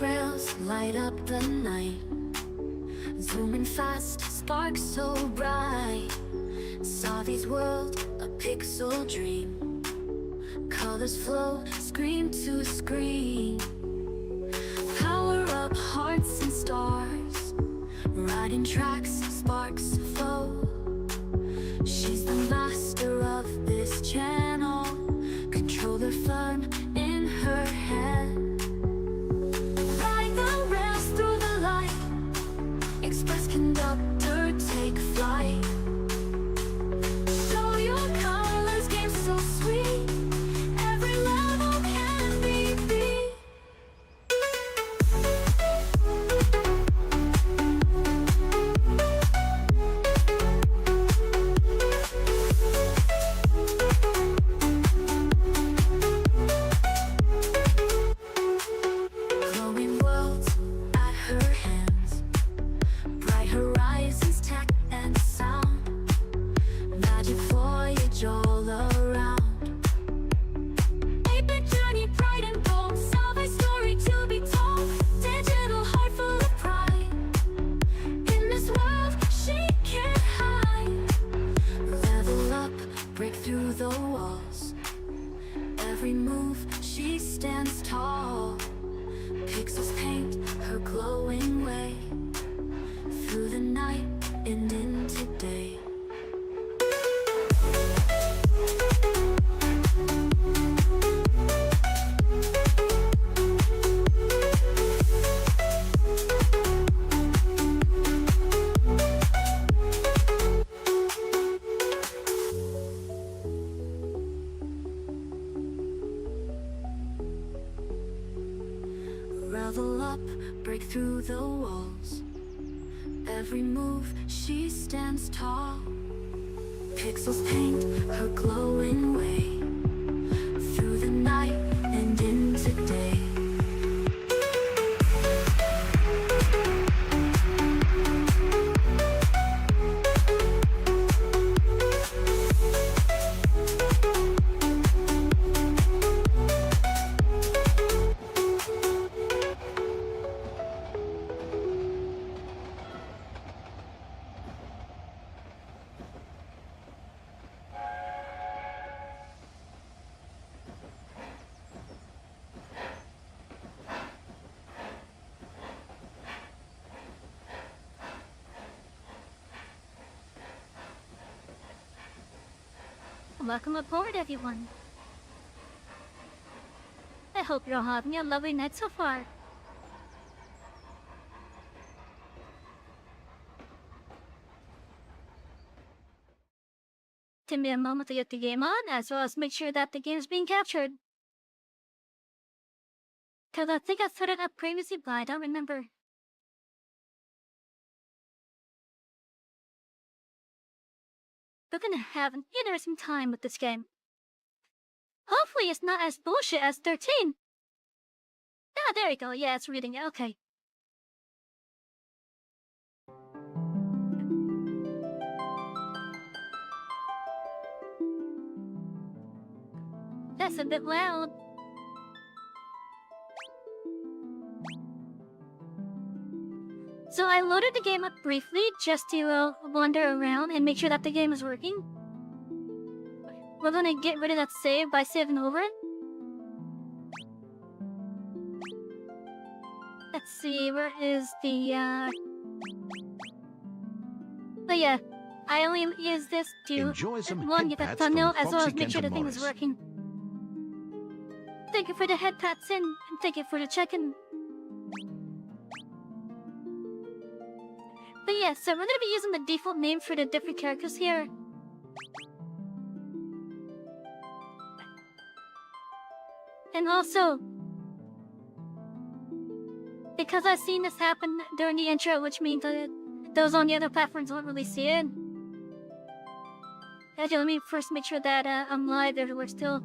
rails light up the night, zooming fast, sparks so bright. Savy's world, a pixel dream, colors flow, screen to screen. Power up hearts and stars, riding tracks, sparks flow. She's the master of this channel, controller firm in her hand. Ride the rails through the light, express conductor, take flight. Show your colors, game so sweet, every level can be beat. Glowing worlds at her hands, bright horizons, tech and sound, magic voyage all around. 8-bit journey, pride and bold, Savy story to be told, digital heart full of pride. In this world she can't hide. Level up, break through the walls, every move she stands tall. Pixels paint her glowing way, through the night and into day. Level up, break through the walls, every move she stands tall. Pixels paint her glowing way, through the night and into day. Welcome aboard, everyone. I hope you're all having a lovely night so far. Take me a moment to get the game on, as well as make sure that the game is being captured. Cause I think I set it up previously, but I don't remember. We're gonna have an interesting time with this game. Hopefully it's not as bullshit as 13. Ah, there you go. Yeah, it's reading it. Okay. That's a bit loud. So I loaded the game up briefly just to wander around and make sure that the game is working. We're gonna get rid of that save by saving over it. Let's see, where is the But yeah, I only use this to one, get that thumbnail, as well as make sure the thing is working. Thank you for the head pats in, and thank you for the check-in. But yeah, so we're gonna be using the default name for the different characters here. And also, because I've seen this happen during the intro, which means that those on the other platforms won't really see it. Actually, let me first make sure that I'm live everywhere still.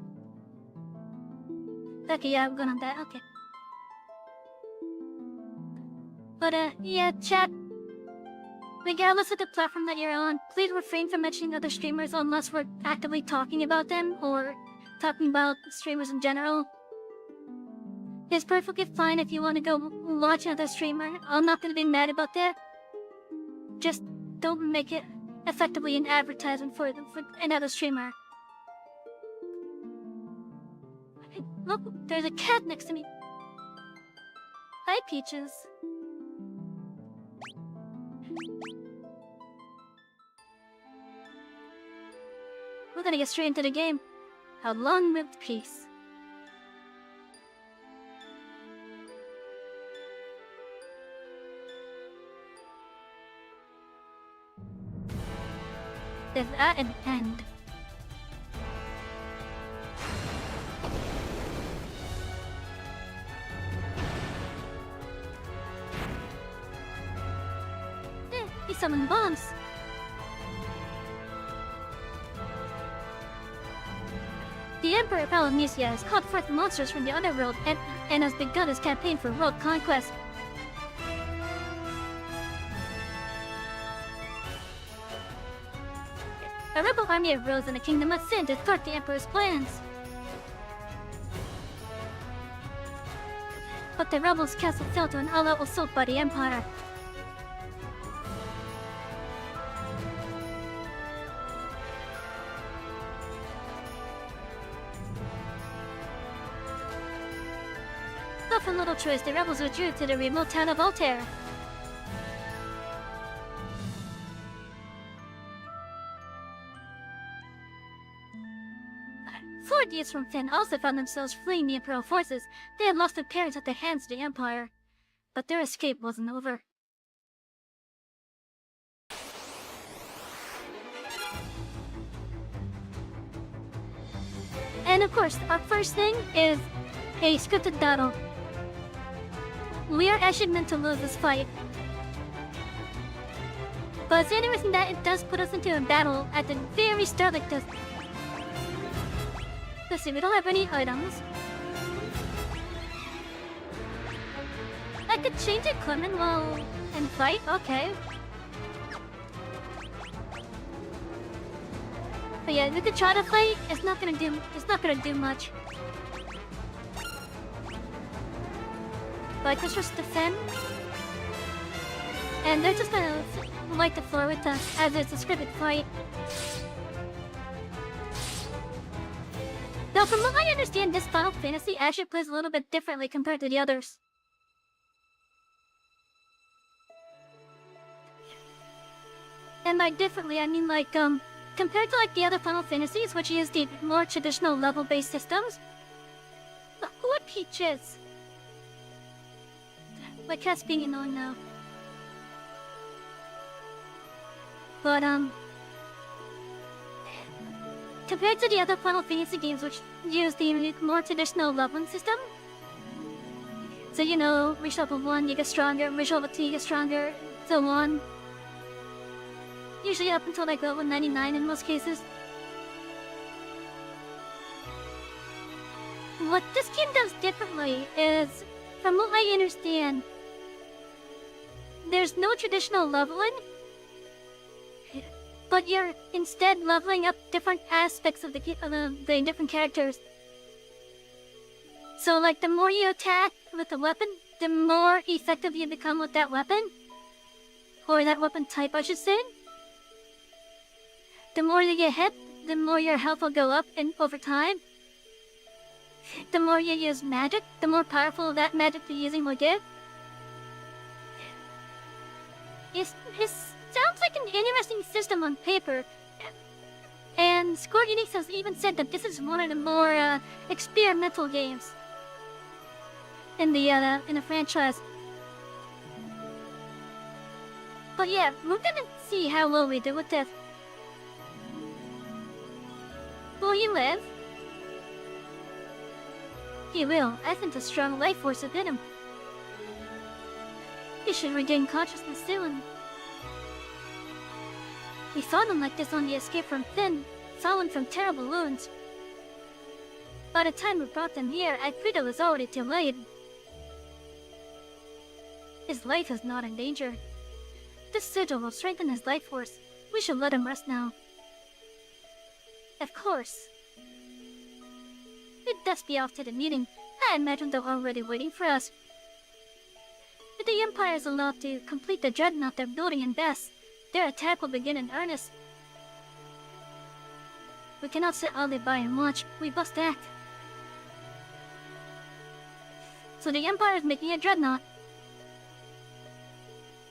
Okay, yeah, I'm going on that, okay. But yeah, chat. Regardless of the platform that you're on, please refrain from mentioning other streamers unless we're actively talking about them or talking about streamers in general. It's perfectly fine if you want to go watch another streamer. I'm not gonna be mad about that. Just don't make it effectively an advertisement for another streamer. Hey, look, there's a cat next to me. Hi, Peaches. We're gonna get straight into the game. How long lived peace? There's at an end. He summoned bombs. The Emperor Palamecia has caught forth monsters from the underworld and has begun his campaign for world conquest. A rebel army arose in the Kingdom of Sin to thwart the Emperor's plans. But the rebels' castle fell to an all-out assault by the Empire. But for little choice, the rebels withdrew to the remote town of Altair. Four youths from Finn also found themselves fleeing the Imperial forces. They had lost their parents at the hands of the Empire. But their escape wasn't over. And of course, our first thing is a scripted battle. We are actually meant to lose this fight. But it's interesting that it does put us into a battle at the very start like this. Let's see, we don't have any items. I could change equipment while in fight, okay. But yeah, we could try to fight. It's not gonna do much. But let's just defend. And they're just gonna wipe the floor with us as it's a scripted fight. Though from what I understand, this Final Fantasy actually plays a little bit differently compared to the others. And by differently, I mean like, compared to like the other Final Fantasies, which use the more traditional level-based systems. What Peaches? My cat's being annoying now. But, compared to the other Final Fantasy games which use the more traditional leveling system, so you know, reach level 1 you get stronger, reach level 2 you get stronger, so on. Usually up until like level 99 in most cases. What this game does differently is, from what I understand, there's no traditional leveling, but you're instead leveling up different aspects of the different characters. So like the more you attack with the weapon, the more effective you become with that weapon. Or that weapon type, I should say. The more you get hit, the more your health will go up over time. The more you use magic, the more powerful that magic you're using will get. It sounds like an interesting system on paper. And Square Enix has even said that this is one of the more experimental games in the franchise. But yeah, we're gonna see how well we do with this. Will he live? He will. I sense a strong life force within him. He should regain consciousness soon. We found him like this on the escape from Finn, fallen from terrible wounds. By the time we brought them here, I feared it was already too late. His life is not in danger. This sigil will strengthen his life force. We should let him rest now. Of course. We'd best be off to the meeting. I imagine they're already waiting for us. If the Empire is allowed to complete the dreadnought they're building in Bess, their attack will begin in earnest. We cannot sit idly by and watch. We must act. So the Empire is making a dreadnought.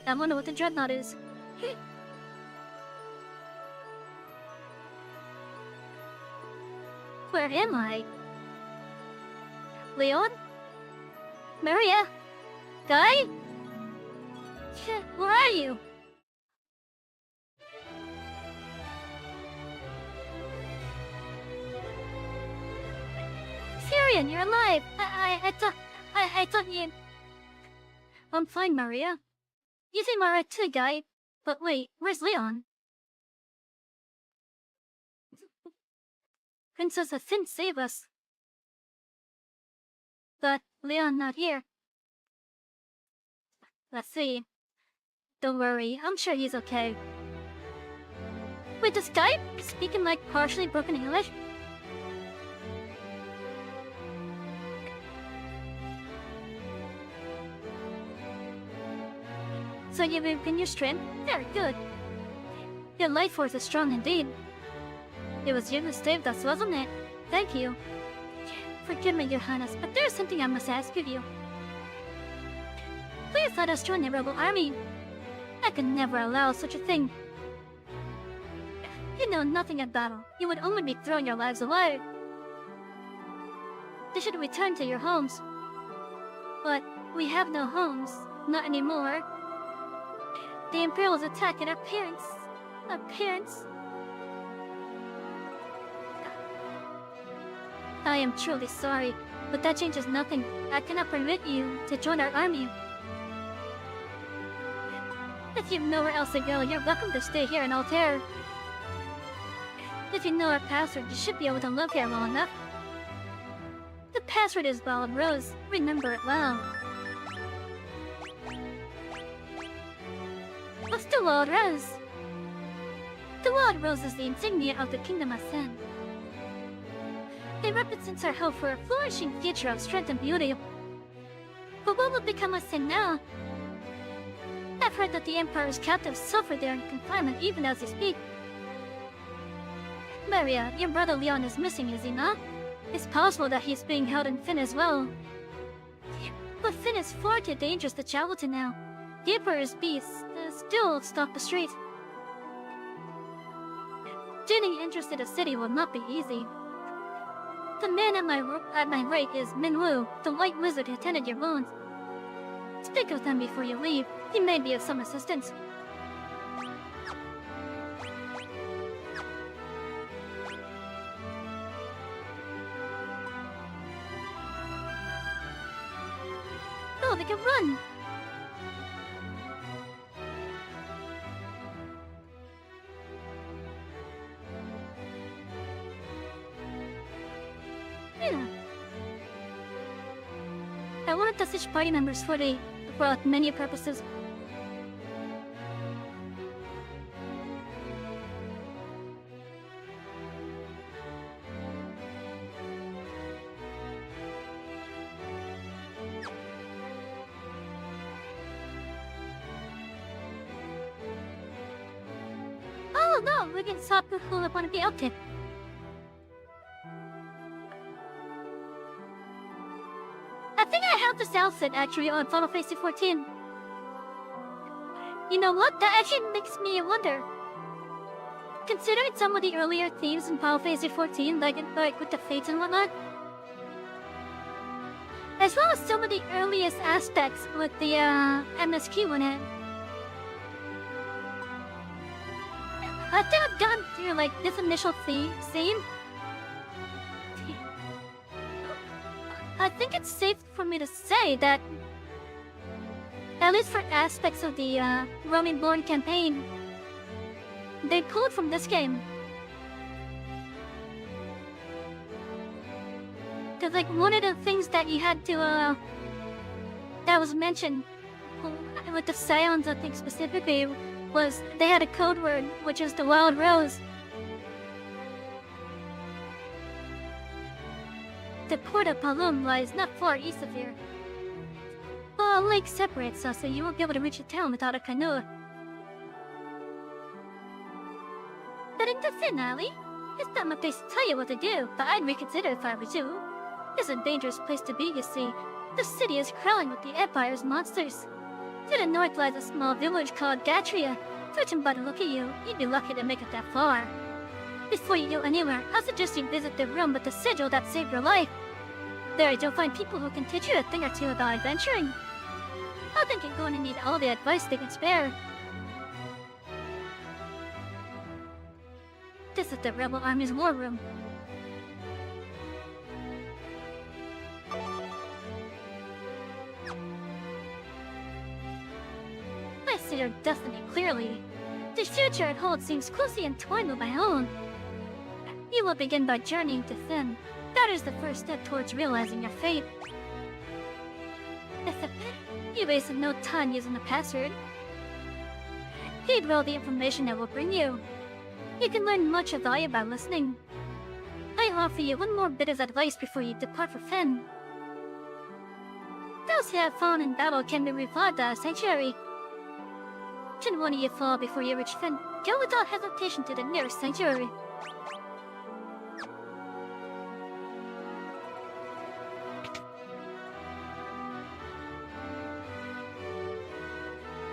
I wonder what the dreadnought is. Where am I? Leon? Maria? Guy? Where are you? Syrian, you're alive! I thought you... I'm fine, Maria. You seem alright too, Guy. But wait, where's Leon? Princess Athyn saved us. But Leon not here. Let's see. Don't worry, I'm sure he's okay. Wait, does Guy speaking like partially broken English? So you've been your strength? Very good. Your life force is strong indeed. It was you who saved us, wasn't it? Thank you. Forgive me, Your Highness, but there's something I must ask of you. Please let us join the rebel army. I could never allow such a thing. You know nothing of battle. You would only be throwing your lives away. They should return to your homes. But we have no homes. Not anymore. The Imperials attacked our parents. Our parents. I am truly sorry, but that changes nothing. I cannot permit you to join our army. If you've nowhere else to go, you're welcome to stay here in Altair. If you know our password, you should be able to live here long enough. The password is Wild Rose. Remember it well. What's the Wild Rose? The Wild Rose is the insignia of the Kingdom of Sen. It represents our hope for a flourishing future of strength and beauty. But what will become of Sen now? I've heard that the Empire's captives suffer there in confinement even as they speak. Maria, your brother Leon is missing, is he not? It's possible that he's being held in Finn as well. But Finn is far too dangerous to travel to now. The Emperor's beasts still stalk the street. Gaining interest in the city will not be easy. The man at my right is Minwu, the white wizard who tended your wounds. Speak with him before you leave. He may be of some assistance. Oh, they can run! Yeah. I wanted to switch party members for many purposes. Oh no, we can stop who want to be up to. I think I have this outfit actually on Final Fantasy 14. You know what? That actually makes me wonder. Considering some of the earlier themes in Final Fantasy 14, like with the fates and whatnot, as well as some of the earliest aspects with the MSQ in it, I think I've gone through like this initial scene. I think it's safe for me to say that, at least for aspects of the Roaming Born campaign, they pulled from this game. Cause like one of the things that you had to, that was mentioned with the Scions, I think specifically, was they had a code word, which is the Wild Rose. The port of Palum lies not far east of here. A lake separates us, so you won't be able to reach the town without a canoe. Heading to finale? It's not my place to tell you what to do, but I'd reconsider if I was you. It's a dangerous place to be, you see. The city is crawling with the Empire's monsters. To the north lies a small village called Gatria. Judging by the look at you, you'd be lucky to make it that far. Before you go anywhere, I suggest you visit the room with the sigil that saved your life. There you'll find people who can teach you a thing or two about adventuring. I think you're going to need all the advice they can spare. This is the Rebel Army's war room. I see your destiny clearly. The future it holds seems closely entwined with my own. You will begin by journeying to Finn. That is the first step towards realizing your fate. You wasted no time using the password. Heed well the information it will bring you. You can learn much of value by listening. I offer you one more bit of advice before you depart for Finn. Those who have fallen in battle can be revived at a sanctuary. Should one of you fall before you reach Finn, go without hesitation to the nearest sanctuary.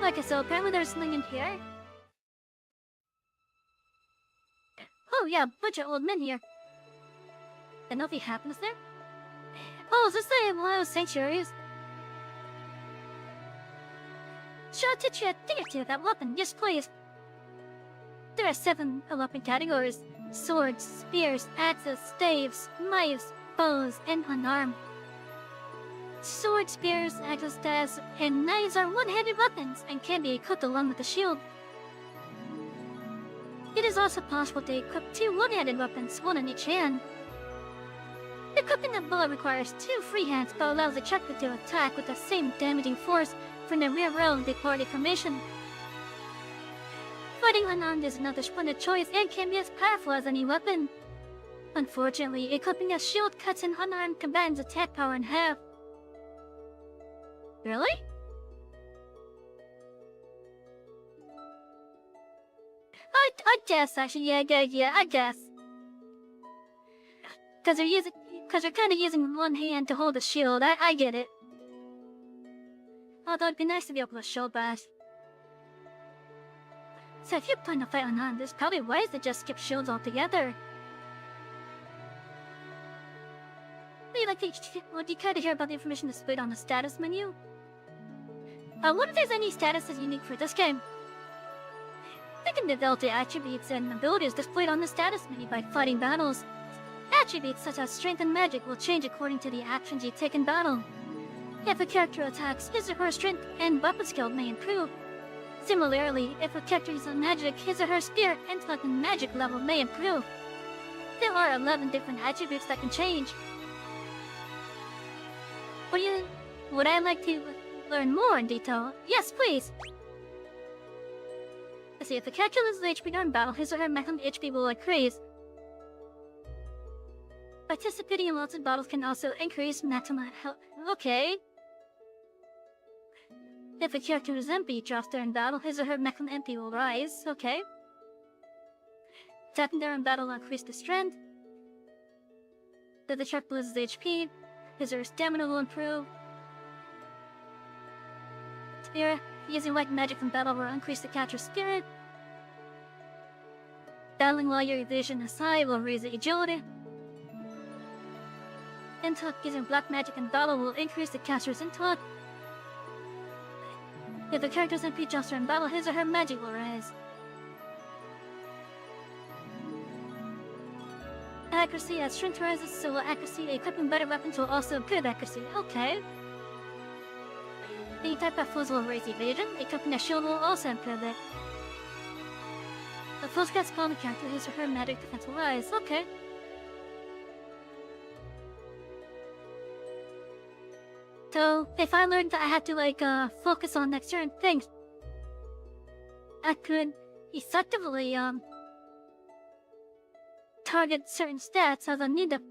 Okay, so apparently there's something in here. Oh yeah, bunch of old men here. And nothing happens there? Oh, is this the one of sanctuaries? Shall I teach you a thing or two about weapon? Yes, please. There are 7 weapon categories. Swords, spears, axes, staves, knives, bows, and unarmed. Swords, spears, axes, staves, and knives are one-handed weapons and can be equipped along with a shield. It is also possible to equip 2 one-handed weapons, one in each hand. Equipping a bow requires 2 free hands but allows the checker to attack with the same damaging force from the rear row of the party formation. Fighting unarmed is another splendid choice and can be as powerful as any weapon. Unfortunately, equipping a shield cuts an unarmed combatant's attack power in half. Really? I guess actually, yeah, I guess. Cause they're kinda using one hand to hold the shield, I get it. Although it'd be nice to be able to shield bash. So if you plan to fight unarmed, it's probably wise to just skip shields altogether. Would you care to hear about the information displayed on the status menu? I wonder if there's any statuses unique for this game. They can develop the attributes and abilities displayed on the status menu by fighting battles. Attributes such as strength and magic will change according to the actions you take in battle. If a character attacks, his or her strength and weapon skill may improve. Similarly, if a character uses magic, his or her spirit, intellect, and magic level may improve. There are 11 different attributes that can change. Would I like to learn more in detail? Yes, please! Let's see, if the character loses HP during battle, his or her maximum HP will increase. Participating in lots of battles can also increase maximum health. Okay. If a character's MP drops during battle, his or her maximum MP will rise. Okay. Attacking during battle will increase the strength. If the character loses HP, his or her stamina will improve. Spirit. Using white magic in battle will increase the character's spirit. Battling while your evasion is high will raise the agility. Intellect using black magic in battle will increase the caster's intellect. If the character's MP jumps during battle, his or her magic will rise. Accuracy, as strength rises, so will accuracy. Equipping better weapons will also improve accuracy. Okay. The type of foes will raise evasion. Equipping a shield will also improve it. The foes gets spawn the character, his or her magic defense will rise. Okay. So, if I learned that I had to, focus on next certain things, I could effectively, target certain stats as I need them.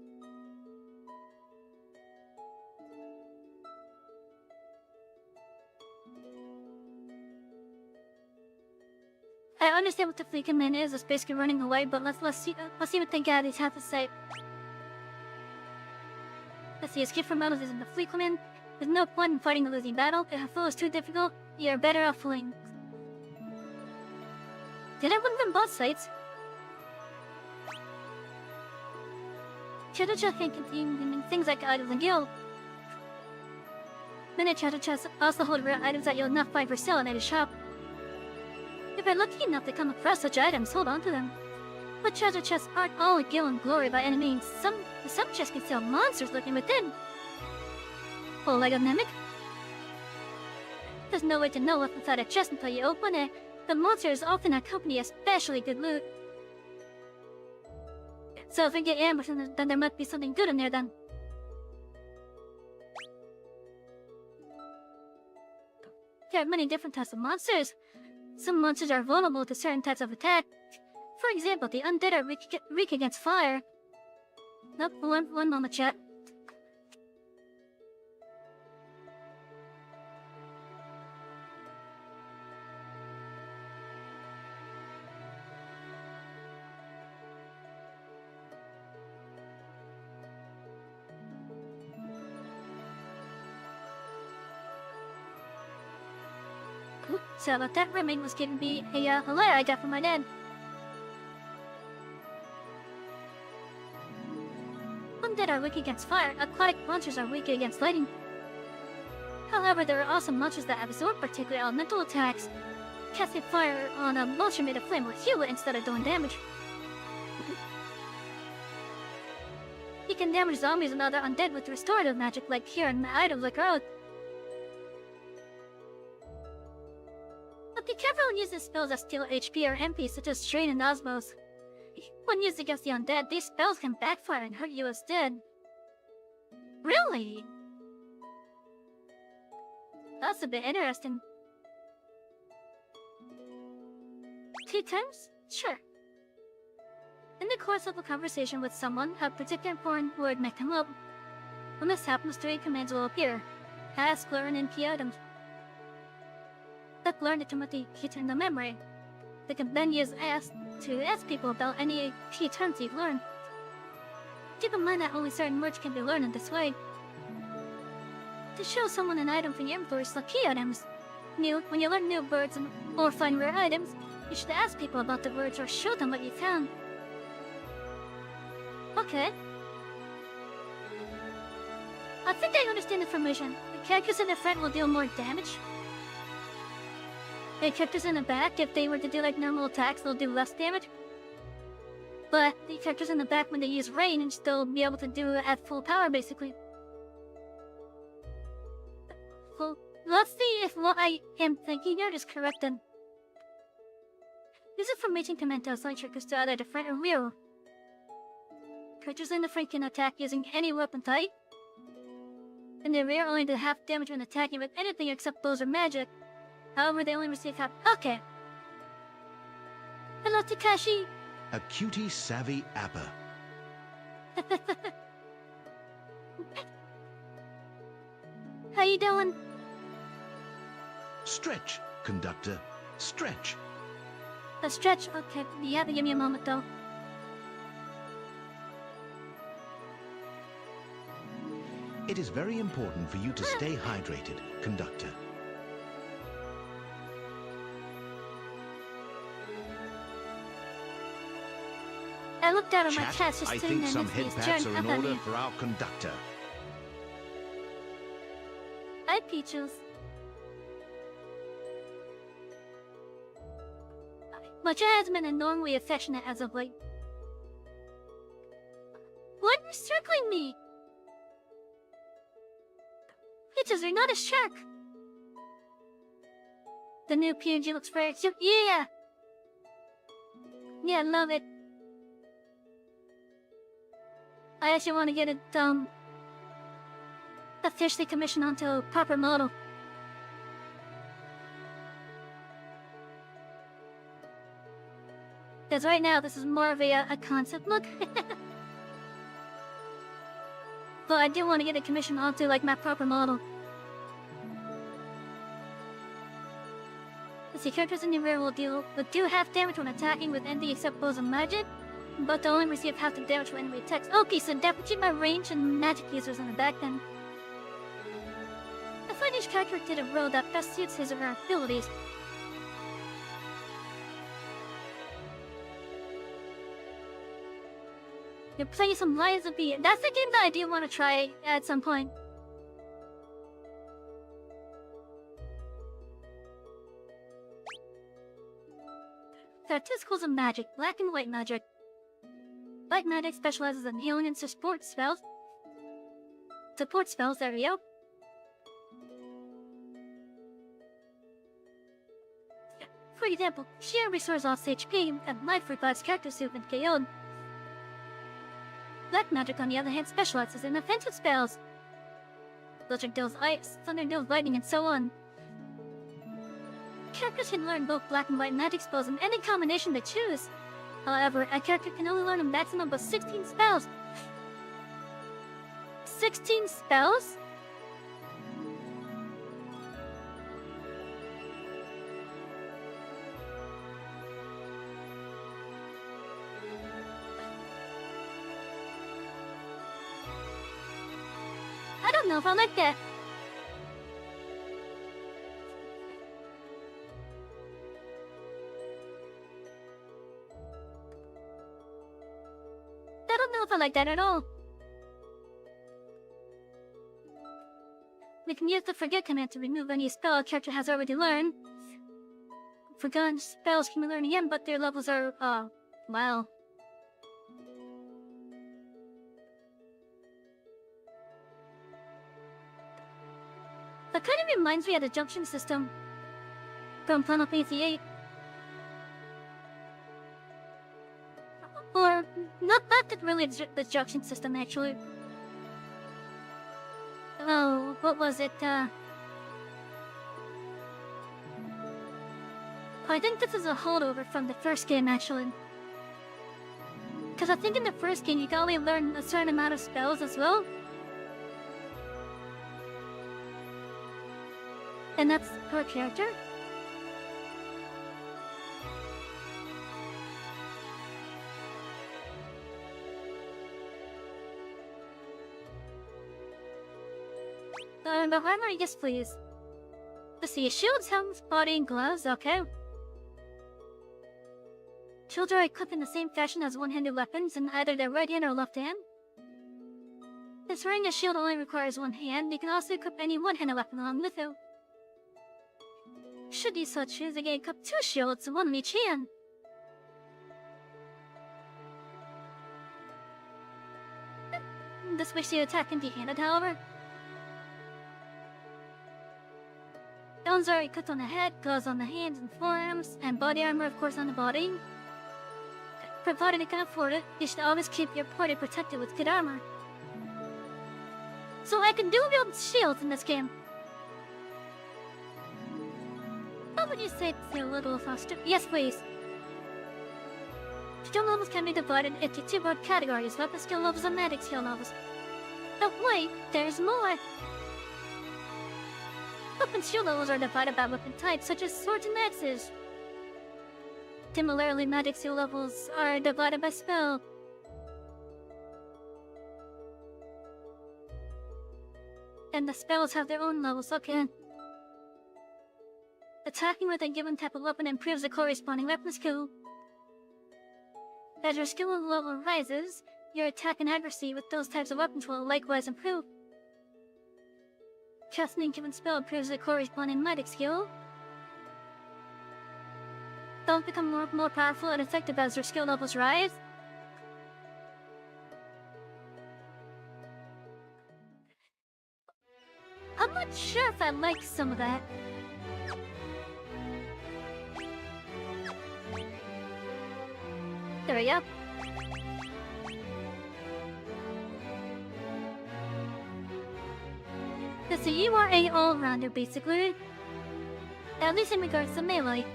I understand what the flea command is. It's basically running away, but let's see what the guys have to say. Let's see. Escape from battles isn't the flea command. There's no point in fighting a losing battle. If a foe is too difficult, you're better off fleeing. Did I win from both sides? Treasure chests can contain things like items and guild. Many treasure chests also hold rare items that you'll not find for sale in any shop. If you're lucky enough to come across such items, hold on to them. But treasure chests aren't all guild and glory by any means. Some chests can sell monsters lurking within. Oh, like a mimic? There's no way to know what's inside a chest until you open it. The monster is often accompanied especially good loot. So if we get ambushed, then there might be something good in there then. There are many different types of monsters. Some monsters are vulnerable to certain types of attack. For example, the undead are weak against fire. Nope, one moment, chat. So that remain was given me a letter I got from my dad. Undead are weak against fire. Aquatic monsters are weak against lightning. However, there are also monsters that absorb particular elemental attacks. Casting fire on a monster made of flame will heal it instead of doing damage. He can damage zombies and other undead with restorative magic like here and items like Earth. But be careful when using spells that steal HP or MP, such as Strain and Osmos. When used against the undead, these spells can backfire and hurt you instead. Really? That's a bit interesting. Tea times? Sure. In the course of a conversation with someone, a particular important word may come up. When this happens, 3 commands will appear. Ask, learn, and key items. That learn determines the key term in the memory. They can then use ask to ask people about any key terms you've learned. Keep in mind that only certain words can be learned in this way. To show someone an item from your inventory, select key items. When you learn new words or find rare items, you should ask people about the words or show them what you found. Okay. I think I understand the information. The characters in the front will deal more damage. The characters in the back, if they were to do like normal attacks, they'll do less damage. But the characters in the back, when they use range, they'll be able to do it at full power, basically. Well, let's see if what I am thinking here is correct then. Use information command to assign characters to either the front or rear. Characters in the front can attack using any weapon type. In the rear, only do half damage when attacking with anything except bows or magic. However, they only receive half. Okay. Hello, Takashi. A cutie Savy Appa. How you doing? Stretch, Conductor. Stretch. A stretch? Okay, you have to give me a moment though. It is very important for you to stay hydrated, Conductor. I looked down at my Chat, chest just I sitting think there some next to head me, pats staring are up in at order me. for our Conductor. Hi, Peaches. My chat has been enormously affectionate as of late. Why are you circling me? Peaches, you're not a shark. The new PNG looks very cute. Yeah! Yeah, I love it. I actually want to get it, officially commissioned onto a proper model. Because right now, this is more of a concept look. But I do want to get it commissioned onto, like, my proper model. The characters in the rare will do half damage when attacking with anything except bows and magic, but they'll only receive half the damage when enemy attacks. Okay, so definitely my range and magic users in the back then. I find each character did a role that best suits his or her abilities. You're playing some Lions of B. That's a game that I do want to try at some point. There are two schools of magic, black and white magic. White magic specializes in healing and support spells. Support spells, there we go. For example, Sheer restores lost HP and life revives characters who've been KO'd. Black magic, on the other hand, specializes in offensive spells. Blizzard deals ice, thunder deals lightning, and so on. Characters can learn both black and white magic spells in any combination they choose. However, a character can only learn a maximum of 16 spells. 16 spells? I don't know if I like that. I don't know if I like that at all. We can use the forget command to remove any spell a character has already learned. Forgotten spells can be learned again, but their levels are, well. That kind of reminds me of the junction system from Final Fantasy VIII. Or, not really the junction system, actually. Oh, what was it, I think this is a holdover from the first game, actually. Because I think in the first game you can only learn a certain amount of spells as well. And that's per character. The armor, yes please. Let's see, shields, helmets, body, and gloves, okay. Shields are equipped in the same fashion as one-handed weapons in either their right hand or left hand. Since wearing a shield only requires one hand, you can also equip any one-handed weapon along with it. Should you so choose, you can equip two shields, one in each hand. This makes you attack empty-handed, however. Guns are equipped on the head, gloves on the hands and forearms, and body armor of course on the body. Provided you can afford it, you should always keep your party protected with good armor. So I can dual wield shields in this game. How would you say it's a little faster? Yes please. Skill levels can be divided into two broad categories, weapon skill levels and magic skill levels. But wait, there's more! Weapon skill levels are divided by weapon types, such as swords and axes. Similarly, magic skill levels are divided by spell. And the spells have their own levels, okay. Attacking with a given type of weapon improves the corresponding weapon skill. As your skill level rises, your attack and accuracy with those types of weapons will likewise improve. Casting a given spell improves the corresponding magic skill. They'll become more powerful and effective as your skill levels rise. I'm not sure if I like some of that. There we go. So you are a all-rounder, basically. At least in regards to melee.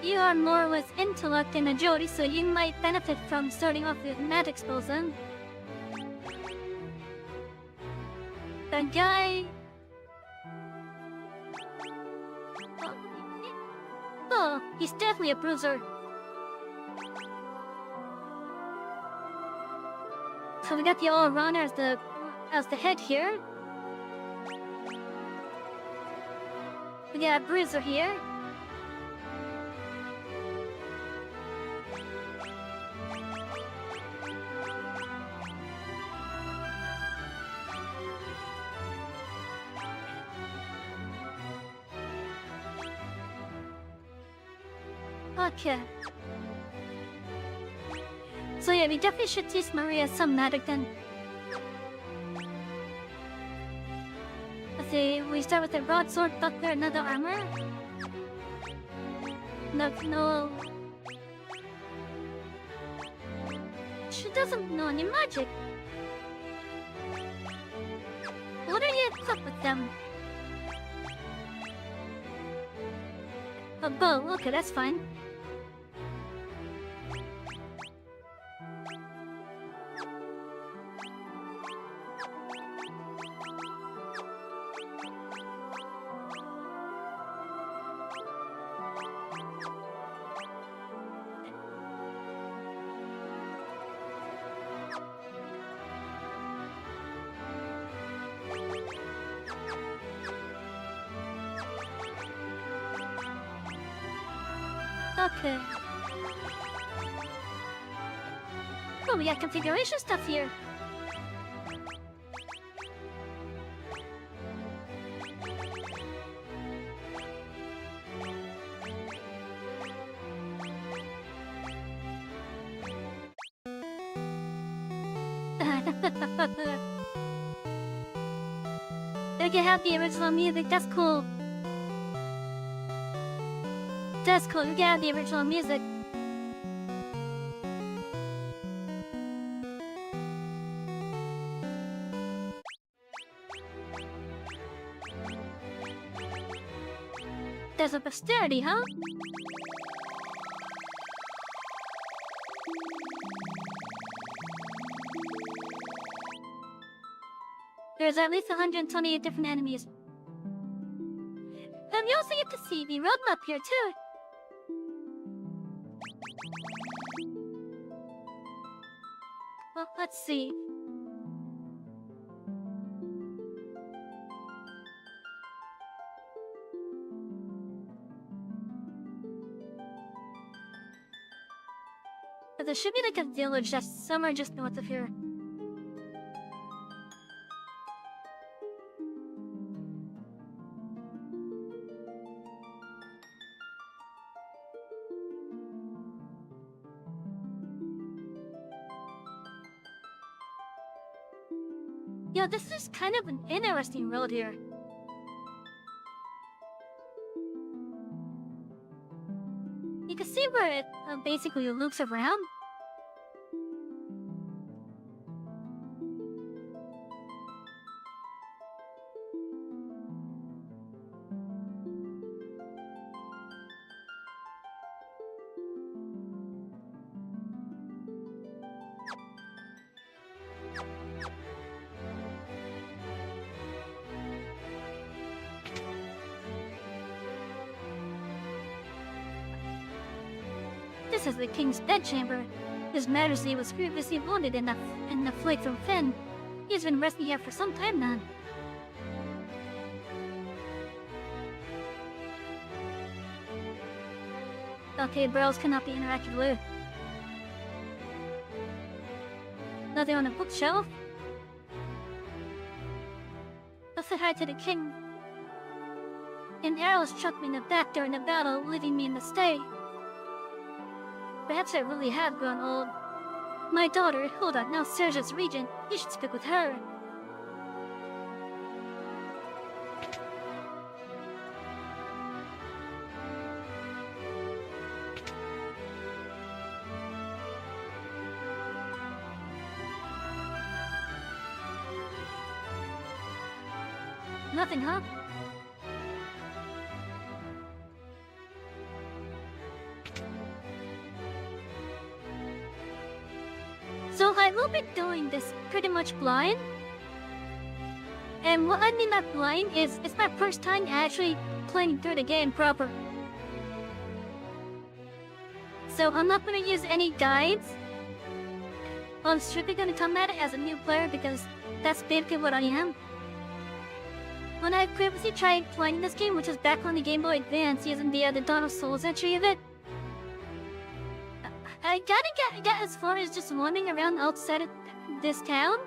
You are more with intellect and agility, so you might benefit from starting off with magic spells then. The guy well. He's definitely a bruiser. So we got the all-rounder as the head here. We got a bruiser here. Okay. So yeah, we definitely should teach Maria some magic then. Let's see, we start with the broadsword, buckler, another armor. No. She doesn't know any magic. What are you up with them? A bow, okay, that's fine. Okay. Oh, we got configuration stuff here. They can have the original music, that's cool. That's cool, you get the original music. There's a posterity, huh? There's at least 128 different enemies. And you also get to see the roadmap here too. Well, let's see. But there should be like a village that's somewhere just north of here. Yeah, this is kind of an interesting road here. You can see where it basically loops around. This is the king's bedchamber. His Majesty was previously wounded in the flight from Finn. He's been resting here for some time now. Okay, barrels cannot be interacted with. Nothing on a bookshelf. Let's say hi to the king. An arrow struck me in the back during the battle, leaving me in the stay. Perhaps I really have grown old. My daughter, Hilda, now serves as regent. You should speak with her. Nothing, huh? So I will be doing this pretty much blind. And what I mean by blind is it's my first time actually playing through the game proper. So I'm not gonna use any guides. I'm strictly gonna come at it as a new player because that's basically what I am. When I previously tried playing this game, which was back on the Game Boy Advance using the Dawn of Souls entry of it, I gotta get as far as just wandering around outside of this town.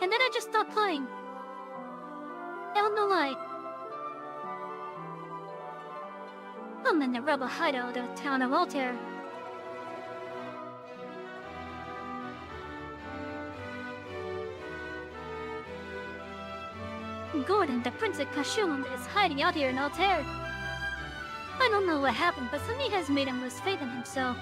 And then I just stopped playing. I don't know why. I'm in the rebel hideout of the town of Altair. Gordon, the Prince of Kashun, is hiding out here in Altair. I don't know what happened, but something has made him lose faith in himself.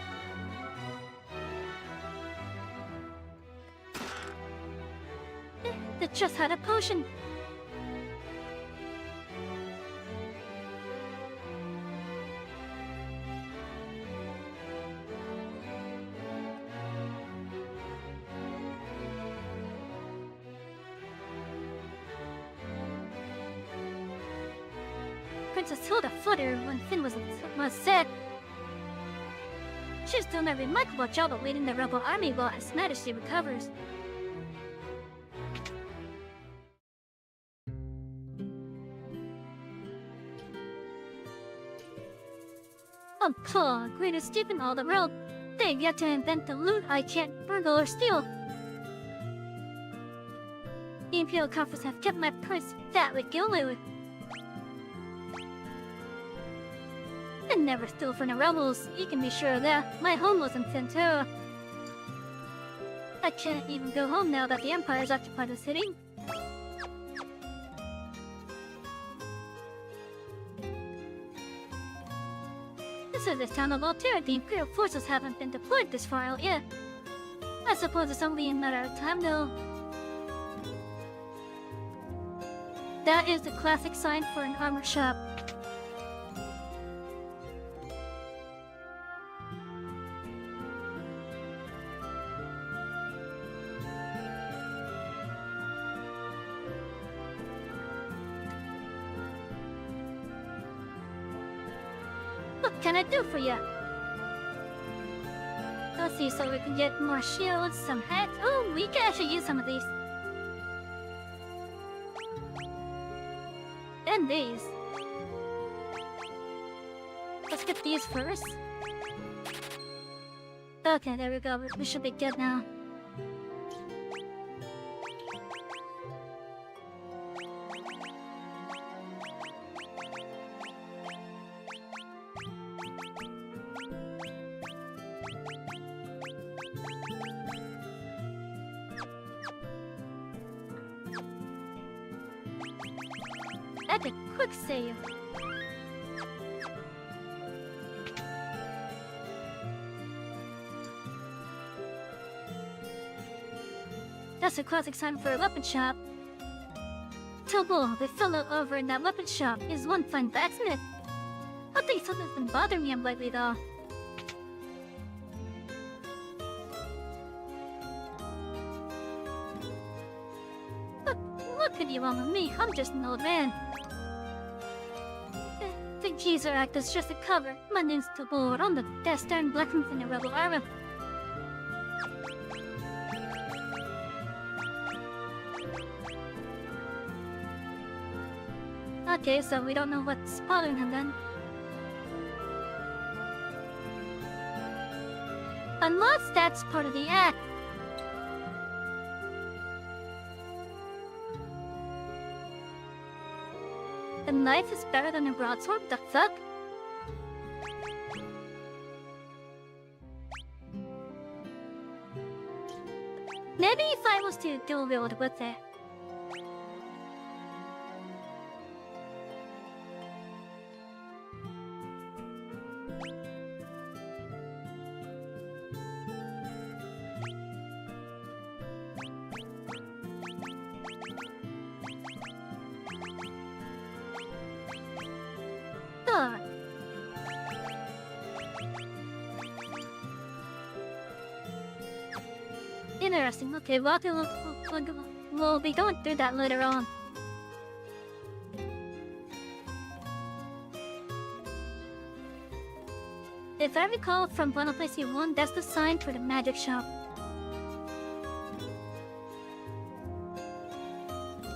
They just had a potion. Princess Hilda fluttered when Finn was said. She's done a remarkable job of leading the rebel army while His Majesty recovers. Oh, greatest thief in all the world. They've yet to invent the loot I can't burgle or steal. The Imperial Coffers have kept my purse fat with gill loot. And never stole from the rebels, you can be sure of that. My home was in Centura. I can't even go home now that the Empire's occupied the city. This is the town of Altair. The Imperial forces haven't been deployed this far out yet. I suppose it's only a matter of time though. That is the classic sign for an armor shop. What can I do for you? Let's see, so we can get more shields, some hats. Oh, we can actually use some of these. And these. Let's get these first. Okay, there we go. We should be good now. That's a quick save. That's a classic sign for a weapon shop. Tobo, the fellow over in that weapon shop, is one fine blacksmith. I think something's been bothering him lately though. What could you want with me? I'm just an old man. The geezer act is just a cover. My name's Tobo. I'm the best darn blacksmith in the rebel army. Okay, so we don't know what's bothering him then. Unless that's part of the act. A knife is better than a broadsword? The fuck? Maybe if I was to dual wield with it. Interesting. Okay, we'll be going through that later on. If I recall from Final Fantasy 1, that's the sign for the magic shop.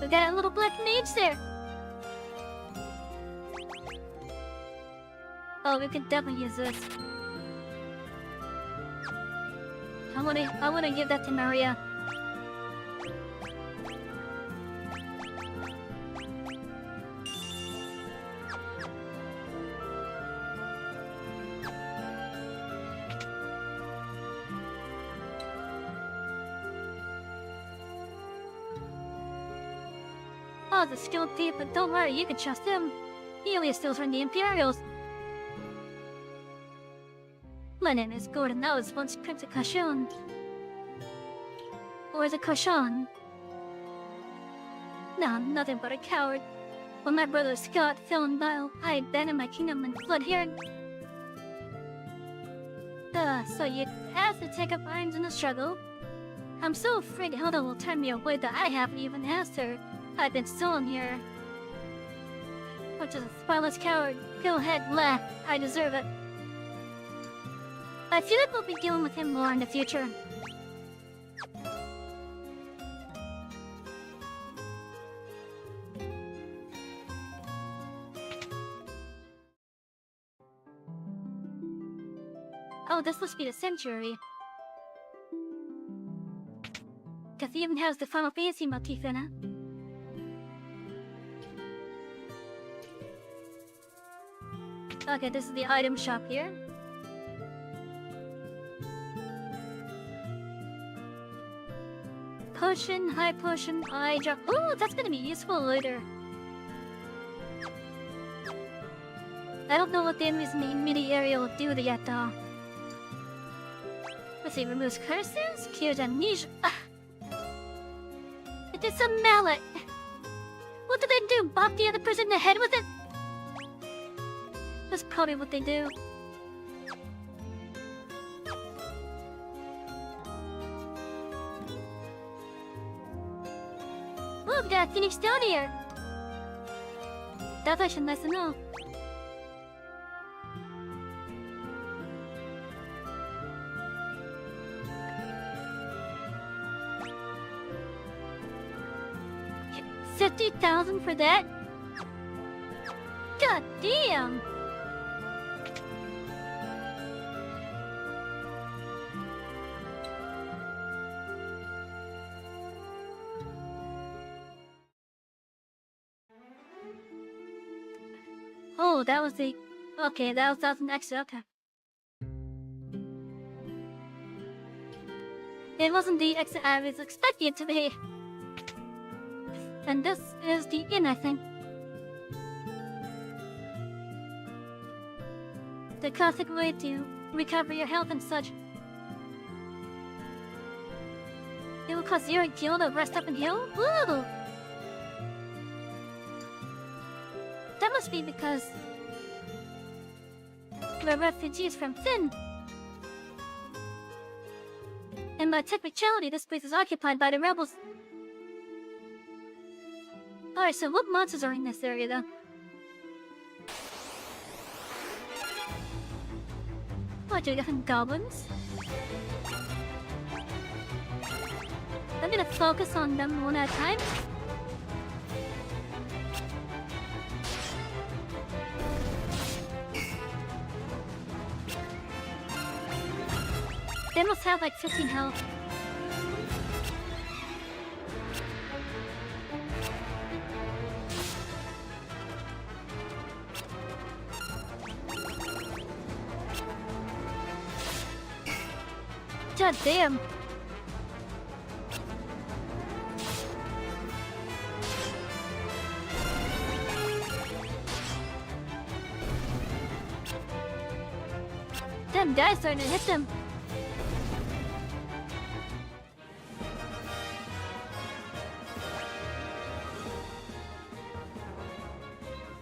We got a little black mage there! Oh, we could definitely use this. I wanna give that to Maria. Oh, the skilled thief, but don't worry, you can trust him. He only steals from the Imperials. My name is Gordon. I was once Prince of Kashan. Or is it Kashan? No, I'm nothing but a coward. When my brother Scott fell in battle, I abandoned my kingdom and fled here. So you have to take up arms in the struggle? I'm so afraid Hilda will turn me away that I haven't even asked her. I've been stolen here. Which is a spineless coward. Go ahead, laugh. I deserve it. I feel like we'll be dealing with him more in the future. Oh, this must be the sanctuary. Because it even has the Final Fantasy motif in it. Okay, this is the item shop here. Potion, high potion, eye drop. Oh, that's gonna be useful later. I don't know what the enemy's main mini area will do yet though. Let's see, removes curses, cures amnesia. It is a mallet. What do they do? Bop the other person in the head with it? That's probably what they do. Oh, we got a Phoenix down here. That's actually nice to know. $50,000 for that? God damn! Oh, that was the... Okay, that was an extra, okay. It wasn't the exit I was expecting it to be. And this is the inn, I think. The classic way to recover your health and such. It will cost 0 gil to rest up and heal? Woo! That must be because we're refugees from Finn. And by technicality, this place is occupied by the rebels. Alright, so what monsters are in this area, though? What, do we got some goblins? I'm gonna focus on them one at a time. They must have like 15 health. God damn. Them guys starting to hit them.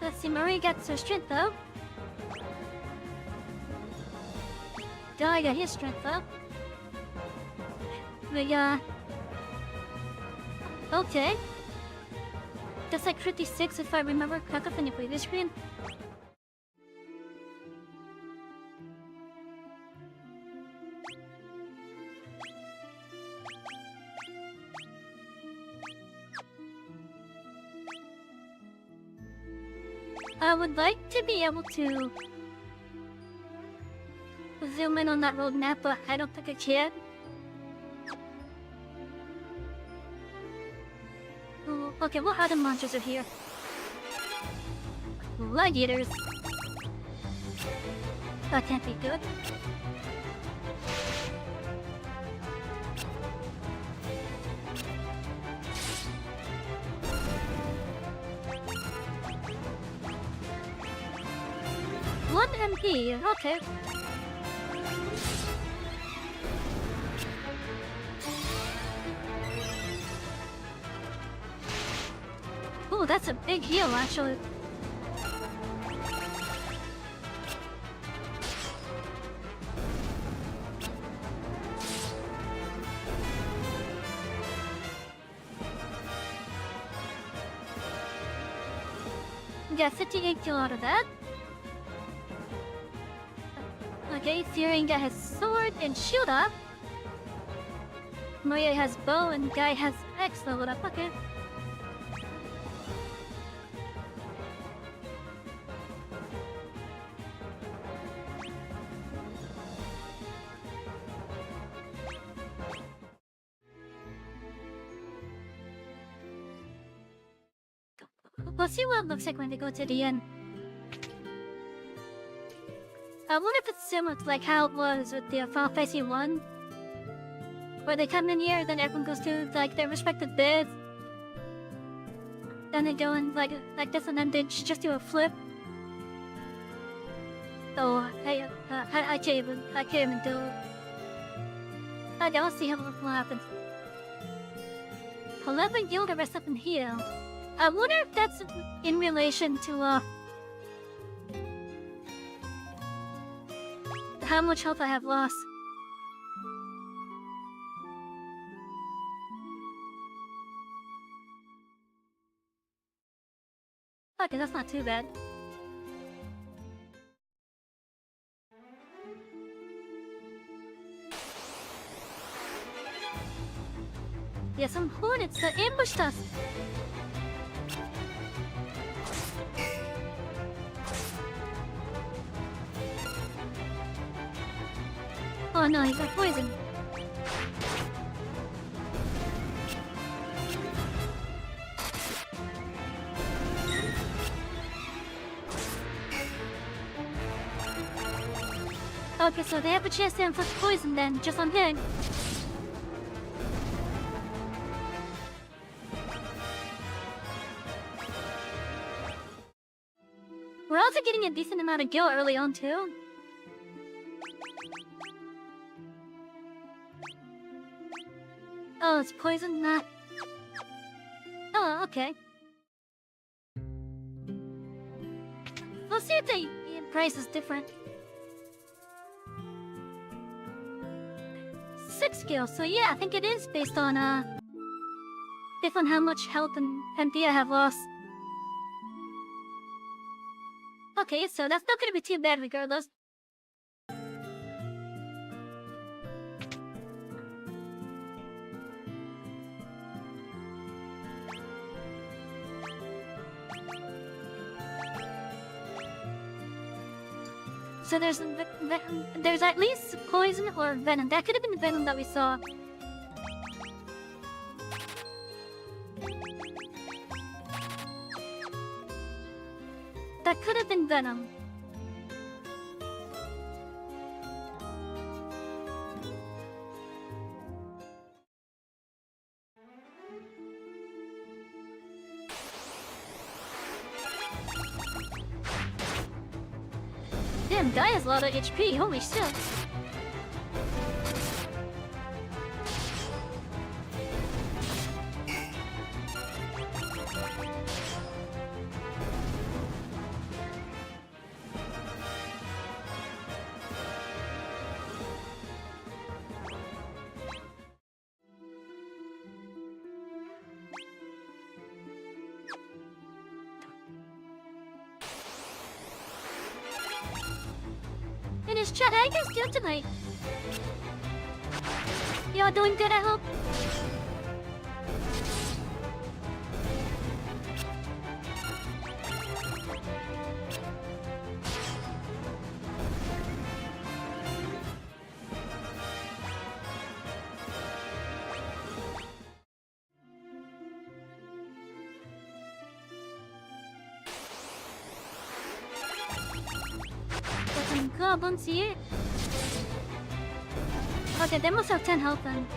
Let's see, Marie gets her strength though. Guy got his strength though. We okay. That's like 56 if I remember correctly from the previous screen. I would like to be able to zoom in on that road map, but I don't think I can. Ooh, okay, what other monsters are here? Light eaters. That can't be good. One MP, okay. Oh, that's a big heal, actually. Got 58 kill out of that. Okay, Syrian guy has sword and shield up. Maria has bow and guy has X leveled up. Okay. We'll see what it looks like when we go to the end. I wonder if it's similar to like how it was with the FFII 1, where they come in here, then everyone goes to like their respective beds, then they go in like this, and then they just do a flip. So I can't even do it. Okay, let's see what happens. 11 heal, the rest of them heal. I wonder if that's in relation to how much health I have lost. Okay, that's not too bad. Yeah, some hornets that ambushed us. Oh no, he's like poison. Okay, so they have a chance to inflict poison then, just on him. We're also getting a decent amount of gil early on too. Oh, it's poison? Nah. Oh, okay. We'll see if the price is different. 6 gil, so yeah, I think it is based on, based on how much health and MP I have lost. Okay, so that's not gonna be too bad regardless. So there's at least poison or venom. That could have been the venom that we saw. That could have been venom. Damn, guy has a lot of HP, holy shit. In his chat, how you guys doing tonight? Y'all doing good, I hope? goblins here. Okay, they must have 10 health then.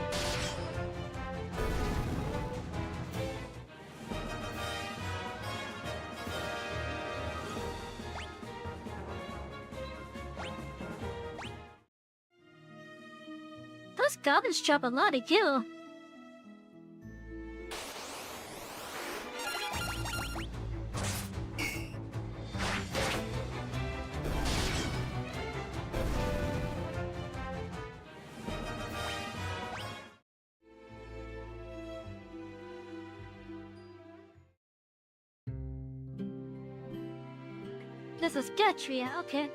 Those goblins chop a lot to kill. This is Gatria, okay.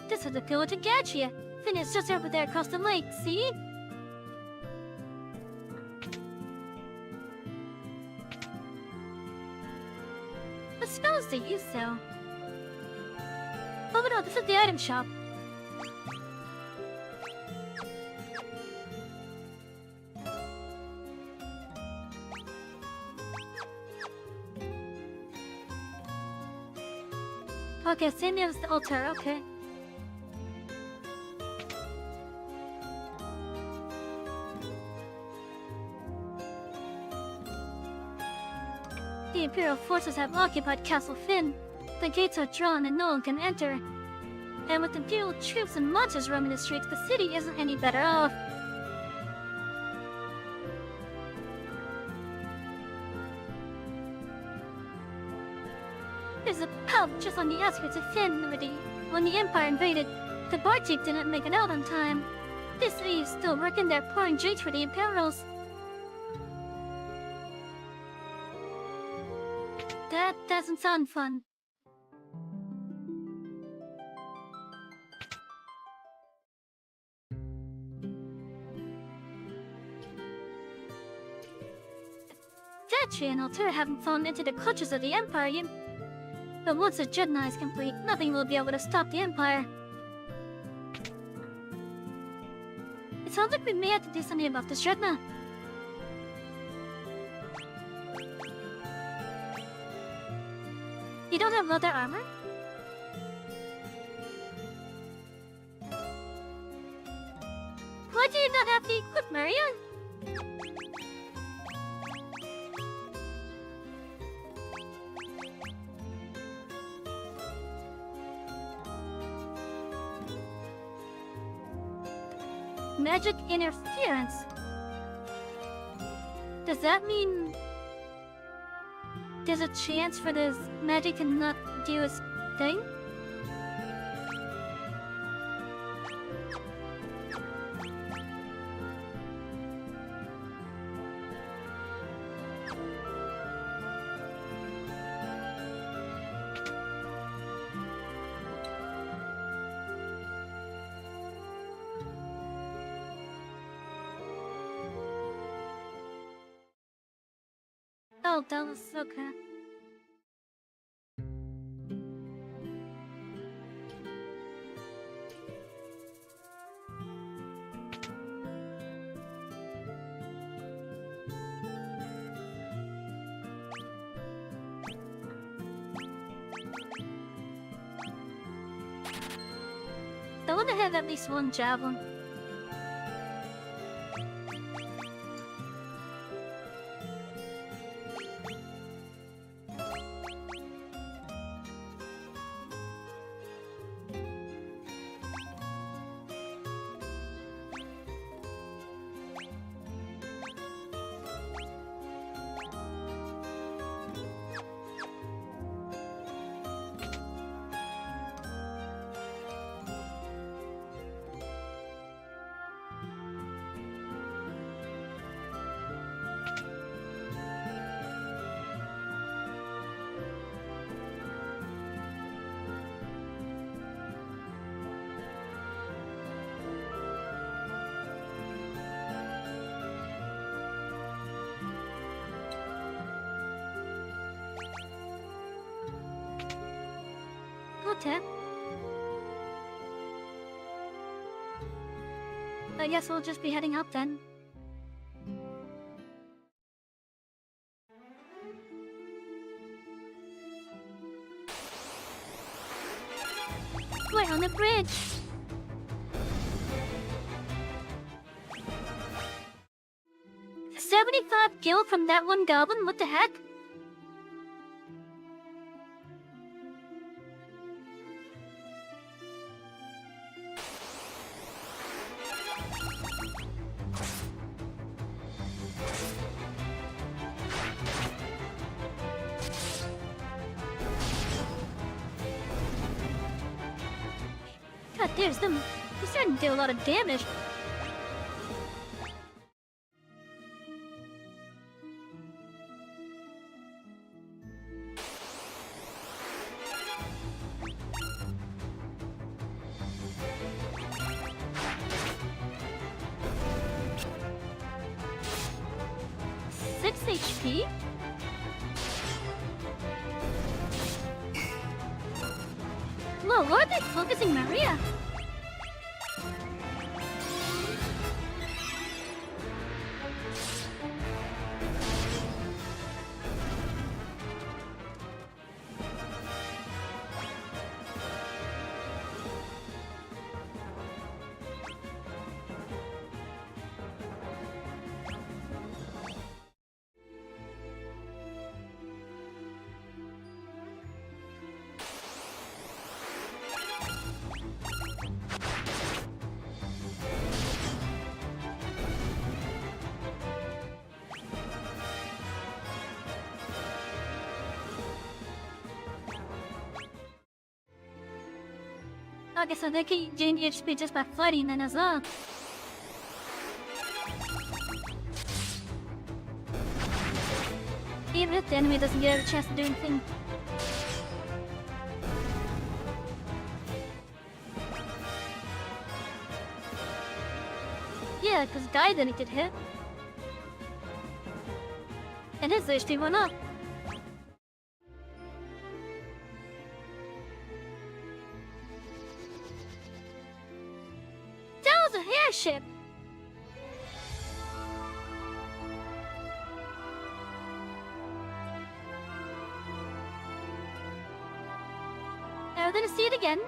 This is the pillar to Gatria. Finn is just over there across the lake, see? What spells do you sell? Oh no, this is the item shop. Okay, same as the altar, okay. The Imperial forces have occupied Castle Finn. The gates are drawn and no one can enter. And with Imperial troops and monsters roaming the streets, the city isn't any better off. There's a pub just on the outskirts of Finn already. When the Empire invaded, the barkeep didn't make it out on time. This city is still working there pouring drinks for the Imperials. That doesn't sound fun. Gatria and Altura haven't fallen into the clutches of the Empire yet. But once the Dreadnought is complete, nothing will be able to stop the Empire. It sounds like we may have to do something about this Dreadnought. You don't have leather armor? Why do you not have the equip, Maria? Magic interference. Does that mean there's a chance for this magic to not do its thing? Oh, that was okay. I want to have at least one javelin. Okay. I guess we'll just be heading up then. We're on the bridge. $75 gil from that one goblin? What the heck? God, there's them. He's starting to do a lot of damage. HP? Whoa, why are they focusing Maria? Okay, so they can gain HP just by fighting then as well. Even if the enemy doesn't get a chance to do anything. Yeah, because Guy didn't get hit. And his HP went up. That was a airship! Now we're gonna see it again.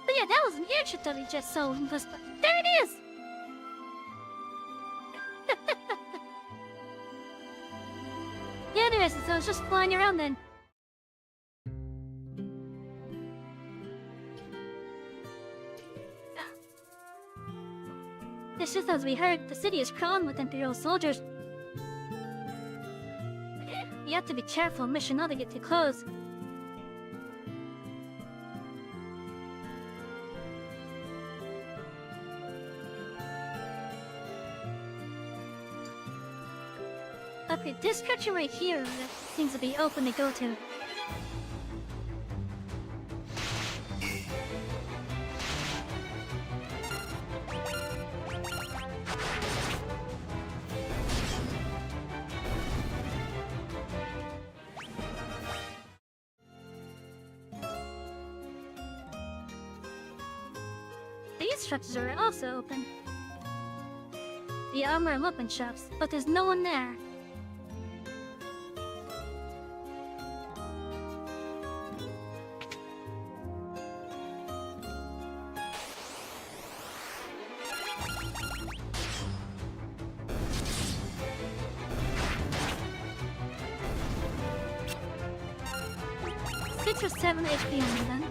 But yeah, that was an airship that we just saw. There it is! Yeah, there is. So it's just flying around then. It's just as we heard, the city is crawling with Imperial soldiers. You have to be careful, mission not to get too close. Okay, this structure right here seems to be open to go to. These structures are also open. The armor and weapon shops, but there's no one there. Or 7 HP on me then.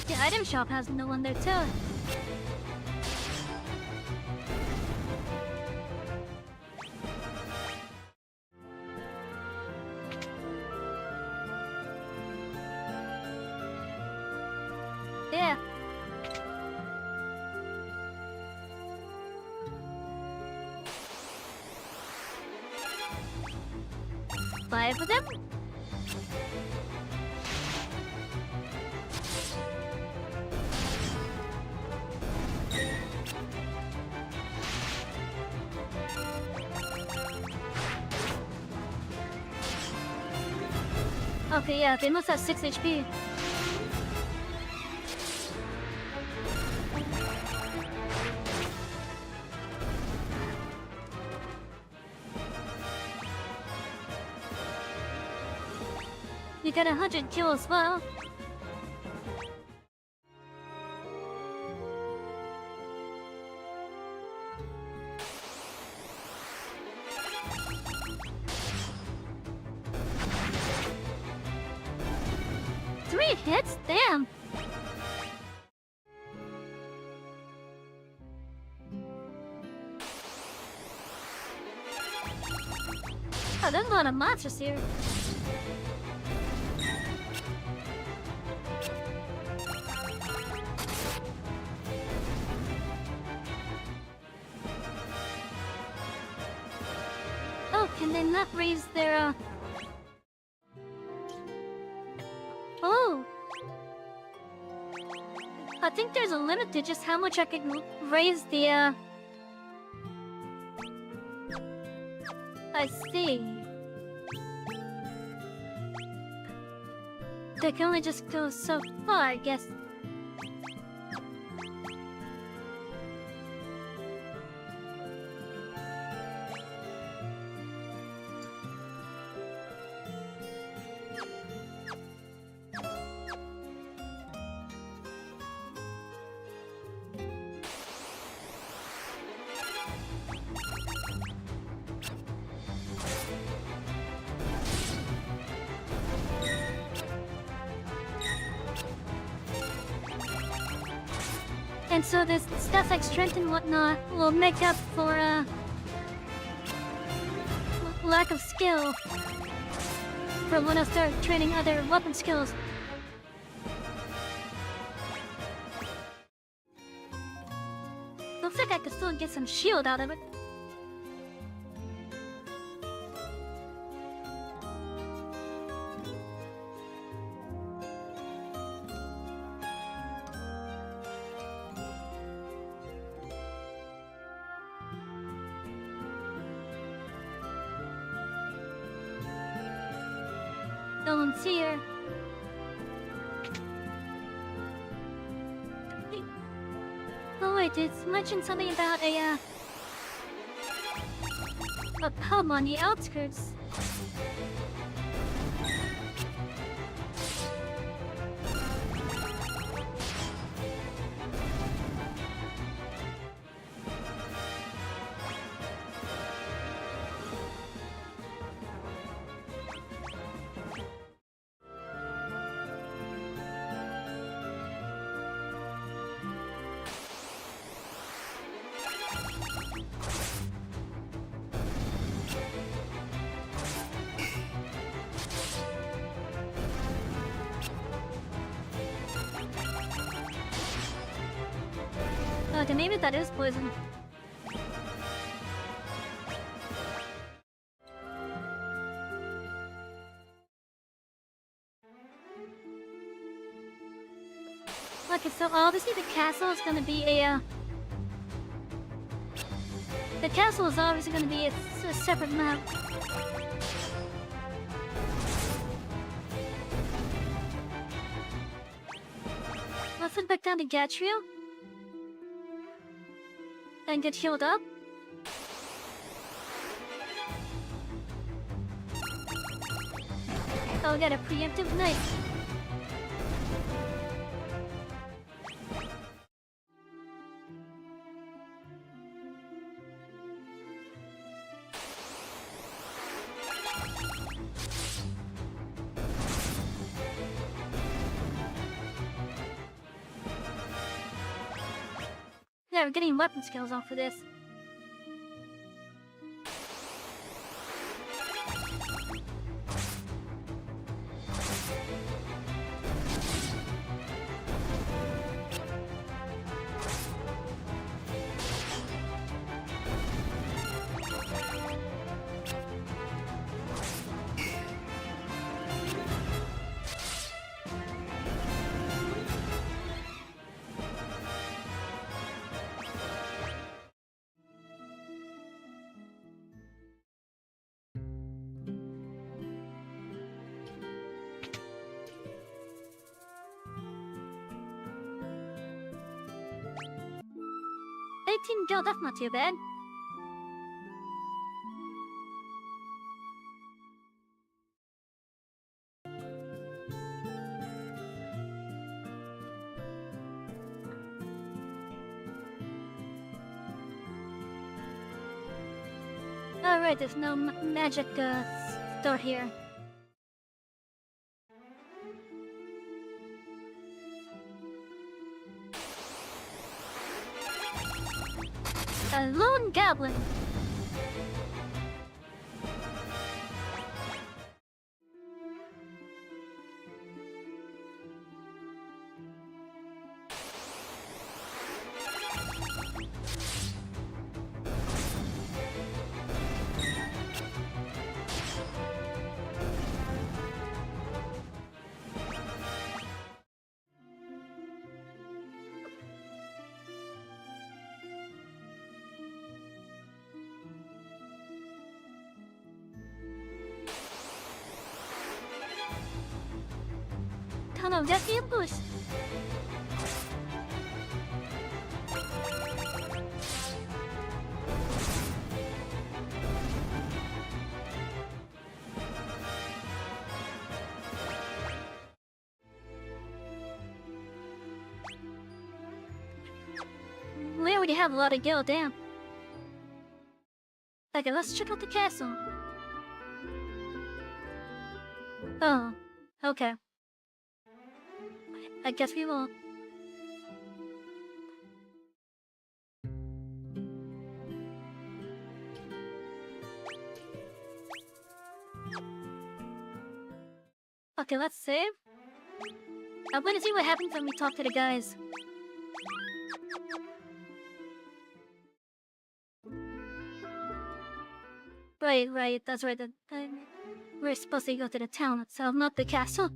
The item shop has no one there too. Yeah. Five of them? Okay, yeah, they must have 6 HP. You got 100 kills as well. Three hits? Damn! Oh, there's a lot of monsters here. Oh, can they not raise their, Oh! I think there's a limit to just how much I can raise the, I see. They can only just go so far, I guess. And so this stuff like strength and whatnot will make up for, lack of skill for when I start training other weapon skills. Looks like I could still get some shield out of it. No one's here. Oh wait, it's mentioned something about a pub on the outskirts. Okay, maybe that is poison. Okay, so obviously the castle is gonna be a, the castle is obviously gonna be a separate map. Let's head back down to Gatrio and get healed up. Oh, we got a preemptive knife. Yeah, we're getting weapon skills off for this. Gil, that's not too bad. Alright, there's no magic store here. A lone goblin. Tunnel, just ambush. We already have a lot of gil, damn. Okay, let's check out the castle. Oh, okay. I guess we will. Okay, let's save. I want to see what happens when we talk to the guys. Right, that's right. We're supposed to go to the town itself, not the castle.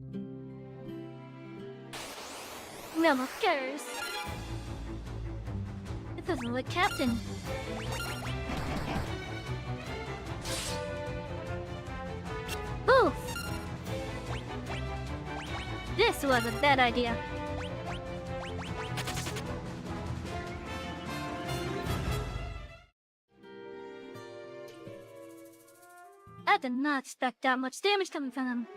No, who cares? It doesn't look Captain. Oof! This was a bad idea. I did not expect that much damage coming from him.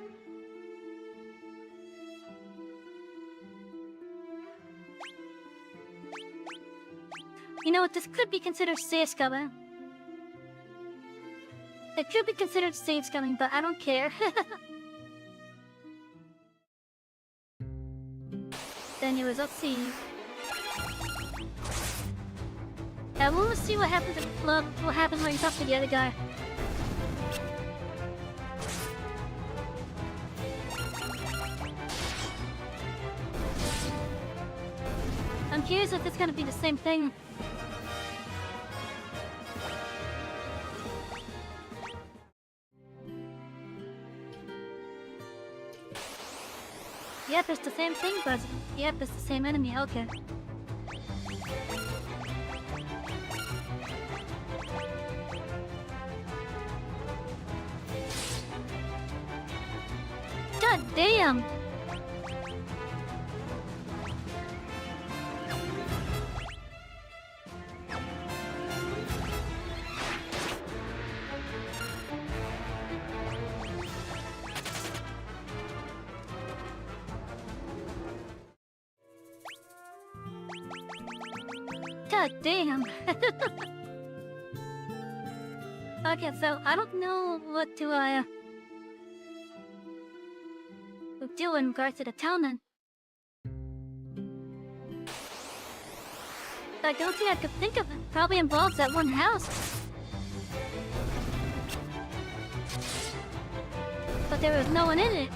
You know what, this could be considered safe scumming. It could be considered safe scumming, but I don't care. Anyways, let's see. I want to see what happens what happens when you talk to the other guy. I'm curious if it's gonna be the same thing. Yep, it's the same thing, but yep, it's the same enemy, okay. God damn! God damn. Okay, so I don't know what to do in regards to the town then. I don't think I could think of it. Probably involves that one house. But there was no one in it.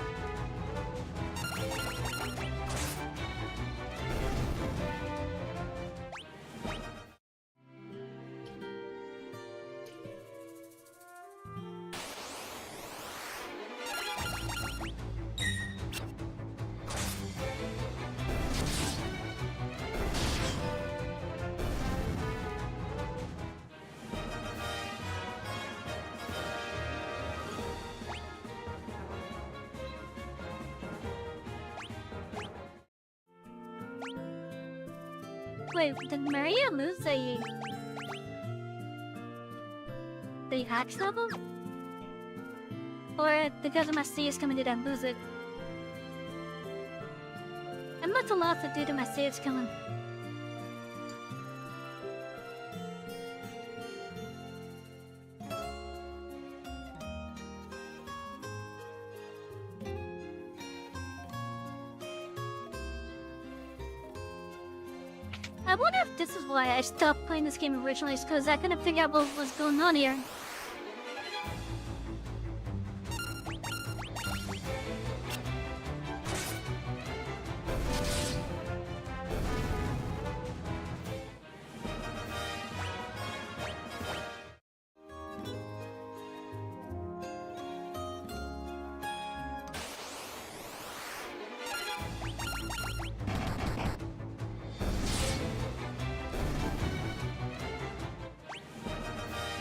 Wait, did Maria lose the axe level? Or because of my saves coming, did I lose it? I'm not a lot to do to my saves coming. I wonder if this is why I stopped playing this game originally, because I couldn't figure out what was going on here.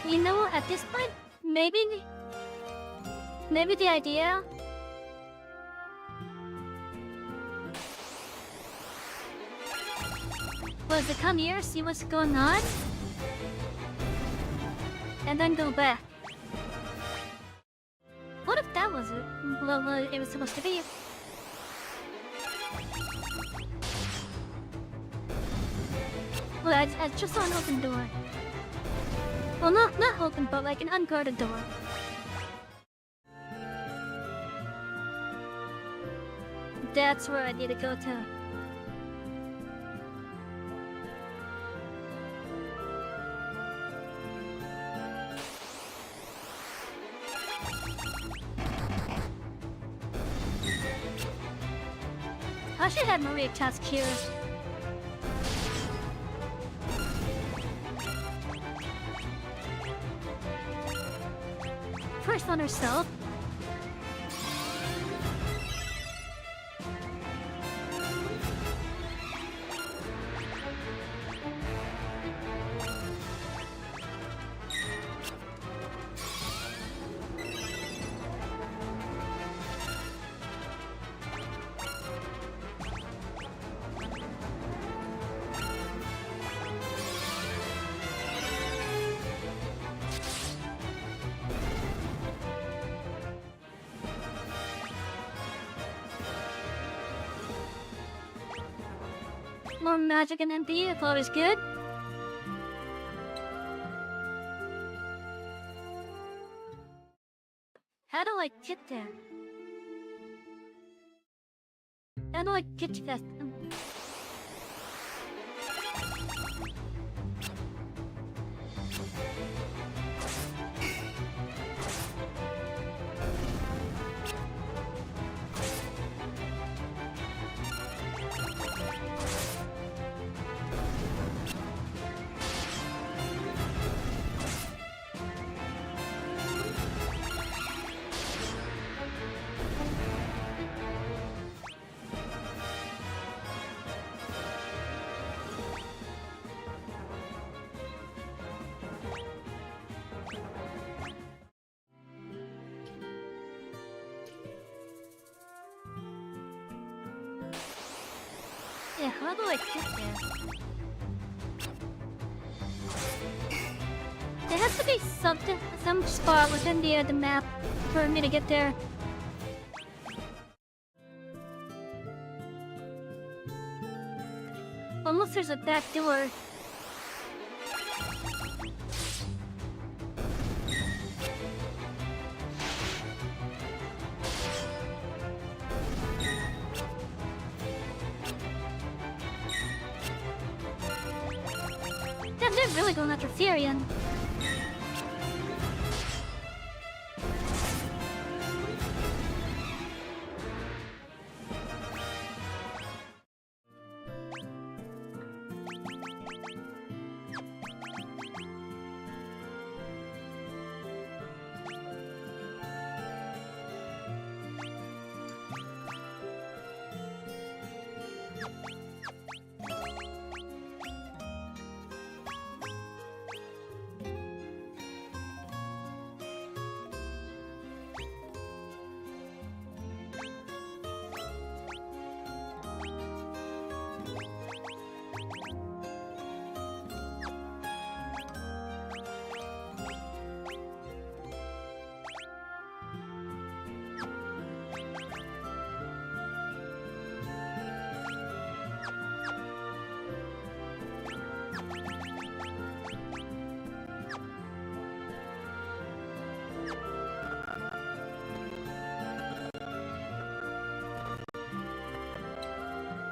You know, at this point, maybe the idea was to come here, see what's going on, and then go back. What if that was it? Well, it was supposed to be. Well, I just saw an open door. Well, not open, but like an unguarded door. That's where I need to go to. I should have Maria task here. First on herself. More magic and MP if always good. How do I get there? How do I get to that? Yeah, how do I get there? There has to be some spot within the map for me to get there. Unless there's a back door. Yeah, they're really going after Syrian.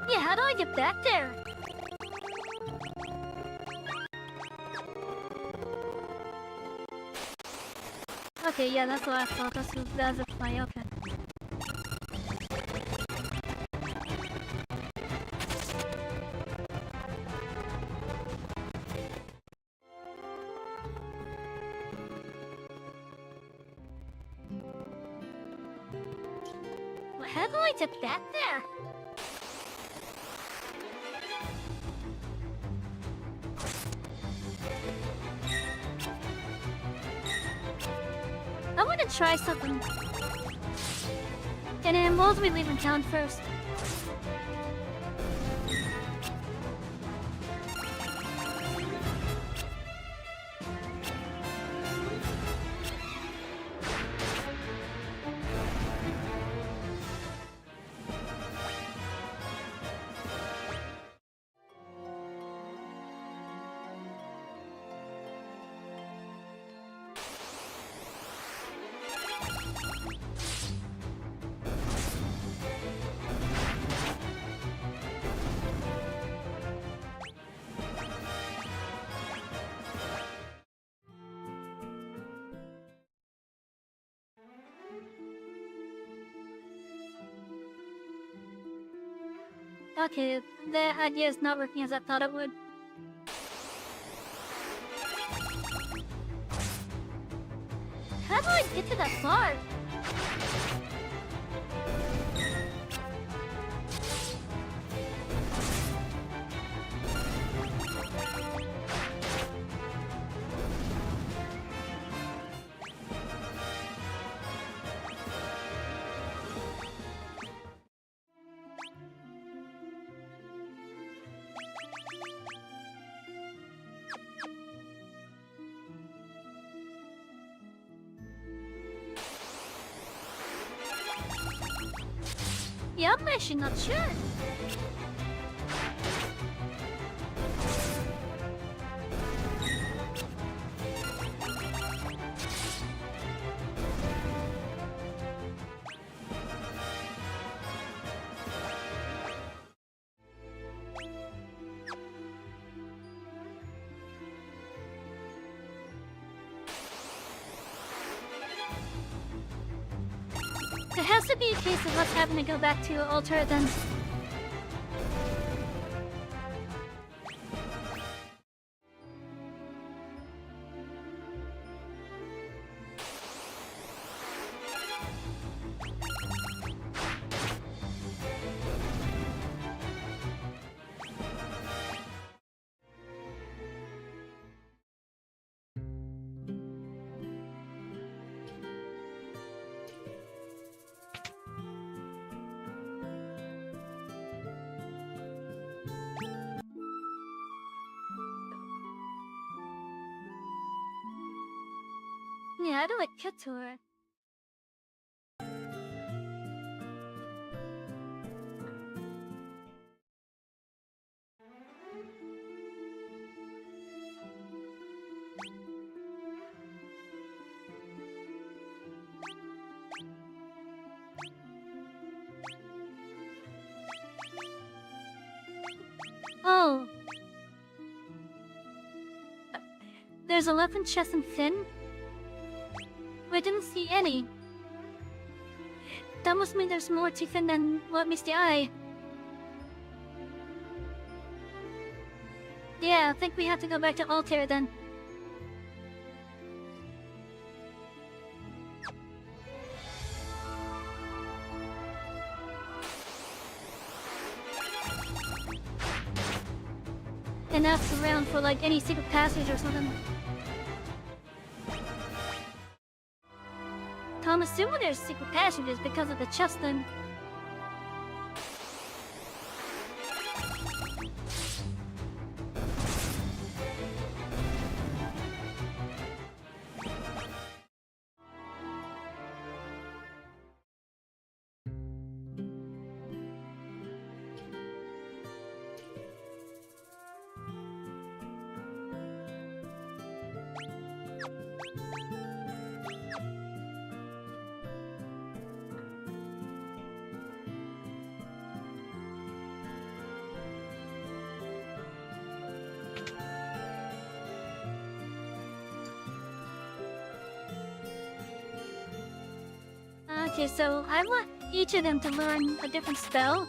Yeah, how do I get back there? Okay, yeah, that's what I thought. That's FFII, okay. Well, how do I get back there? I want to try something. And then we'll be leaving town first. Okay, the idea is not working as I thought it would. How do I get to that bar? Yeah, I'm actually not sure. It has to be a case of us having to go back to Alter then. Yeah, how do I get to her? Oh. there's a weapon chest and fin. We didn't see any. That must mean there's more to fin than what meets the eye. Yeah, I think we have to go back to Altair then. And ask around for like any secret passage or something. I'm assuming there's secret passages because of the chest then. Okay, so I want each of them to learn a different spell.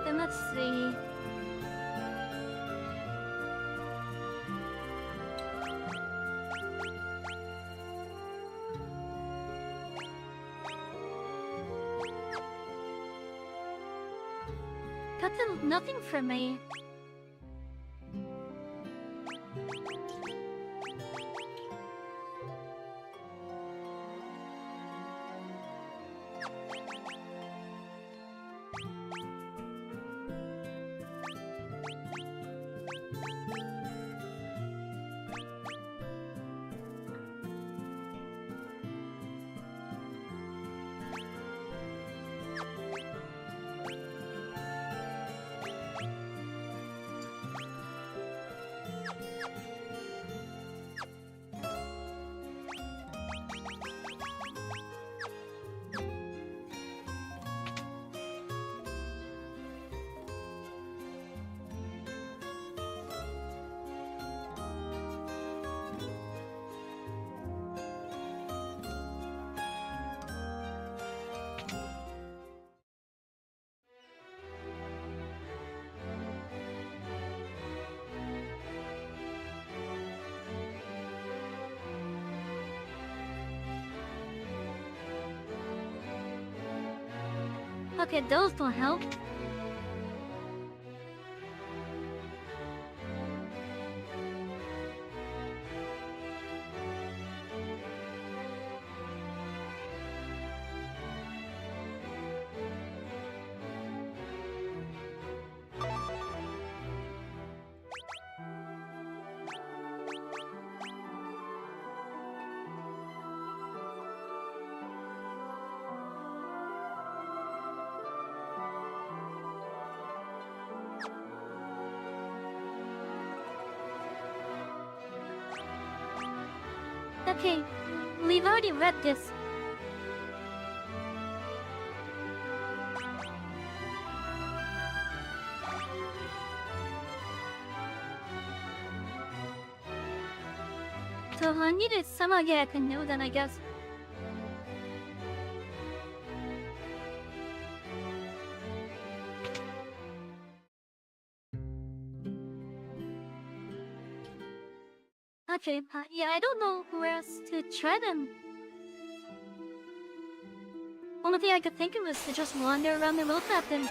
Then let's see. Got nothing for me. Okay, those don't help. Okay, we've already read this. So I needed somehow get a canoe then, I guess. Okay, yeah, I don't know where else to try them. Only thing I could think of was to just wander around the roadmap then.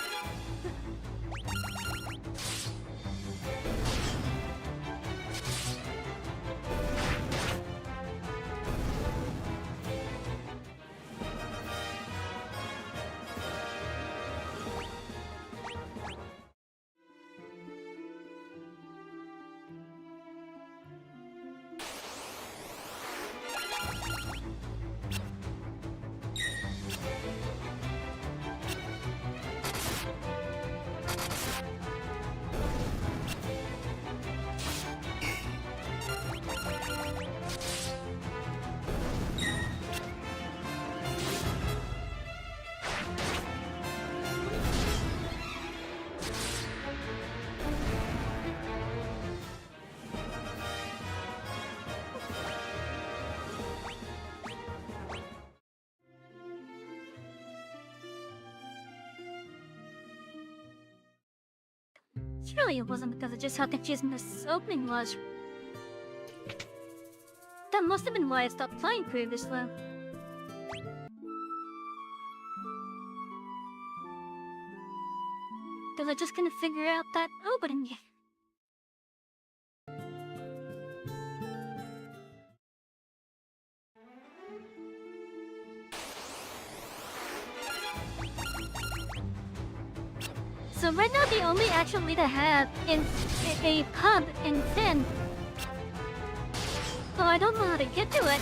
Surely it wasn't because of just how confusing this opening was. That must have been why I stopped playing previously. Because I just couldn't figure out that opening. So right now the only actual lead I have is a pub in Finn. So I don't know how to get to it.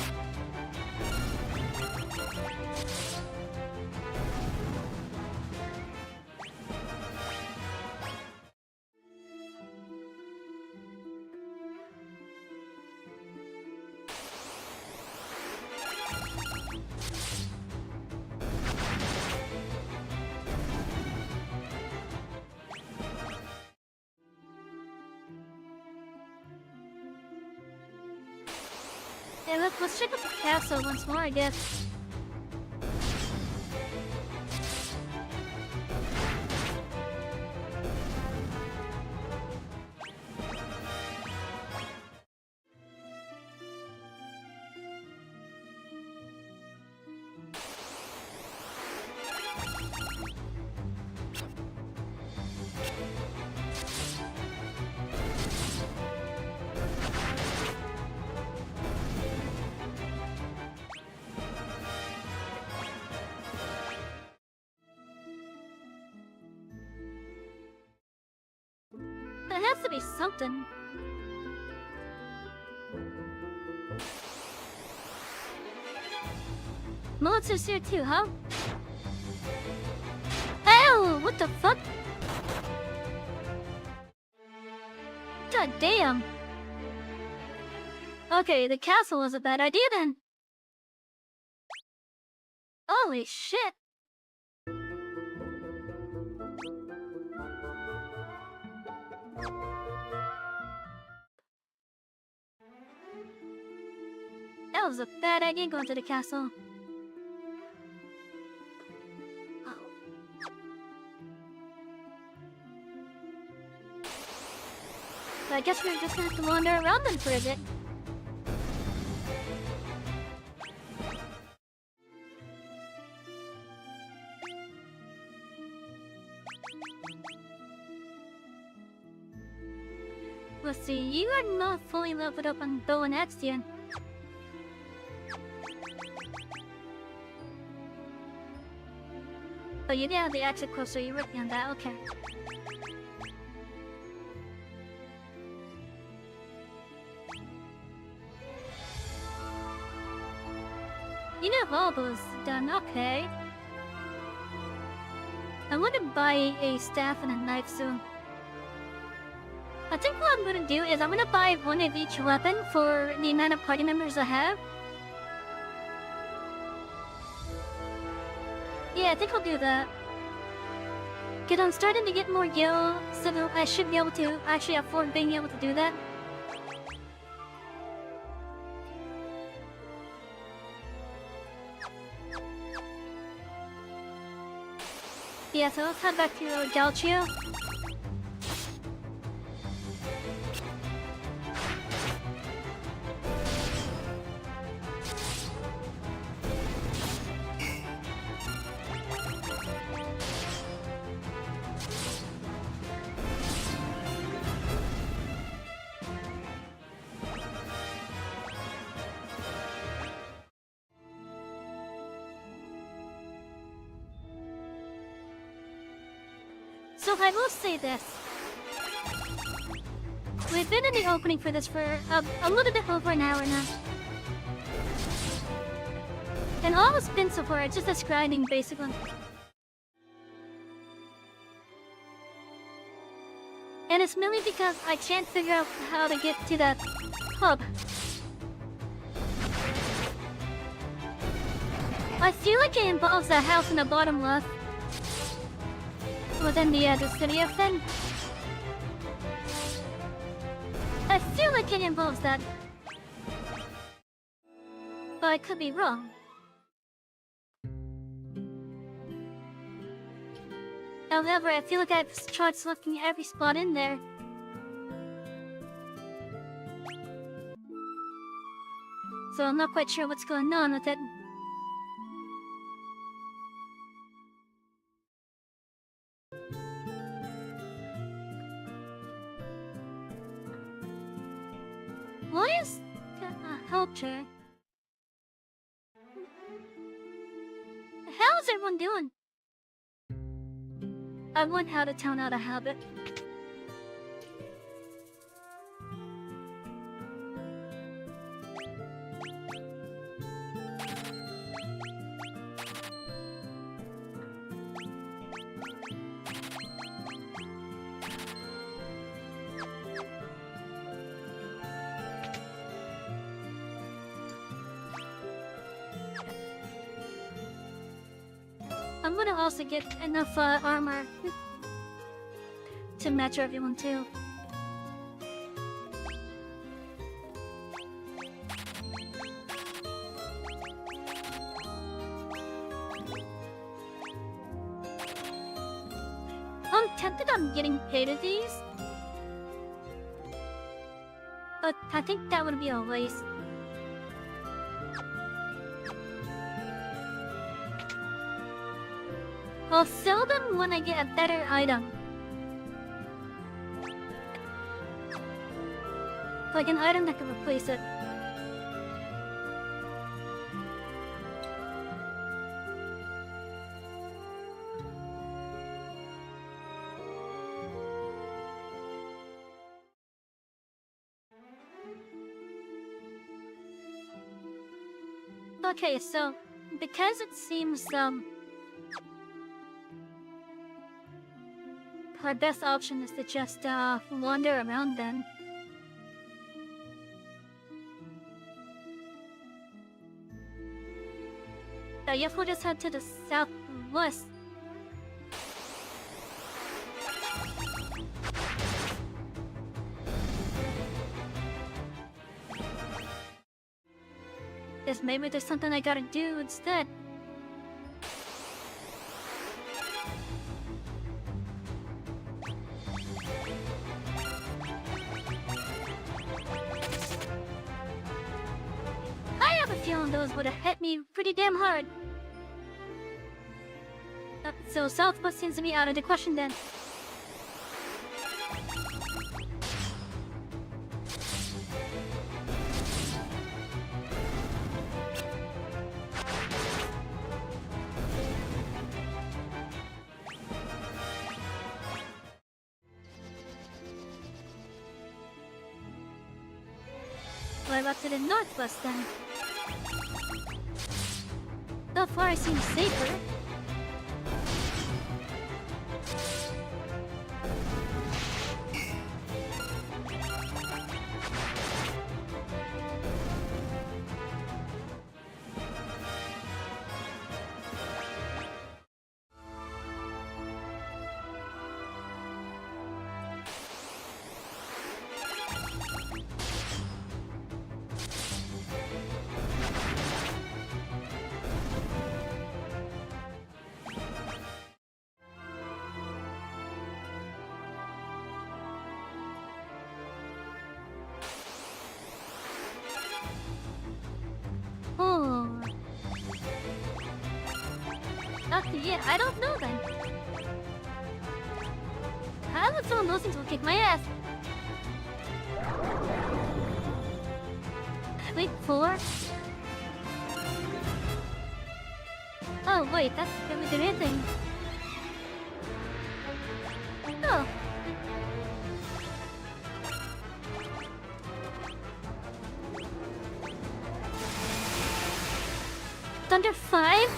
Hey, let's check out the castle once more, I guess. There has to be something. Monsters here too, huh? Oh, what the fuck? God damn. Okay, the castle was a bad idea then. Holy shit. That was a bad idea going to the castle. Oh. So I guess we're just gonna have to wander around them for a bit. Let's see, you are not fully leveled up on bow and axe yet. Oh, you have the axe equipped, so you're working on that, okay. You know all those done, okay. I want to buy a staff and a knife soon. I think what I'm gonna do is I'm gonna buy one of each weapon for the amount of party members I have. Yeah, I think I'll do that. Cause I'm starting to get more gil, so I should be able to actually afford being able to do that. Yeah, so let's head back to Galchio. So I will say this. We've been in the opening for this for a little bit over an hour now. And all it's been so far is just describing basically. And it's mainly because I can't figure out how to get to that hub. I feel like it involves that house in the bottom left. Within the city of Finn. I feel like it involves that. But I could be wrong. However, I feel like I've tried selecting every spot in there. So I'm not quite sure what's going on with it. Why is helped her? How's everyone doing? I went out of town out of habit. I'm gonna also get enough armor to match everyone too. I'm tempted on getting paid of these, but I think that would be a waste. I'll sell them when I get a better item. Like an item that can replace it. Okay, so because it seems our best option is to just wander around then. I guess we'll just head to the southwest. Guess maybe there's something I gotta do instead. I have a feeling those would have hit me pretty damn hard. So southwest seems to be out of the question then. Well, up to the northwest then. So far it seems safer. Oh. Yeah, I don't know then. I would some of those things will kick my ass. Wait, 4? Oh, wait, that's gonna do anything. Oh. Thunder 5?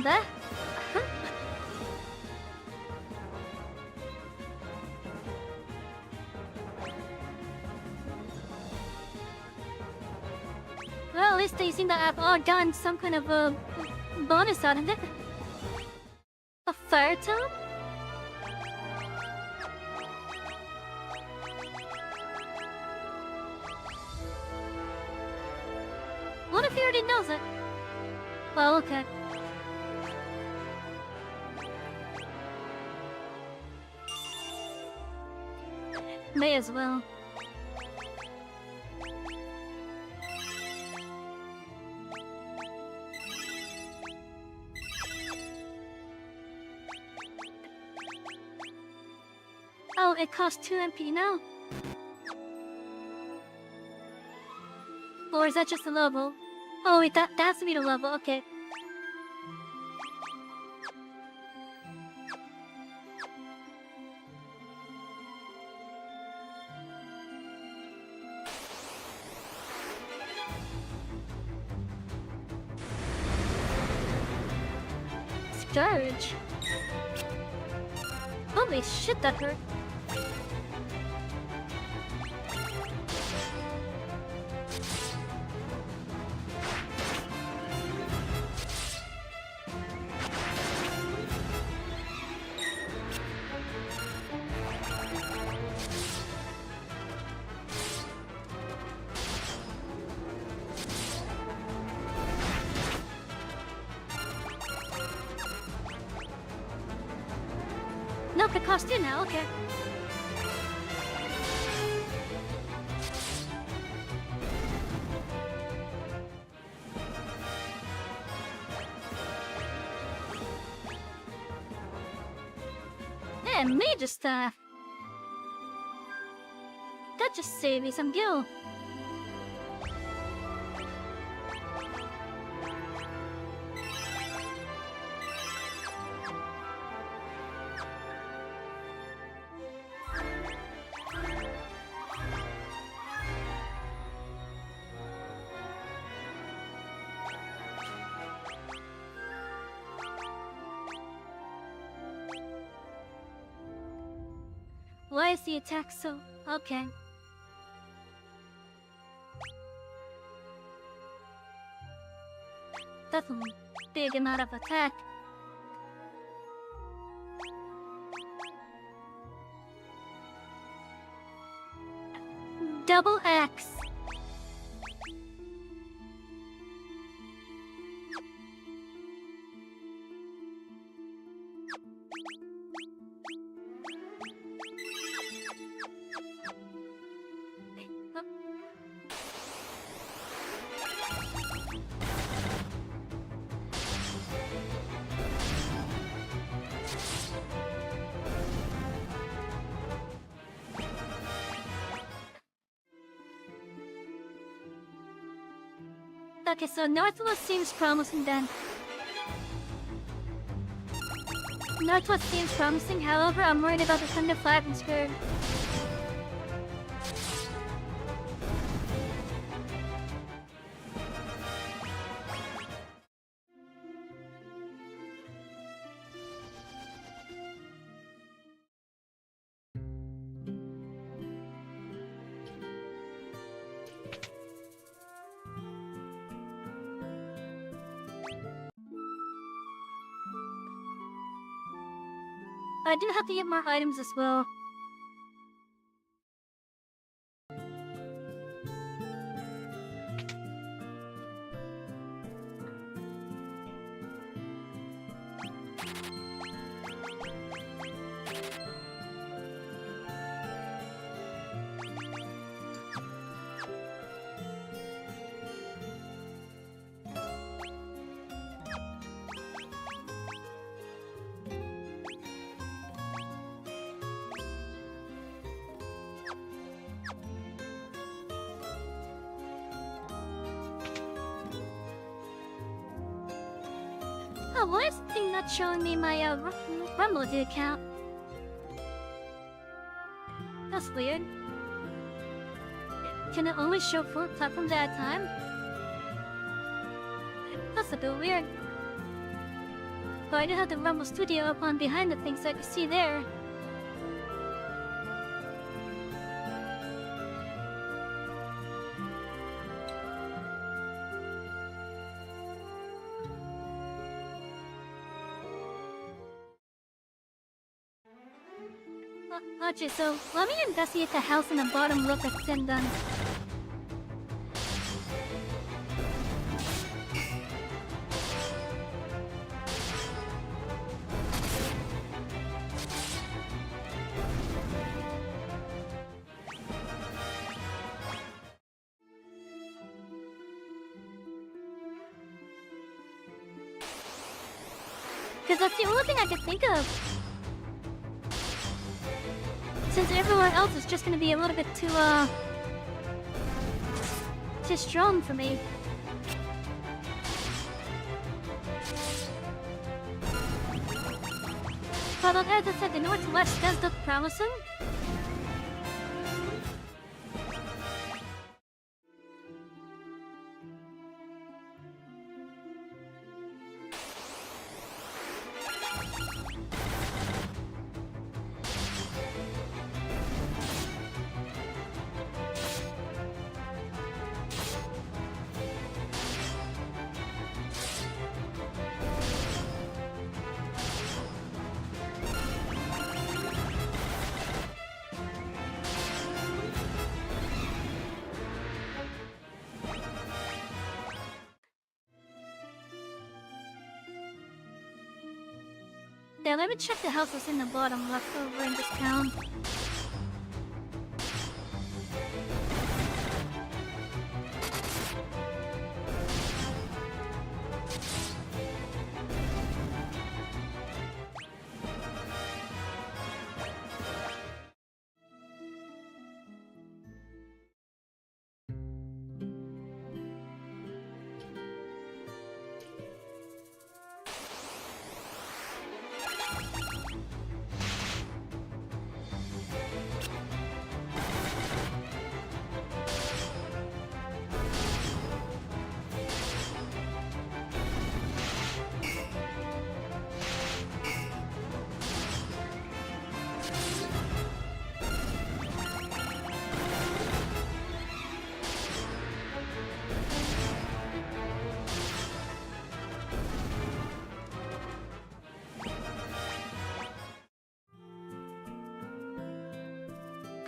that? Well, at least they seem to have all gotten some kind of a bonus out of it. A fire tone? What if he already knows it? Well, okay. May as well. Oh, it costs 2 MP now. Or is that just a level? Oh wait, that has to be the level, okay. Scourge. Holy shit, that hurt. Nope, it costs 2 now, okay. And major stuff. That just saved me some gil. Why is the attack so... okay. That's a big amount of attack. Double X. Okay, so Northwest seems promising then. Northwest seems promising, however, I'm worried about the Thunder 5 and Skirt. I do have to get more items as well. Oh, why is the thing not showing me my Rumble account? That's weird. Can it only show 4 platforms at a time? That's a bit weird. But I do have the Rumble Studio up on behind the thing so I can see there. Okay, so let me investigate the house in the bottom left that's been done. Because that's the only thing I could think of. Since everyone else is just gonna be a little bit too strong for me. But on as I said, the northwest does look promising. Yeah, let me check the houses in the bottom left over in this town.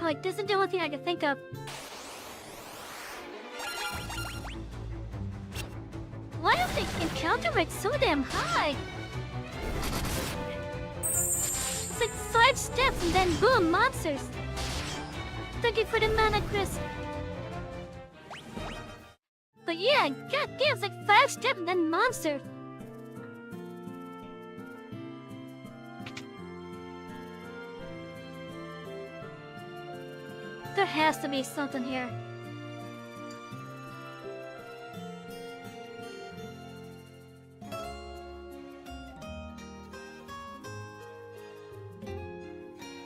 Like, this is the only thing I can think of. Why is the encounter rate so damn high? It's like 5 steps and then boom, monsters. Thank you for the mana, Chris. But yeah, goddamn, it's like 5 steps and then monster. There has to be something here.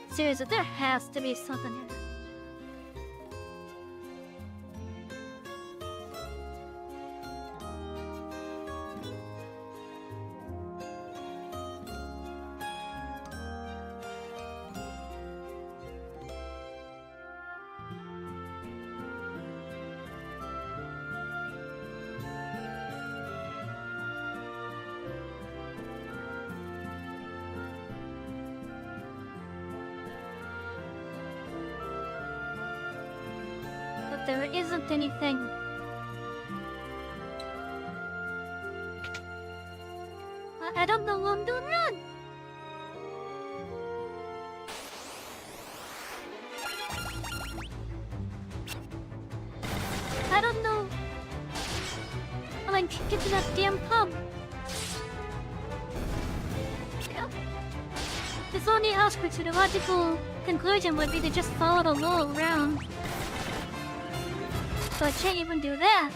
Seriously, there has to be something here. There isn't anything. I don't know what I'm doing wrong. I don't know. I'm like, get to that damn pub. This only aspect to the logical conclusion would be to just follow the law around. So I can't even do that.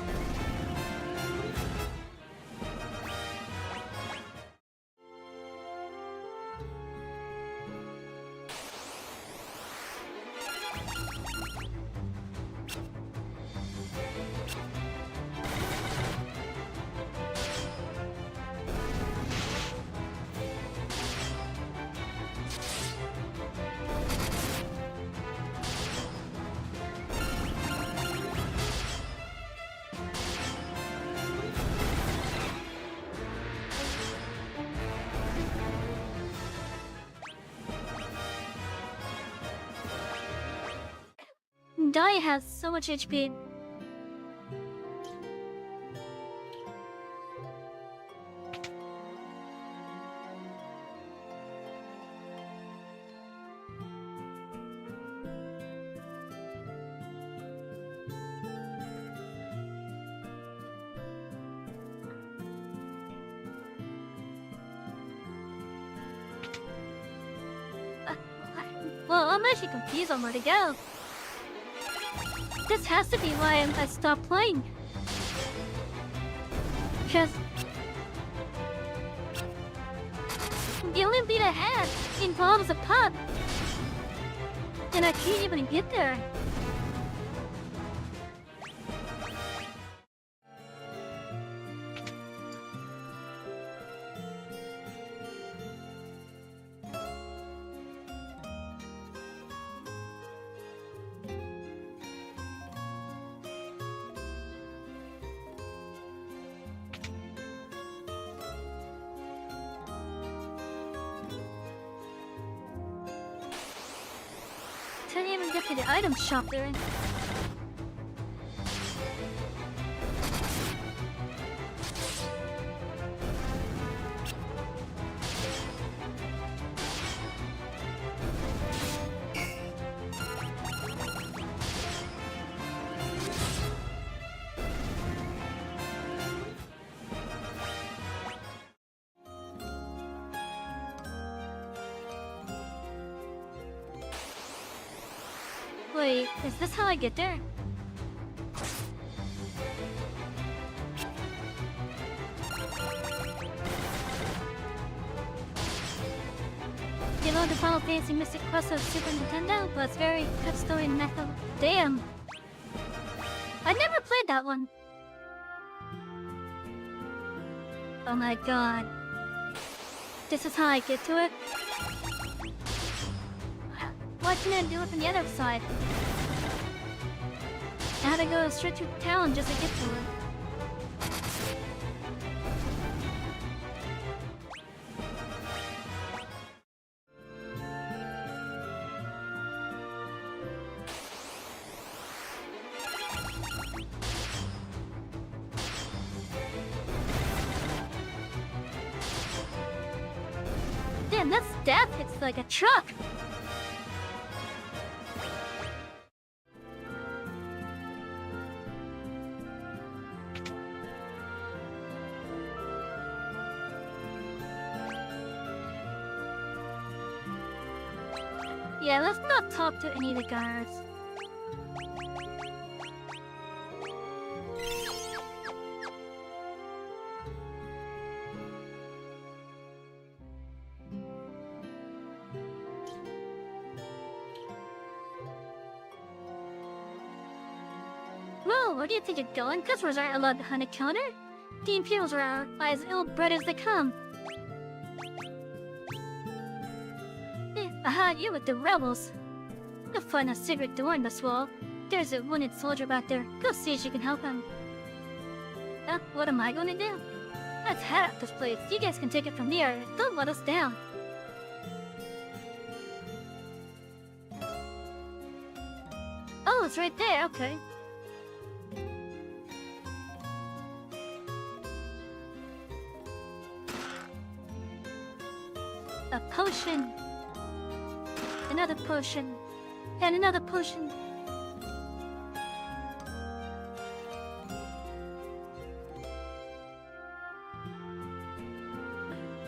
die has so much HP. Well, I'm actually confused on where to go. This has to be why I stopped playing. Because the only lead I had involves a pub, and I can't even get there. Can't even get to the item shop there. Wait, is this how I get there? You know the Final Fantasy Mystic Quest of Super Nintendo was very good story method. Damn! I never played that one. Oh my god. This is how I get to it? Why can't I do it from the other side? I had to go straight through town just to get to it. Damn, that staff hits like a truck! Yeah, let's not talk to any of the guards. Whoa, where do you think you're going? Customers aren't allowed behind a counter. The Imperials are as ill-bred as they come. Aha, you with the rebels. You'll find a secret door in this wall. There's a wounded soldier back there. Go see if you can help him. What am I going to do? Let's head out this place. You guys can take it from here. Don't let us down. Oh, it's right there. Okay. A potion. Another potion. And another potion.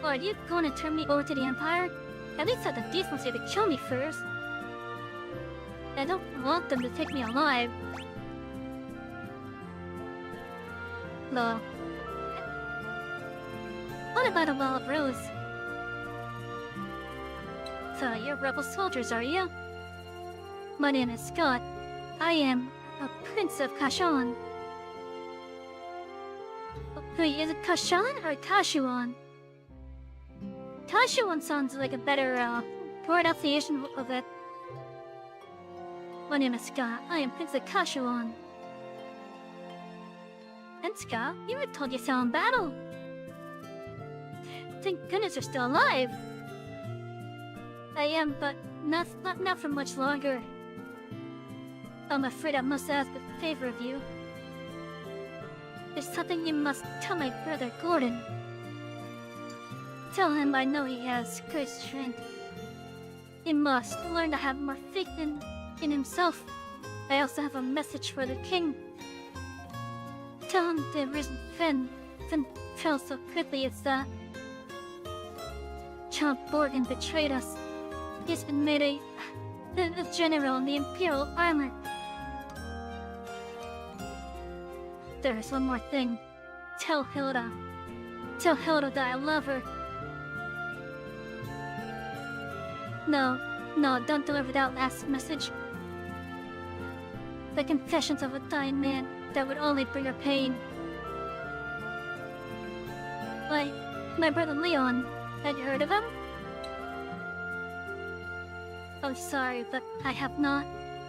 Are you going to turn me over to the Empire? At least have the decency to kill me first. I don't want them to take me alive. No. What about a wall of rose? So you're rebel soldiers, are you? My name is Scott. I am a Prince of Kashan. Wait, is it Kashan or Kashuan? Kashuan sounds like a better pronunciation of it. My name is Scott. I am Prince of Kashuan. And Scott, you were told you fell in battle. Thank goodness you're still alive. I am, but not for much longer. I'm afraid I must ask a favor of you. There's something you must tell my brother Gordon. Tell him I know he has great strength. He must learn to have more faith in himself. I also have a message for the king. Tell him the reason Finn fell so quickly is that John Borgen betrayed us. He's been made a general in the Imperial armor. There's one more thing. Tell Hilda. Tell Hilda that I love her. No, don't deliver that last message. The confessions of a dying man, that would only bring her pain. My brother Leon, had you heard of him? Oh, sorry, but I have not.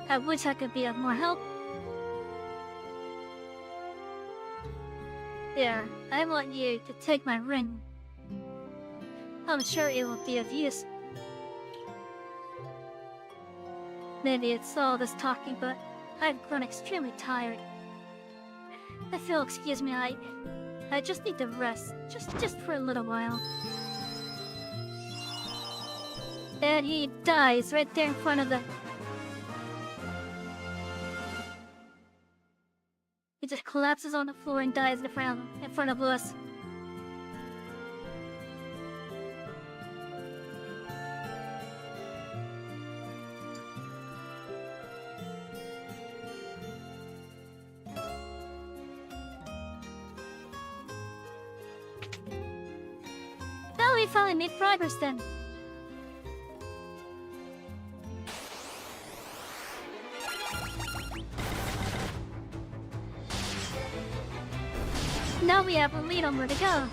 I wish I could be of more help. There, I want you to take my ring. I'm sure it will be of use. Maybe it's all this talking, but I've grown extremely tired. If you'll excuse me, I just need to rest, just for a little while. And he dies right there in front of the... He just collapses on the floor and dies in front of us. Now we finally made progress then. Now we have a lead on where to go.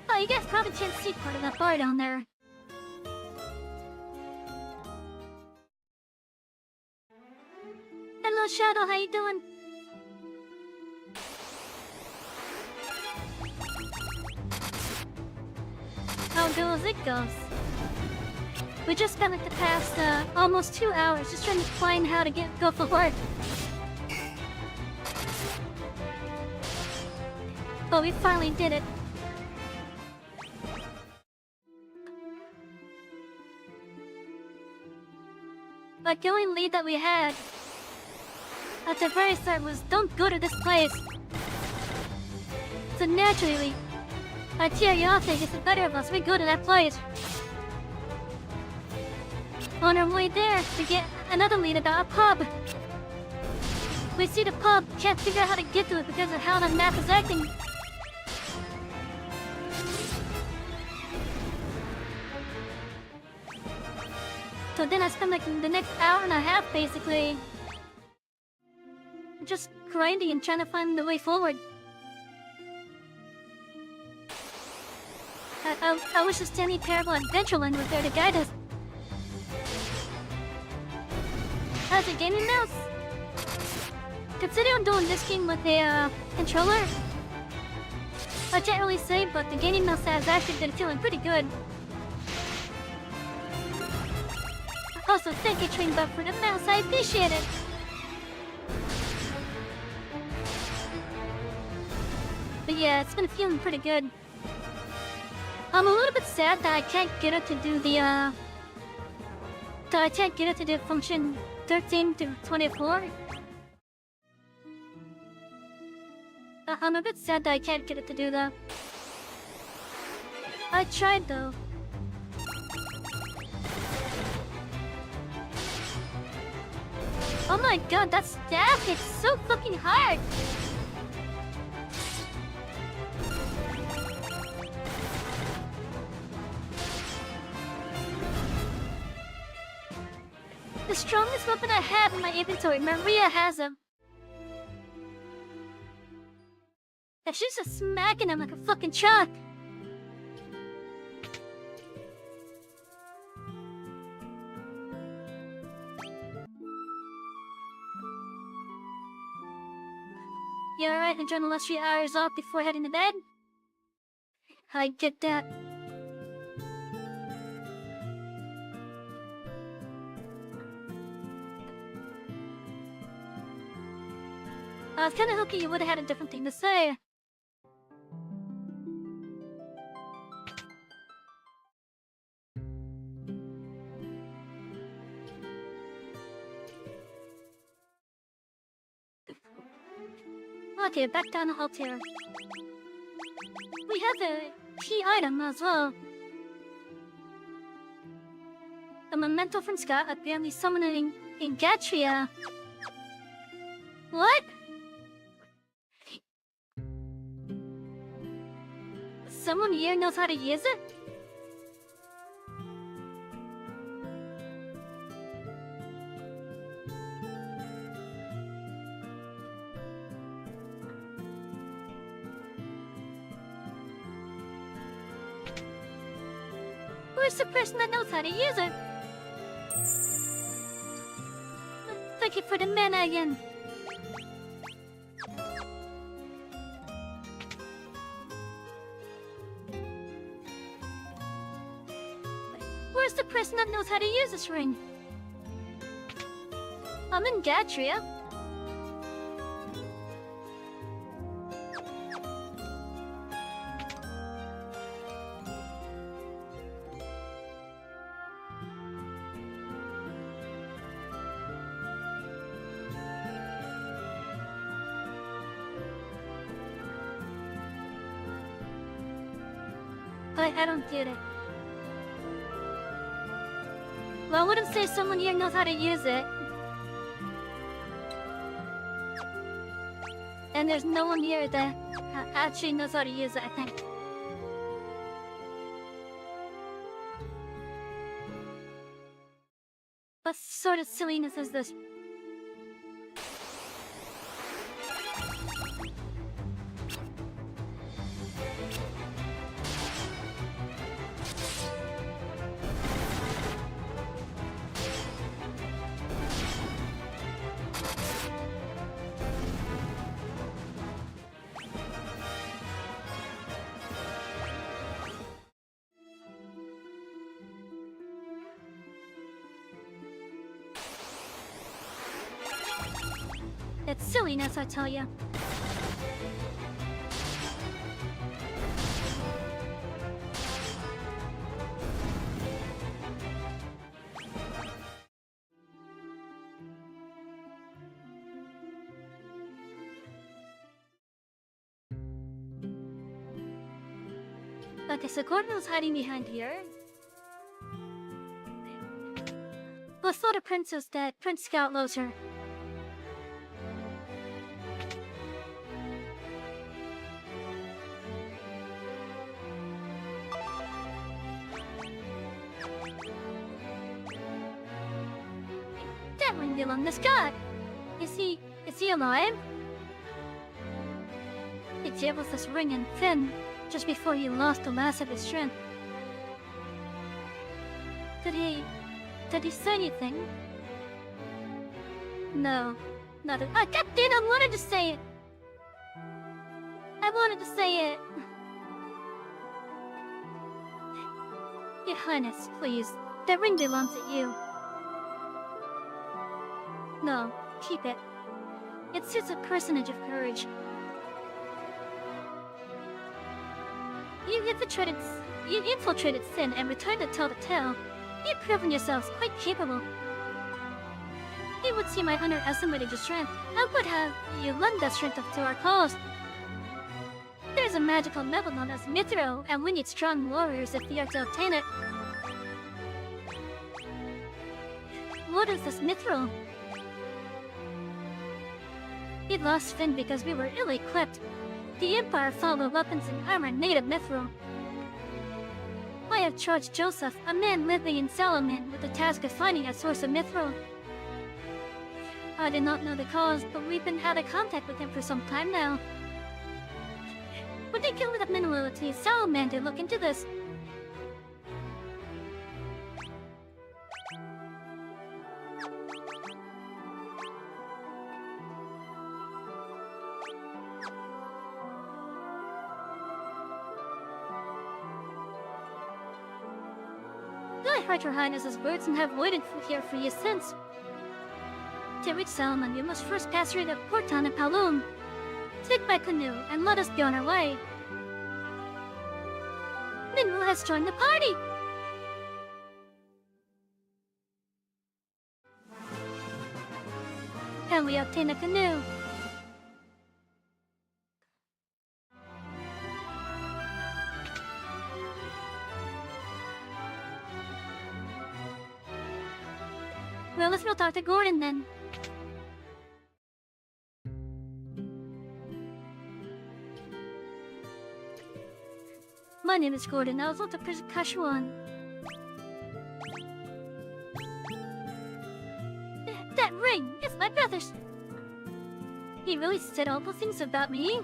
Oh, you guys probably can't see part of that bar down there. Hello, Shadow, how you doing? How goes it goes? We just spent like the past almost 2 hours just trying to find how to go for work. But we finally did it. But the only lead that we had at the very start was don't go to this place. So naturally, our curiosity gets the better of us. We go to that place. On our way there, we get another lead about a pub. We see the pub, can't figure out how to get to it because of how the map is acting. So then I spent like the next hour and a half basically just grinding and trying to find the way forward. I wish the Stanley Parable Adventureland was there to guide us. How's it gaming mouse? Considering doing this game with a controller, I can't really say, but the gaming mouse has actually been feeling pretty good. Also, thank you, Trainbug, for the mouse. I appreciate it. But yeah, it's been feeling pretty good. I'm a little bit sad that I can't get it to do the function 13 to 24. I'm a bit sad that I can't get it to do that. I tried though. Oh my god, that staff hits so fucking hard! The strongest weapon I have in my inventory, Maria has him. And she's just smacking him like a fucking truck. You alright enjoying the last few hours off before heading to bed? I get that. I was kinda hoping you would've had a different thing to say. Okay, back down the hall here. We have a key item as well. A memento from Scott apparently summoning Ingatria. What? Someone here knows how to use it? Who's the person that knows how to use it? Thank you for the mana again. Where's the person that knows how to use this ring? I'm in Gatria. But I don't get it. Well, I wouldn't say someone here knows how to use it. And there's no one here that actually knows how to use it, I think. What sort of silliness is this? It's silliness, I tell you. Okay, so Gordon's hiding behind here. But thought the princess that Prince Scout loves her. That ring belonged to Scott. Is he alive? He gave us this ring in Finn just before he lost the last of his strength. Did he say anything? No, not at all. God damn, I wanted to say it! I wanted to say it! Your Highness, please. That ring belongs to you. No, keep it. It suits a personage of courage. You infiltrated Sin and returned to tell the tale. You've proven yourselves quite capable. It would seem I underestimated your strength. I would have you lend that strength to our cause. There's a magical metal known as Mithril, and we need strong warriors if we are to obtain it. What is this Mithril? We lost Finn because we were ill-equipped. The Empire followed weapons and armor made of Mithril. I have charged Joseph, a man living in Salaman, with the task of finding a source of Mithril. I did not know the cause, but we've been out of contact with him for some time now. Would they kill with a minerality Salaman to look into this? I heard your Highness's words and have waited here for you since. To reach Salmon, you must first pass through the port town of Kowloon. Take my canoe and let us be on our way. Minwoo has joined the party! Can we obtain a canoe? Well, let's go talk to Gordon then. My name is Gordon. I was with the prison Kashuan. That ring! It's my brother's! He really said all those things about me?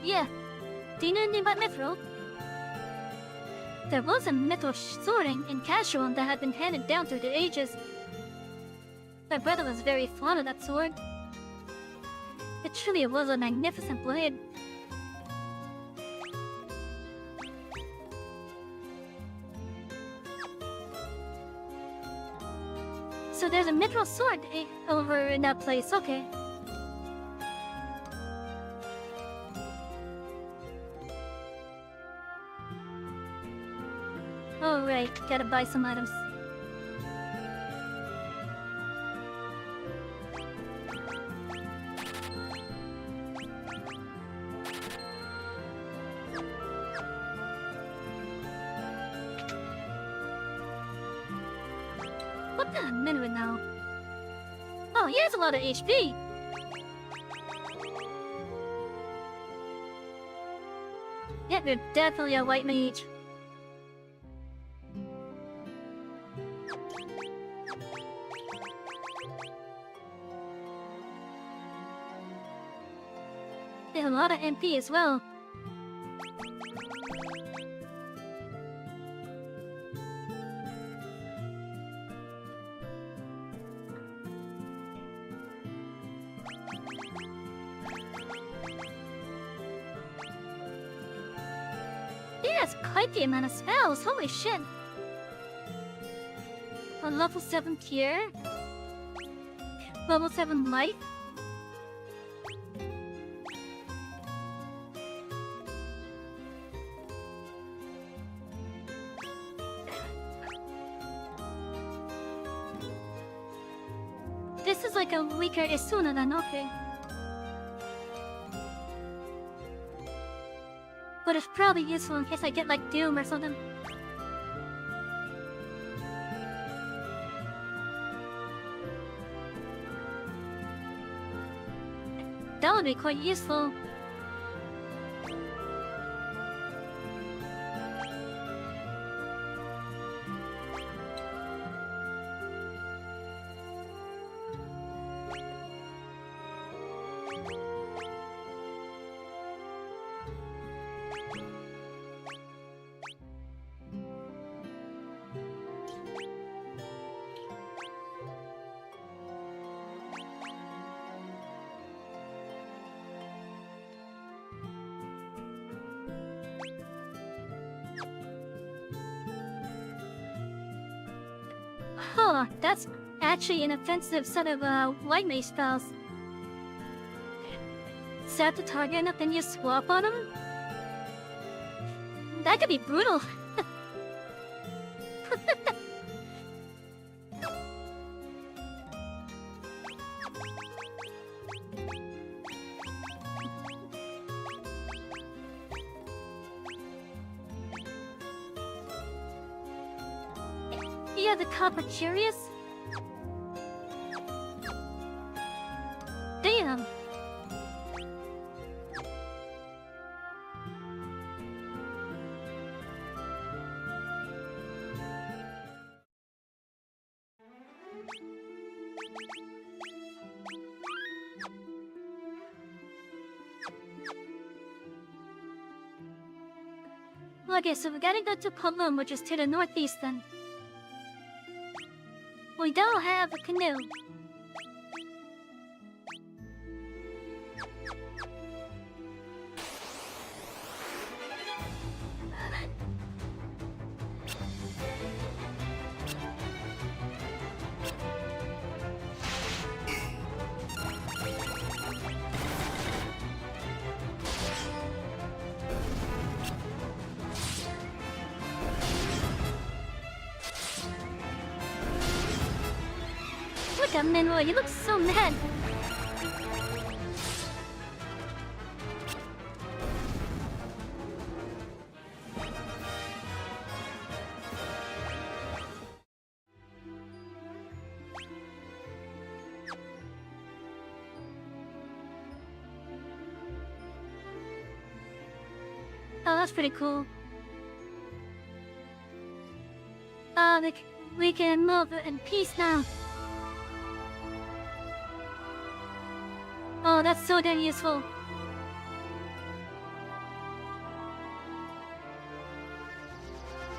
Yeah. Do you know anything about Mithril? There was a metal swording in Kashuan that had been handed down through the ages. My brother was very fond of that sword. It truly was a magnificent blade. So there's a mithril sword over in that place, okay. Alright, gotta buy some items. What the minute now? Oh, he has a lot of HP! Yeah, we're definitely a white mage. They have a lot of MP as well. Yes, quite the amount of spells, holy shit! A level 7 cure, level 7 light. This is like a weaker Isuna then, okay. But it's probably useful in case I get like Doom or something. That would be quite useful. Huh, that's actually an offensive set of white mage spells. Set the target up and you swap on them? That could be brutal. Yeah, the cop are curious. Damn. Okay, so we gotta go to Kowloon, which is to the northeast then. We don't have a canoe. look at Minroy, he looks so mad. Oh, that's pretty cool. We can move in peace now. Oh, that's so damn useful.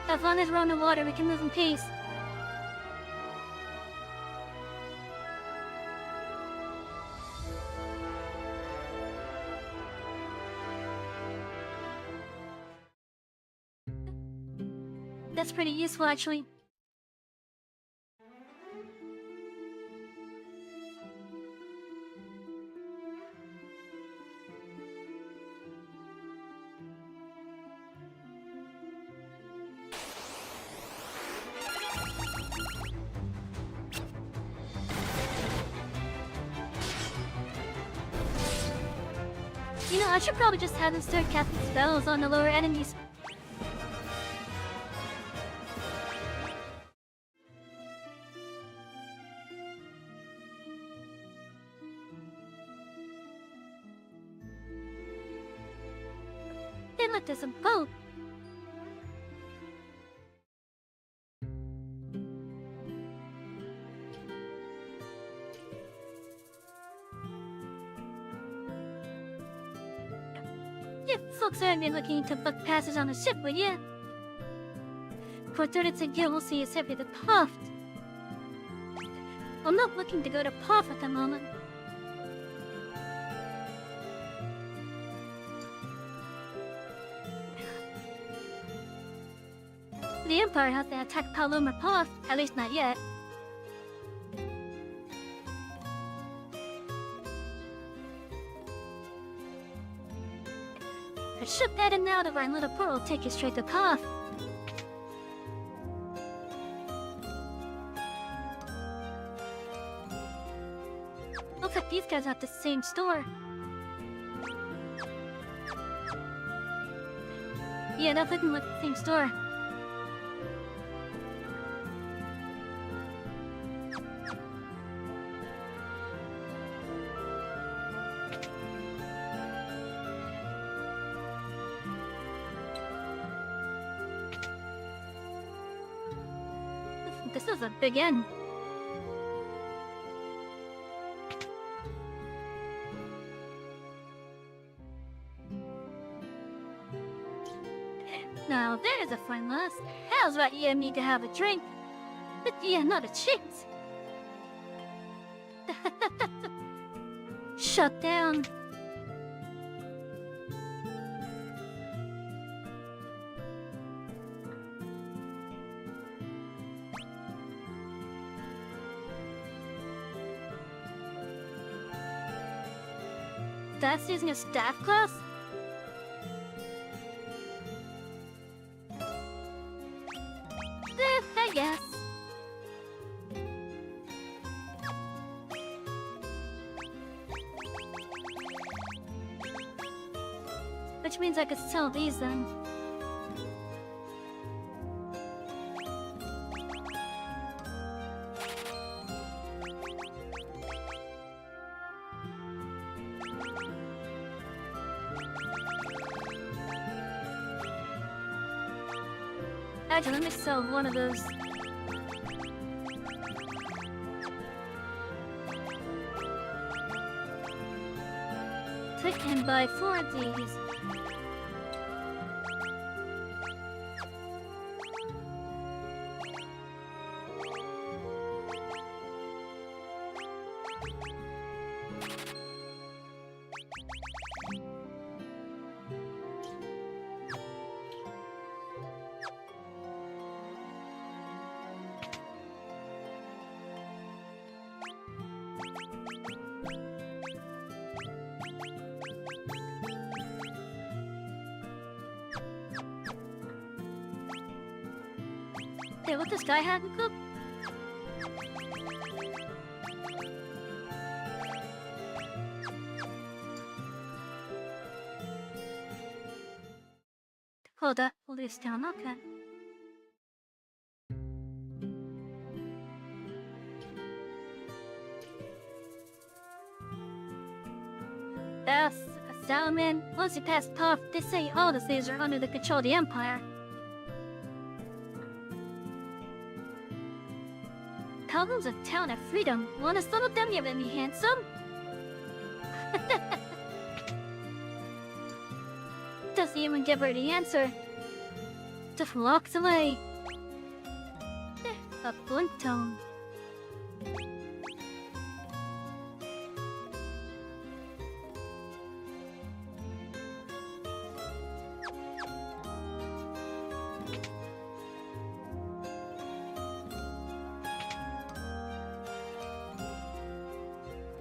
As long as we're on the water, we can move in peace. That's pretty useful, actually. You know, I should probably just have them start casting spells on the lower enemies. Then look, there's a boat. You folks aren't been looking to book passes on the ship, would ya? Portrait to Gil will see is heavy the Puffed. I'm not looking to go to Puff at the moment. The Empire hasn't attacked Paloma Puff, at least not yet. A ship heading out of our little port will take you straight to Puff. Looks like these guys are at the same store. Yeah, that's looking like the same store. This is a big inn. Now there's a fine lass. How's right you need to have a drink? But yeah, not a chance. Shut down. That's using a staff class? I guess. Which means I could sell these then. Actually, let me sell one of those. Take and buy 4 of these. Hey, what this guy have to cook? Oh, the police town, okay. That's a Salmon. Once you pass Puff, they say all the cities are under the control of the Empire. Columns of town of freedom. Wanna settle them, you let me handsome? Doesn't even give her the answer. Just walks away. A blunt tone.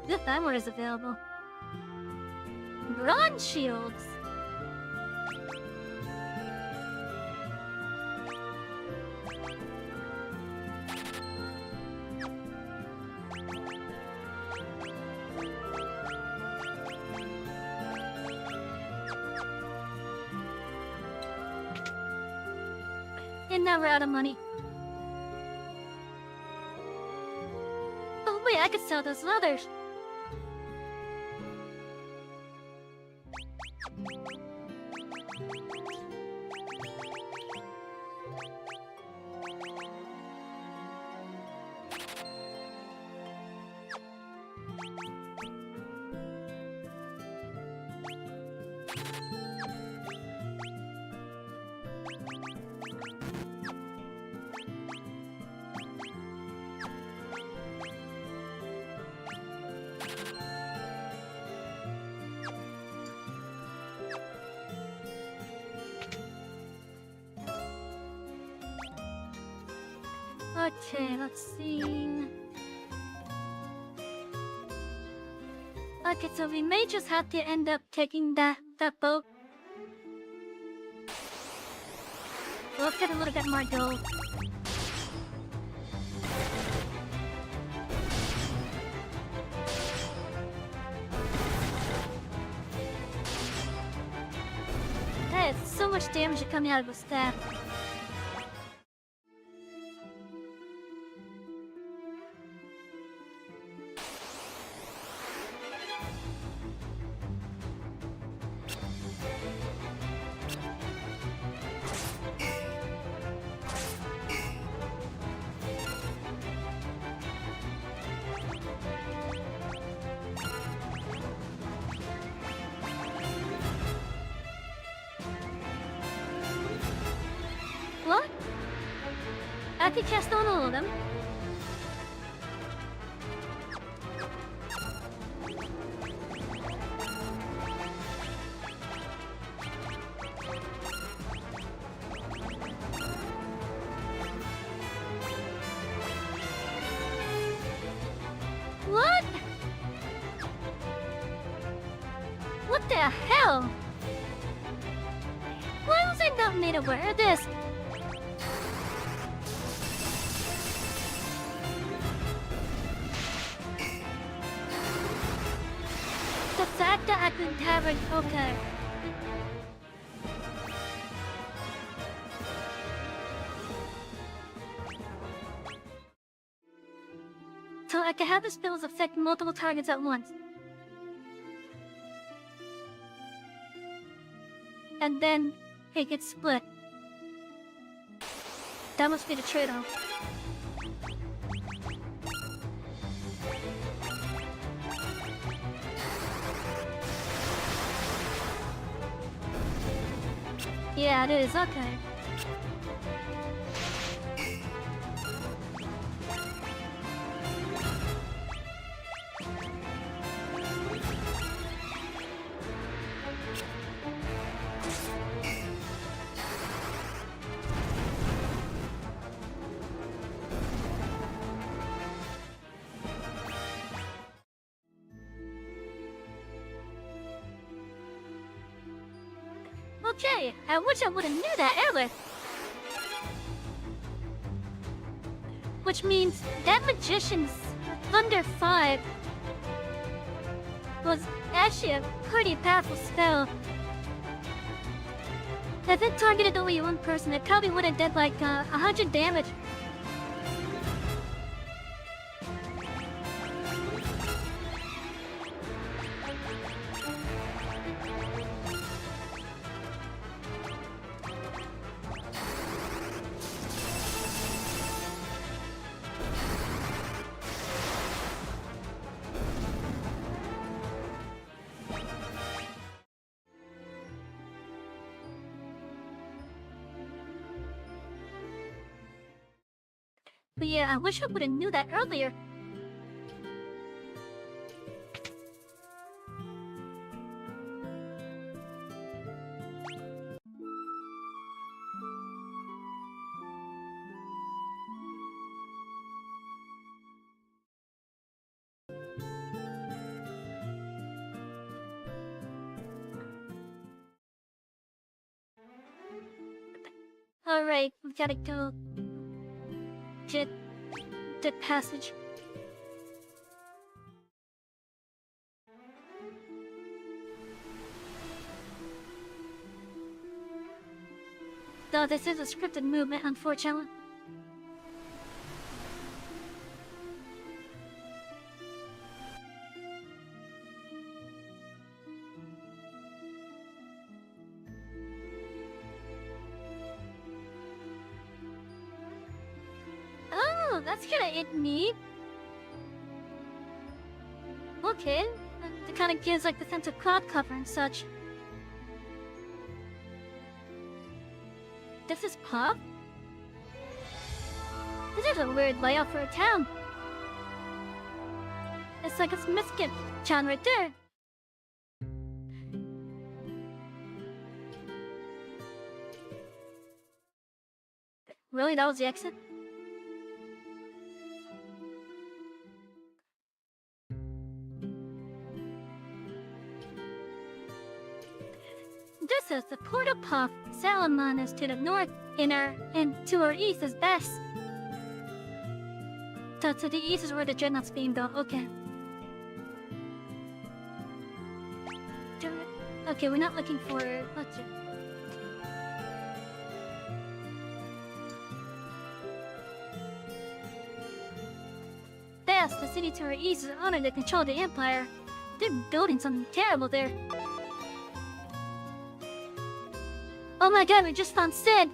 This armor is available. Bronze shields. And now we're out of money. Oh wait, I could sell those leathers. Okay, let's see. Okay, so we may just have to end up taking that boat. Let's get a little bit more gold. That is so much damage coming out of the staff. What? I could cast on all of them. What? What the hell? Why was I not made aware of this? The fact that I couldn't have it, okay. So I can have the spells affect multiple targets at once. And then it gets split. That must be the trade-off. Yeah, it is, okay. Okay, I wish I would've knew that earlier. Which means that magician's Thunder 5 was actually a pretty powerful spell. If it targeted only one person, it probably would have did like 100 damage. But yeah, I wish I would have knew that earlier. Alright, we gotta go to the passage. Though this is a scripted movement, unfortunately. Oh, that's kinda neat. Okay, it kinda gives like the sense of cloud cover and such. This is pop? This is a weird layout for a town. It's like a Smithkin town right there. Really, that was the exit? This is the Port of Puff. Salomon is to the north, and to our east is Bess. So to the east is where the dreadnought's being built. Okay. Okay, we're not looking for. Let's see. Bess, the city to our east, is honored to control the Empire. They're building something terrible there. Oh my god, we just found Sid!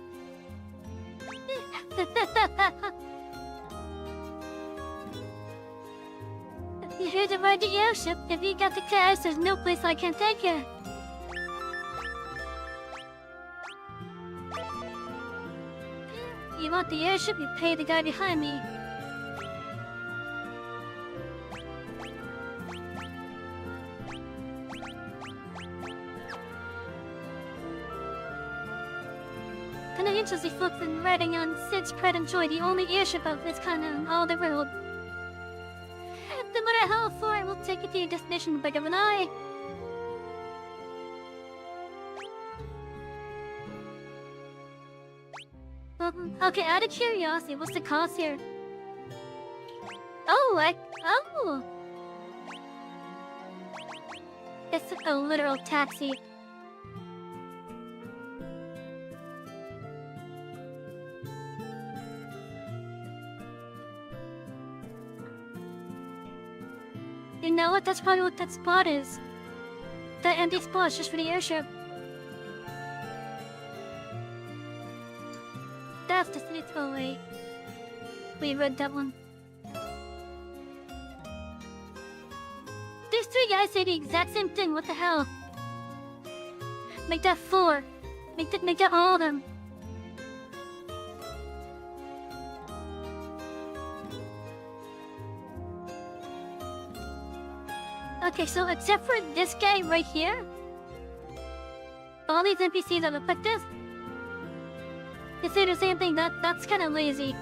You here to ride the airship? If you got the cash, there's no place I can take you. You want the airship, you pay the guy behind me. Kinda interesting folks in riding on Sid's Pride and Joy, the only airship of its kind in all the world. No matter how far, it will take you to your destination with a blink of an eye. Okay, out of curiosity, what's the cost here? Oh! It's a literal taxi. You know what? That's probably what that spot is. That empty spot is just for the airship. That's the city. Oh wait, we read that one. These three guys say the exact same thing. What the hell? Make that 4. Make that all of them. Okay, so except for this guy right here, all these NPCs that look like this, they say the same thing. That's kind of lazy.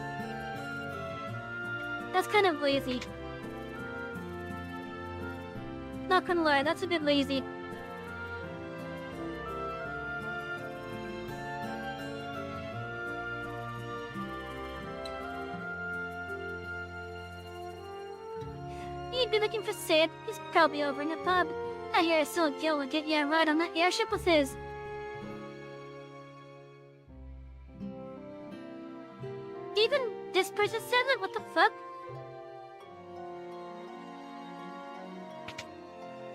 That's kind of lazy. Not gonna lie, that's a bit lazy. You'd be looking for Sid. He's probably over in a pub. I hear Sil Gil will get you a ride on that airship with his. Even this person said it, what the fuck?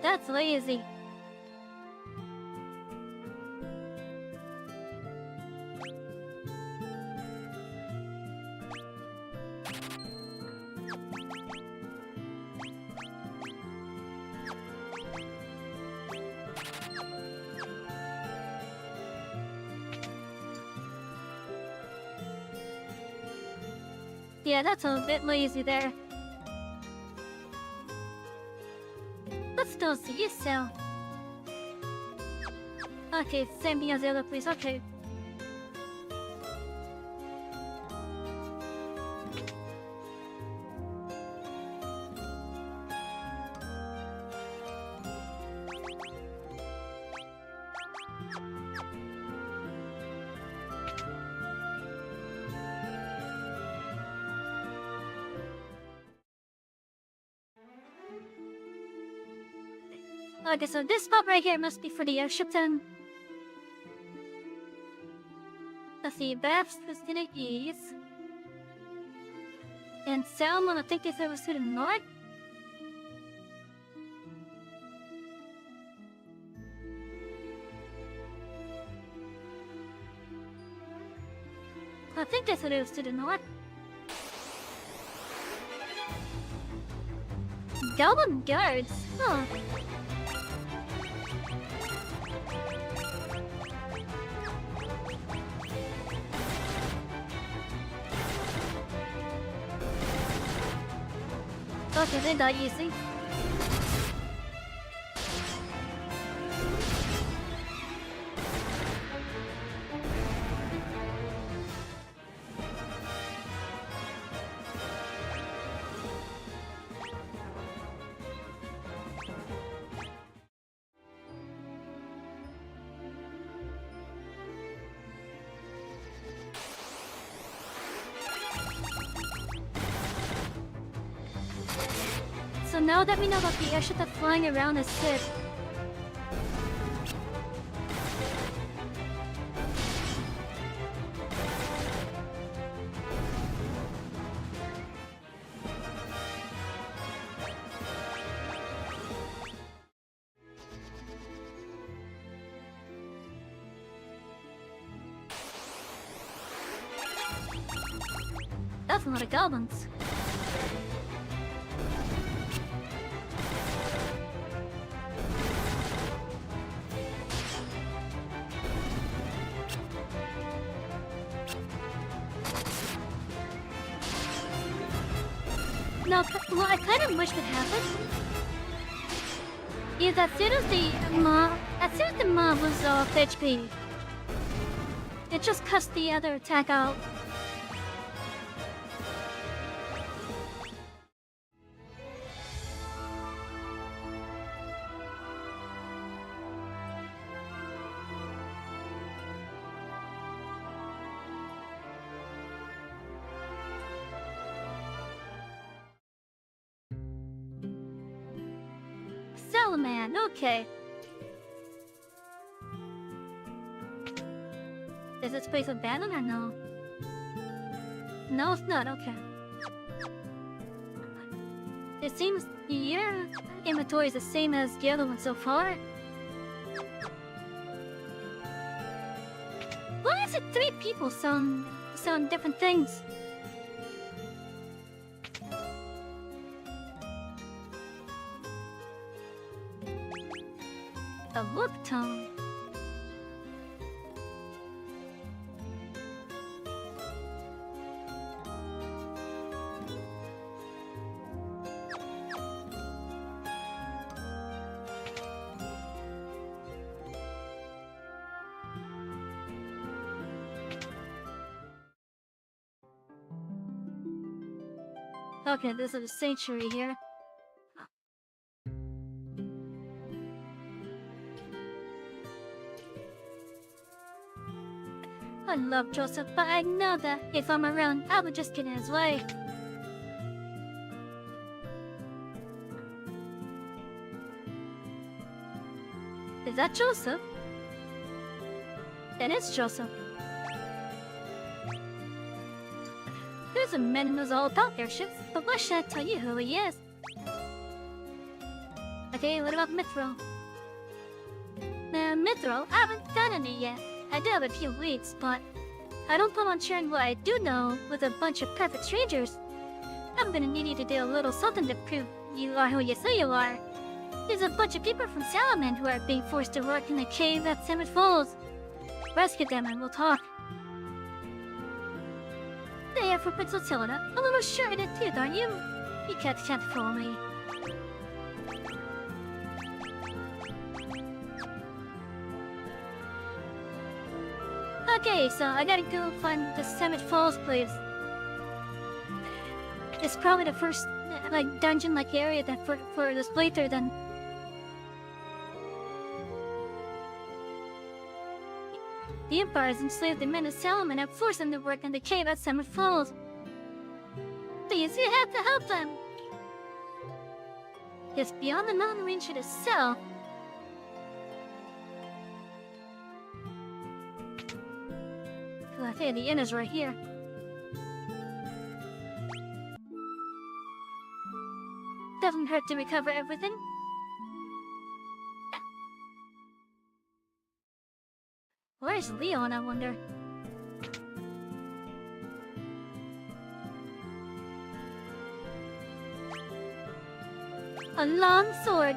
That's lazy. Yeah, that's a bit lazy there. Let's still see you sell. Okay, same thing as the other place, okay. Okay, so this spot right here must be for the Yoshiten. Let's see, Babs was gonna ease. And Salmon, I think they said was to the north. I think they said it was to the north. Goblin guards? Huh. Okay, they die easy. So now that we know about the Yoshita flying around a ship, that's a lot of goblins. No, what I kind of wish would happen is as soon as the mob was off HP, it just cuts the other attack out. Salaman, okay. Is this place abandoned or no? No, it's not, okay. It seems your inventory is the same as the other one so far. Why is it 3 people sound different things? A look tone. Okay, this is a sanctuary here. I love Joseph, but I know that if I'm around, I would just get in his way. Is that Joseph? It is Joseph. There's a man who knows all about airships, but why should I tell you who he is? Okay, what about Mithril? Mithril, I haven't done any yet. I do have a few leads, but I don't plan on sharing what I do know with a bunch of perfect strangers. I'm gonna need you to do a little something to prove you are who you say you are. There's a bunch of people from Salaman who are being forced to work in the cave at Summit Falls. Rescue them and we'll talk. They are for Prince Tilda. A little short-headed tooth, aren't you? You can't fool me. Okay, so I gotta go find the Summit Falls place. It's probably the first, like, dungeon-like area that for this playthrough then. The Empire has enslaved the men of Salaman and forced them to work in the cave at Summit Falls. Please, you have to help them! It's beyond the mountain range to south. I think the inn is right here. Doesn't hurt to recover everything. Where's Leon, I wonder? A long sword.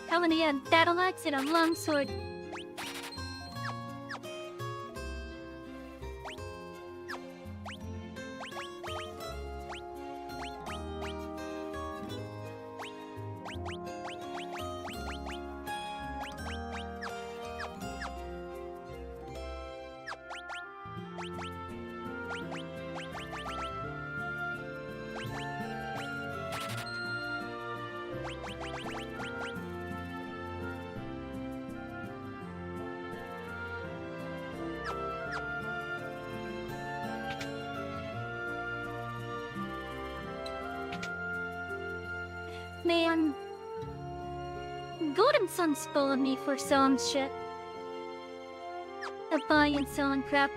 How many battle axe and a long sword? Man, Golden Sun spoiled me for selling shit. Buying and selling crap.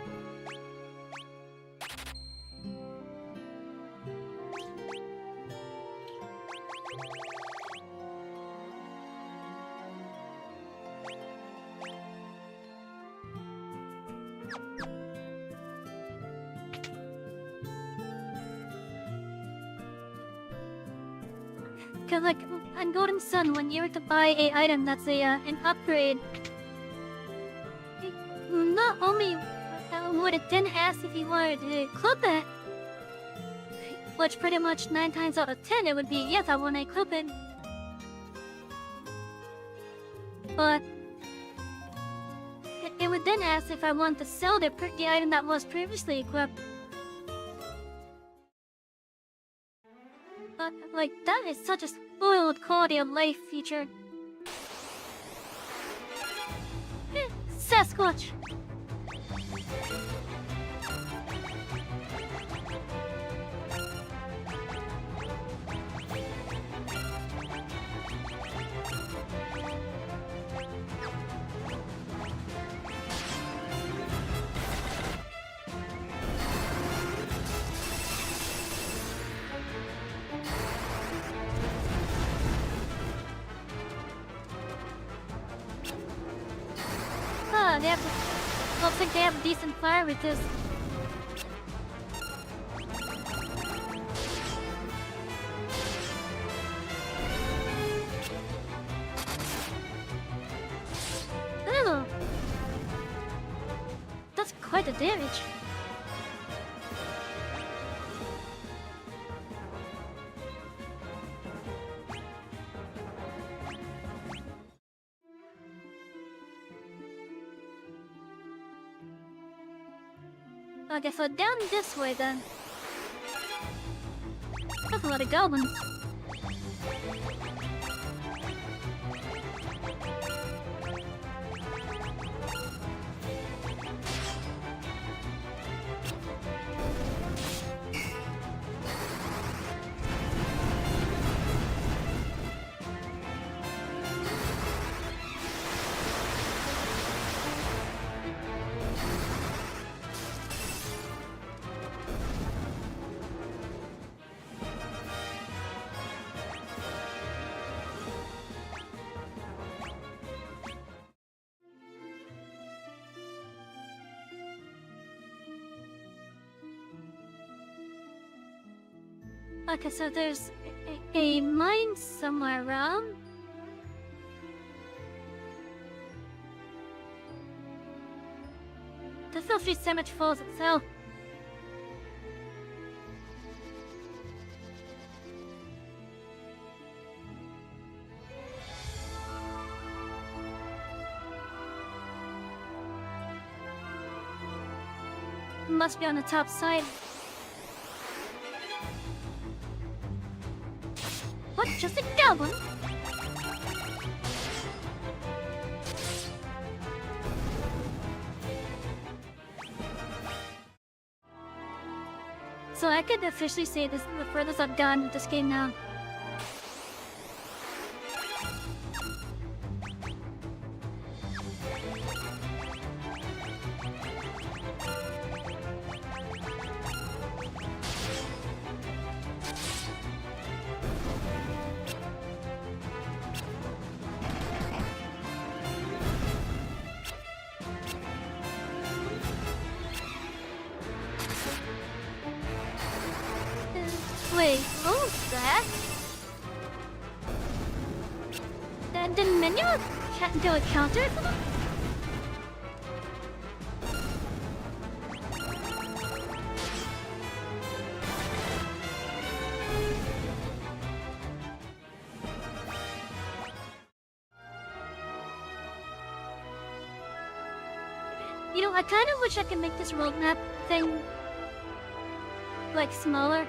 Cause like on Golden Sun, when you were to buy a item that's an upgrade, not only would it then ask if you wanted to clip it, which pretty much 9 times out of 10 it would be yes, I want to clip it, but it would then ask if I want to sell the item that was previously equipped. But, like, that is such a spoiled quality of life feature. Sasquatch! They have looks like they have a decent fire with this. Oh, that's quite a damage. Okay, so down this way then. That's a lot of goblins. Okay, so there's a mine somewhere around. The filthy cemetery falls itself. Must be on the top side. What? Just a goblin? So I could officially say this is the furthest I've gotten with this game now. Wait, what was that? Did menu do a counter for them? You know, I kind of wish I could make this roadmap thing like smaller.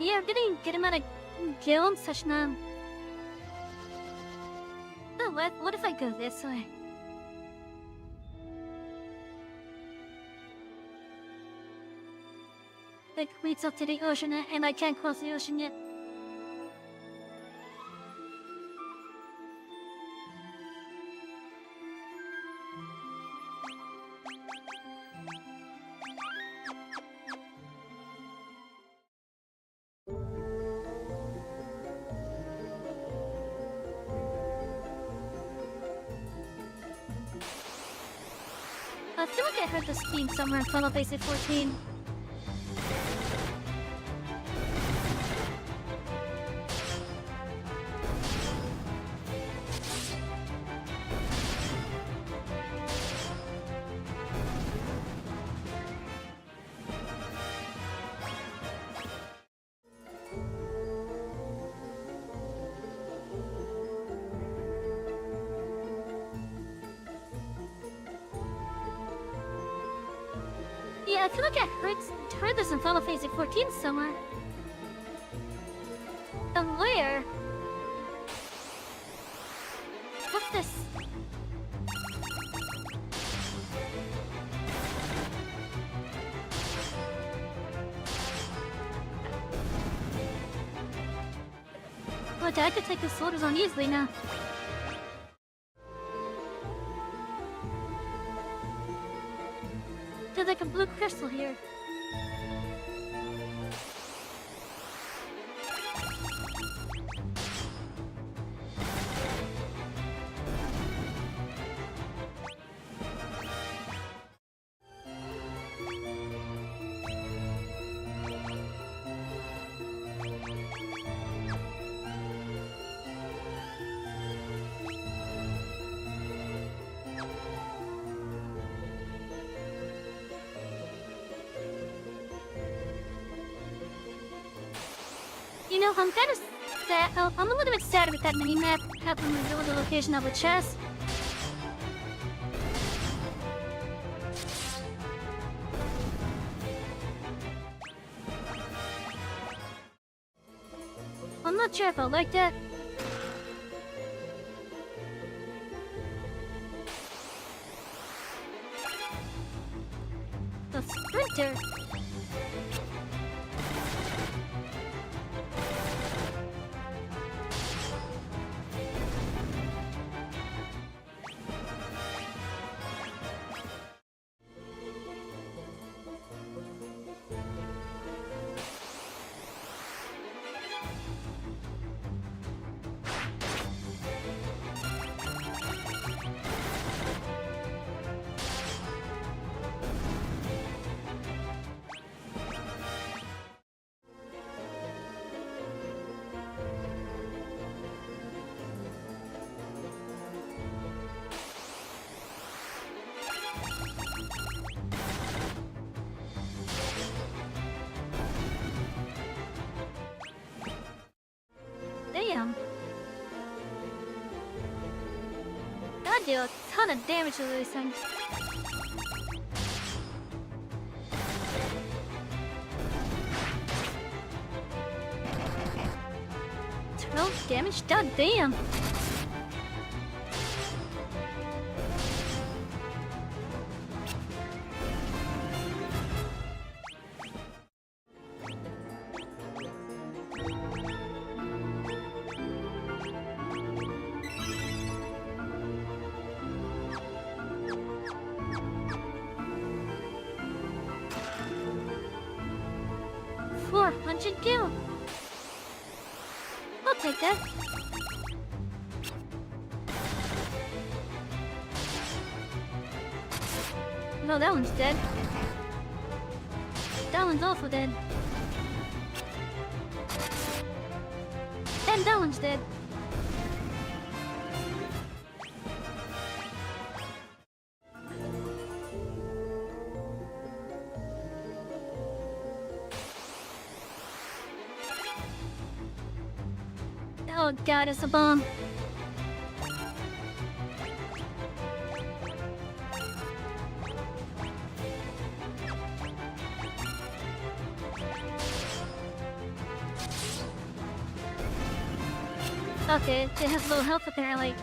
Yeah, I'm gonna get him out of jail and such now. Oh, what if I go this way? It leads up to the ocean and I can't cross the ocean yet. I feel like I heard this theme somewhere in Final Fantasy 14. Yeah, I feel like I heard this in Final Fantasy 14 somewhere. And where? What's this? Well, I could take the soldiers on easily now. There's like a blue crystal here. You know, I'm kind of sad. Oh, I'm a little bit sad with that mini-map having revealed the location of a chest. I'm not sure if I like that. The sprinter. Damn. That deal a ton of damage to these things. Twelve damage? God damn. Kill. I'll take that. No, that one's dead. That one's also dead. And that one's dead. Oh god, it's a bomb. Okay, it has low health apparently.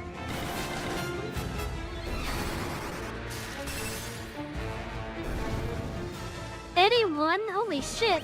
Anyone? Holy shit.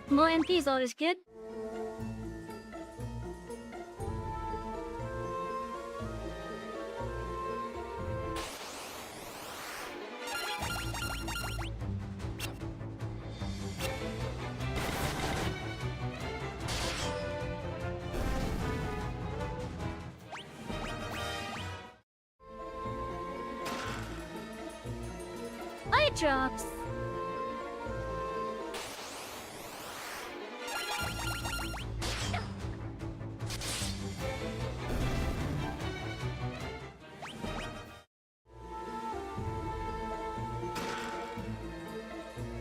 More MPs always good. Eye drops.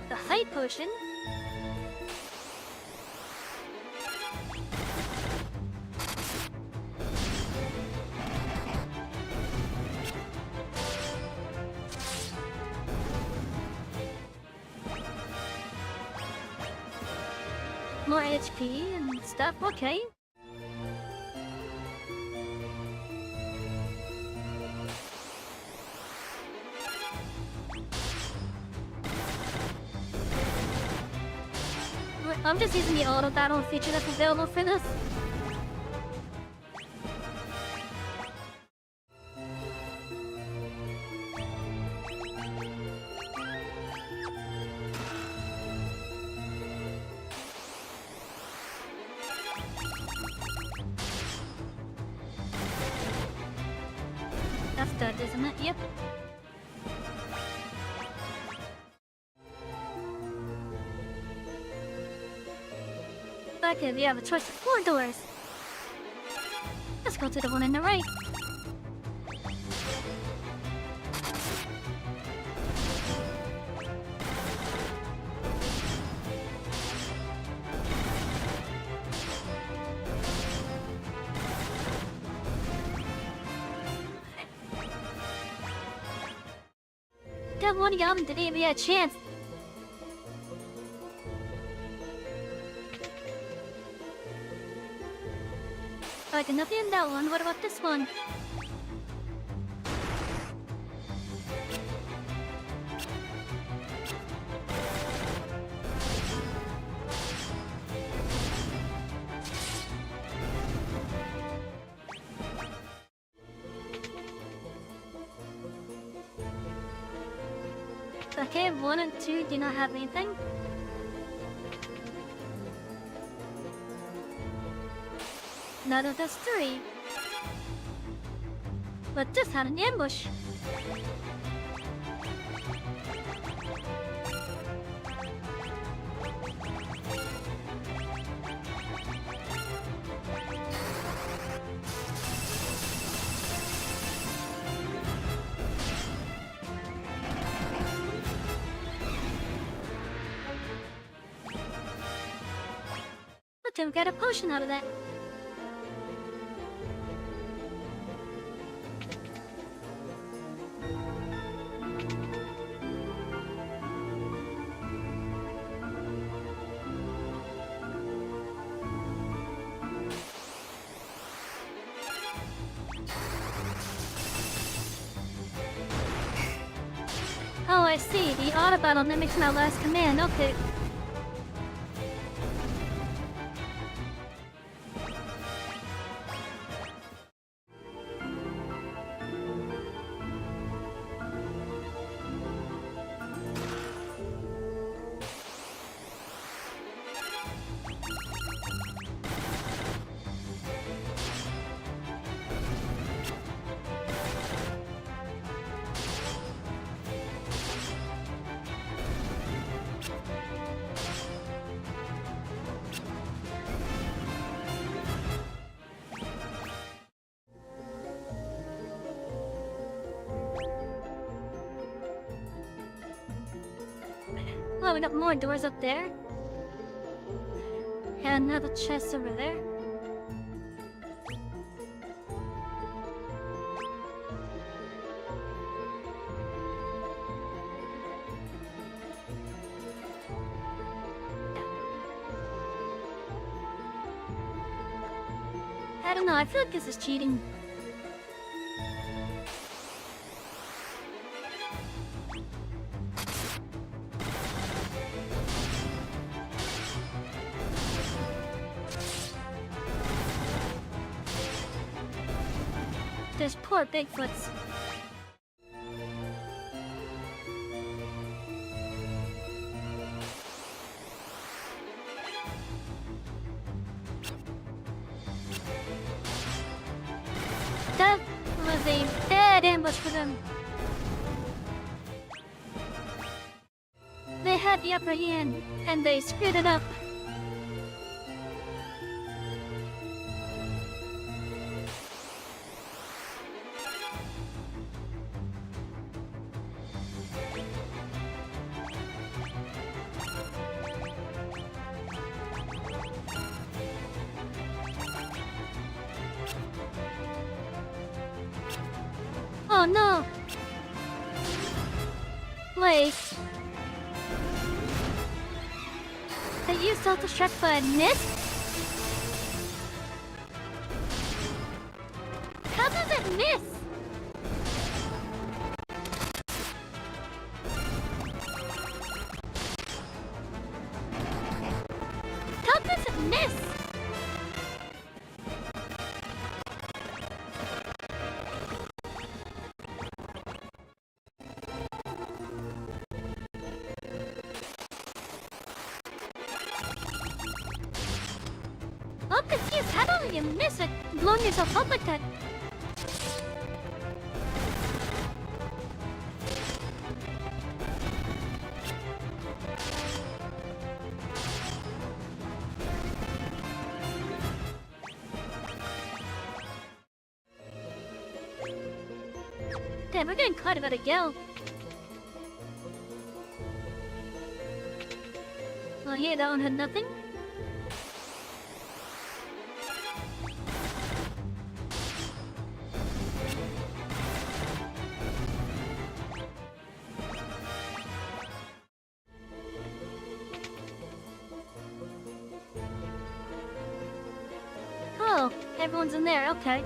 The height potion. More HP and stuff, okay. I'm just using the auto battle feature that's available for this. That's dead, isn't it? Yep. Okay, we have a choice of 4 doors. Let's go to the one on the right. That one album didn't even get a chance. Okay, nothing in that one. What about this one? Okay, 1 and 2 do not have anything. Neither does 3. But this had an ambush. But don't get a potion out of that. Oh, I see. The auto battle mimics my last command. Okay. Oh, we got more doors up there. And another chest over there. I don't know, I feel like this is cheating. There's poor Bigfoots. That was a bad ambush for them. They had the upper hand, and they screwed it up. Oh no! Wait. They used self-destruct but missed? How does it miss? How did you miss it? Blowing yourself up like that. Damn, we're getting quite a bit of gel. Oh yeah, that one had nothing. Oh, everyone's in there, okay.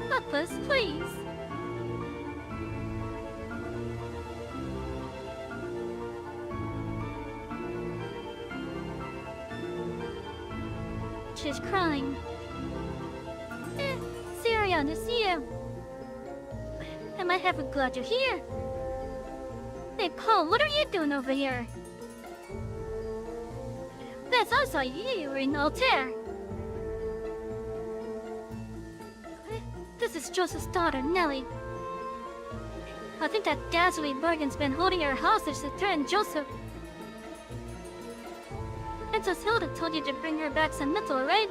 Help us, please. She's crying. Syrian, I see you. Am I ever glad you're here? Hey, Paul, what are you doing over here? That's also you were in Altair. This is Joseph's daughter, Nellie. I think that Dazzly Bergen's been holding her hostage to threaten Joseph. Princess Hilda told you to bring her back some metal, right?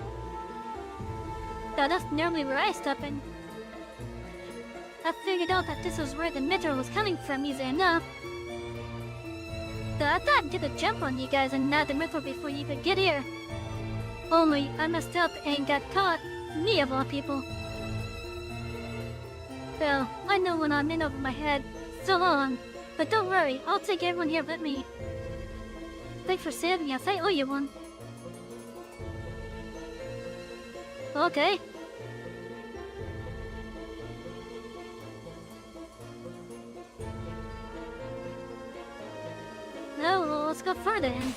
Now that's normally where I step in. I figured out that this was where the metal was coming from easy enough. Though I thought I did a jump on you guys and nab the metal before you could get here. Only I messed up and got caught. Me of all people. Well, I know when I'm in over my head. So long. But don't worry, I'll take everyone here with me. Thanks for saving us, I owe you one. Okay. Now, let's go further in.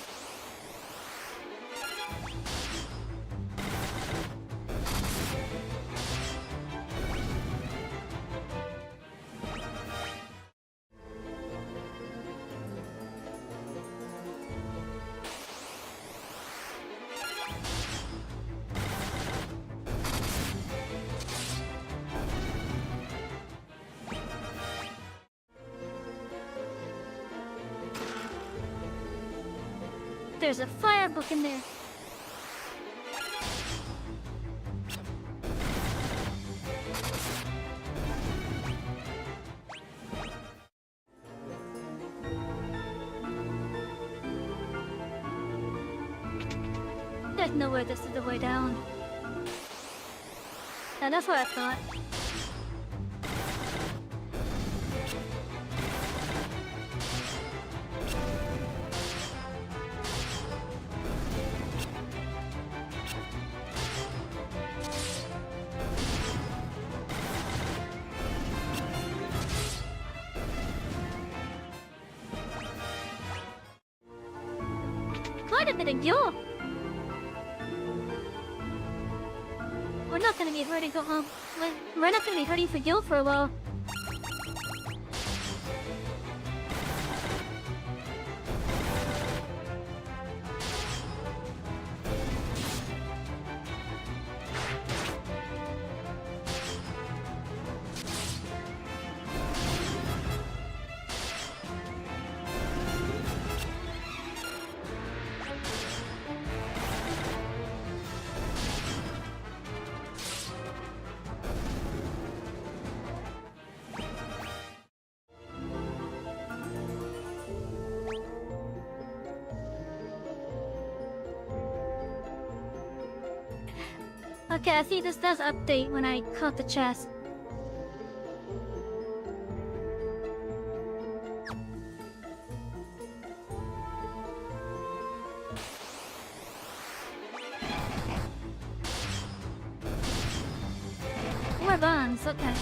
There's a fire book in there. There's no way this is the way down. Now that's what I thought. Quite a bit of fuel. We're not gonna be hurting for we're not gonna be hurting for fuel for a while. Okay, I see this does update when I caught the chest. More bombs, okay.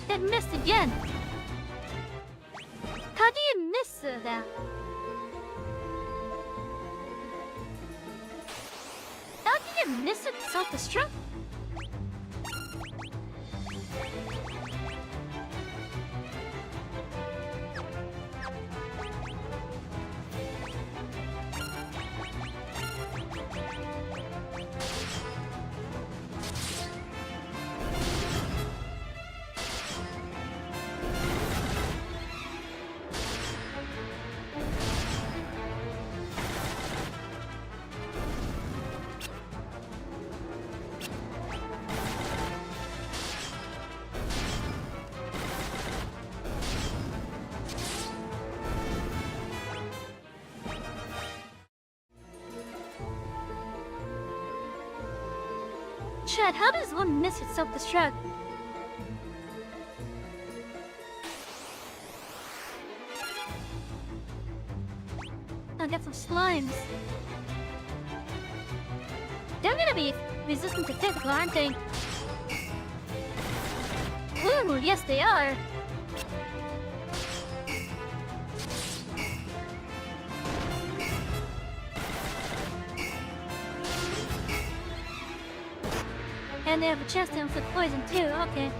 It missed again! How do you miss that? miss it? Self-destruct? Chad, how does one miss its self-destruct? I'll get some slimes. They're gonna be resistant to physical, aren't they? Ooh, yes they are. And they have a chance to inflict poison too, okay.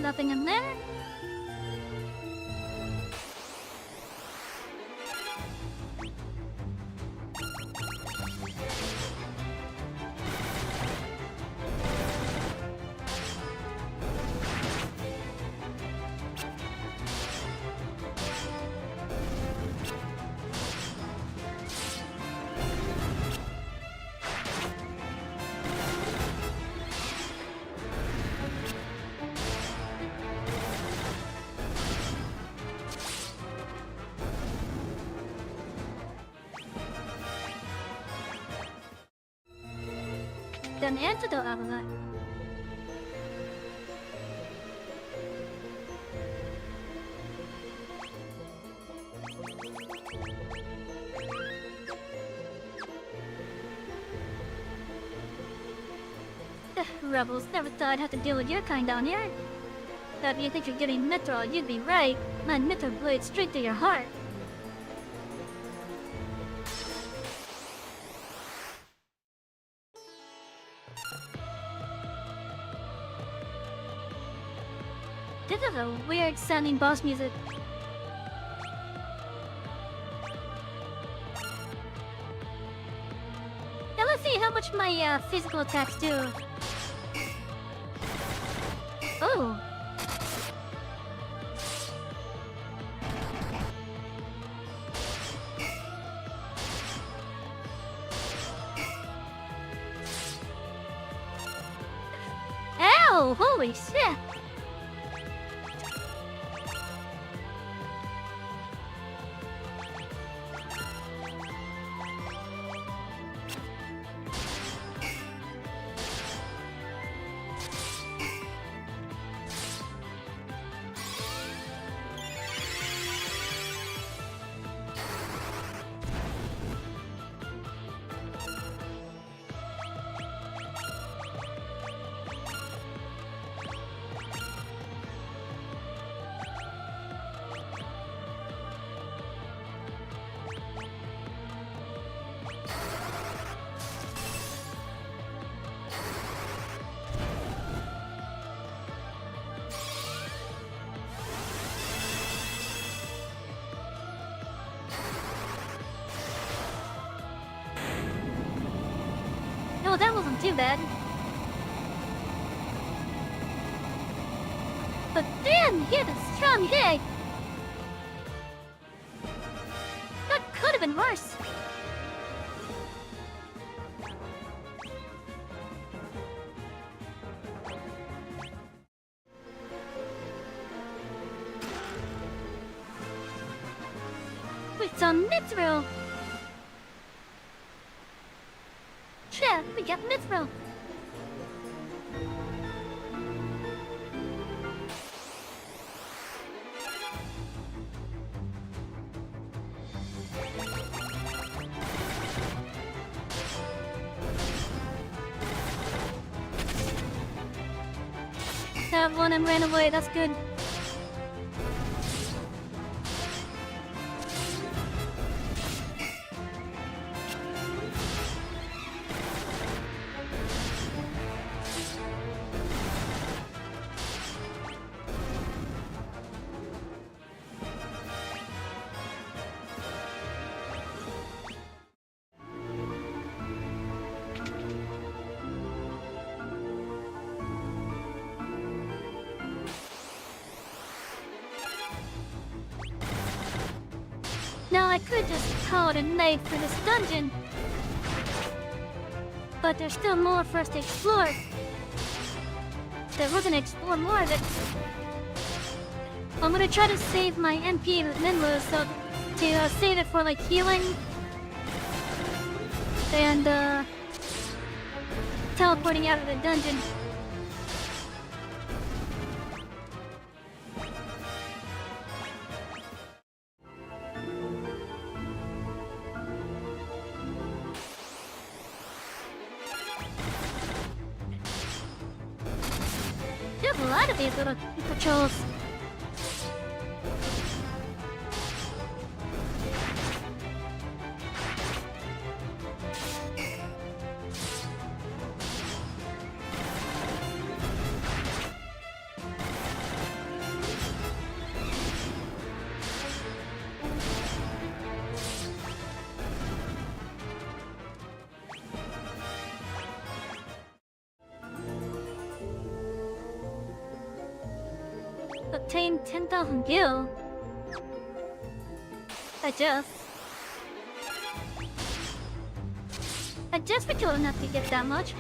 Nothing in there? An antidote out of that. Rebels, never thought I'd have to deal with your kind down here. If you think you're getting Mithril, you'd be right. My Mithril blade straight to your heart. This is a weird sounding boss music. Now let's see how much my physical attacks do. Oh. Ow! Holy shit! No, that wasn't too bad. But damn, he had a strong hit! That could have been worse. it's on Mithril! Yeah, we got Mithril! That one and ran away, that's good. Now I could just call it a night for this dungeon. But there's still more for us to explore. That we're gonna explore more of it. I'm gonna try to save my MP with Minlu, so to save it for like healing. And teleporting out of the dungeon. There's a lot of these little patrols. Obtain 10,000 gil. I just been told enough to get that much.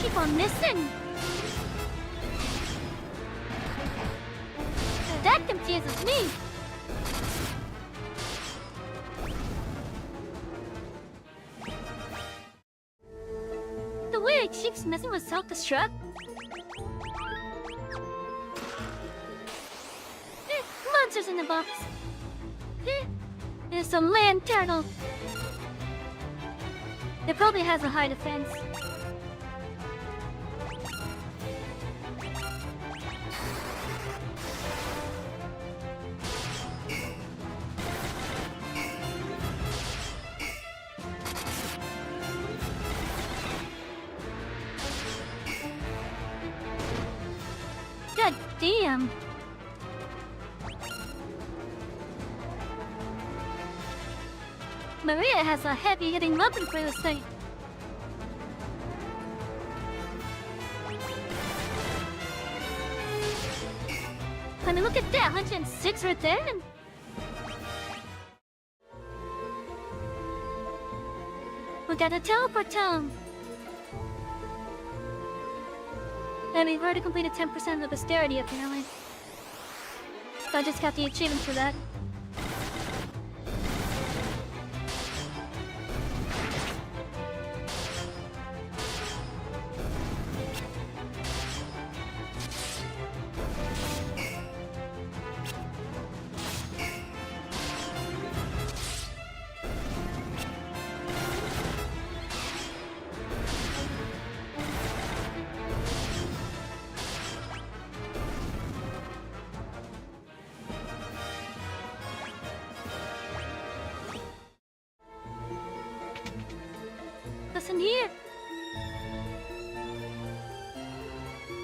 Keep on missing. That confuses me. The way it keeps missing with self-destruct. Monsters in the box. There's some land turtle. It probably has a high defense. God damn. Maria has a heavy-hitting weapon for this thing. I mean, look at that, 106 right there. We got a teleport town. And we've already completed 10% of the posterity, apparently. So I just got the achievement for that. in here?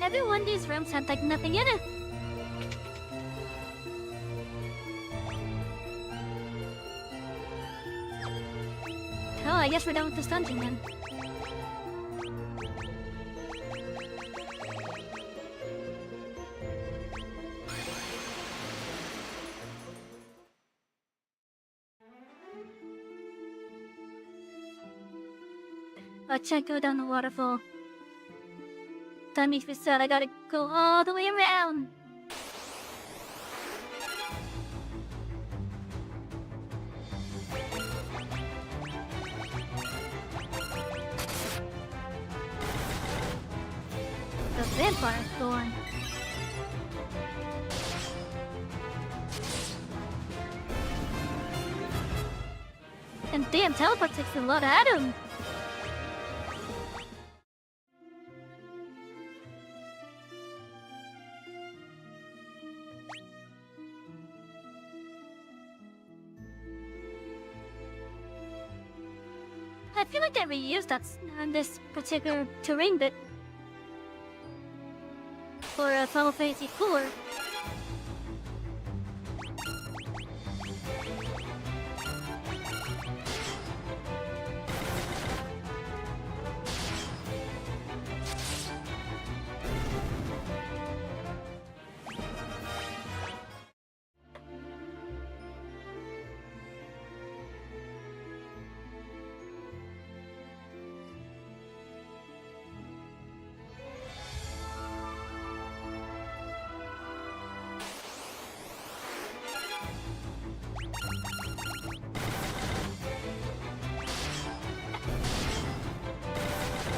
Every one of these rooms had like nothing in it. Oh, I guess we're done with this dungeon then. I can't go down the waterfall. That makes me sad. I gotta go all the way around. The vampire thorn. And damn, teleport takes a lot out of him. I feel like I reused that this particular terrain bit for Final Fantasy IV.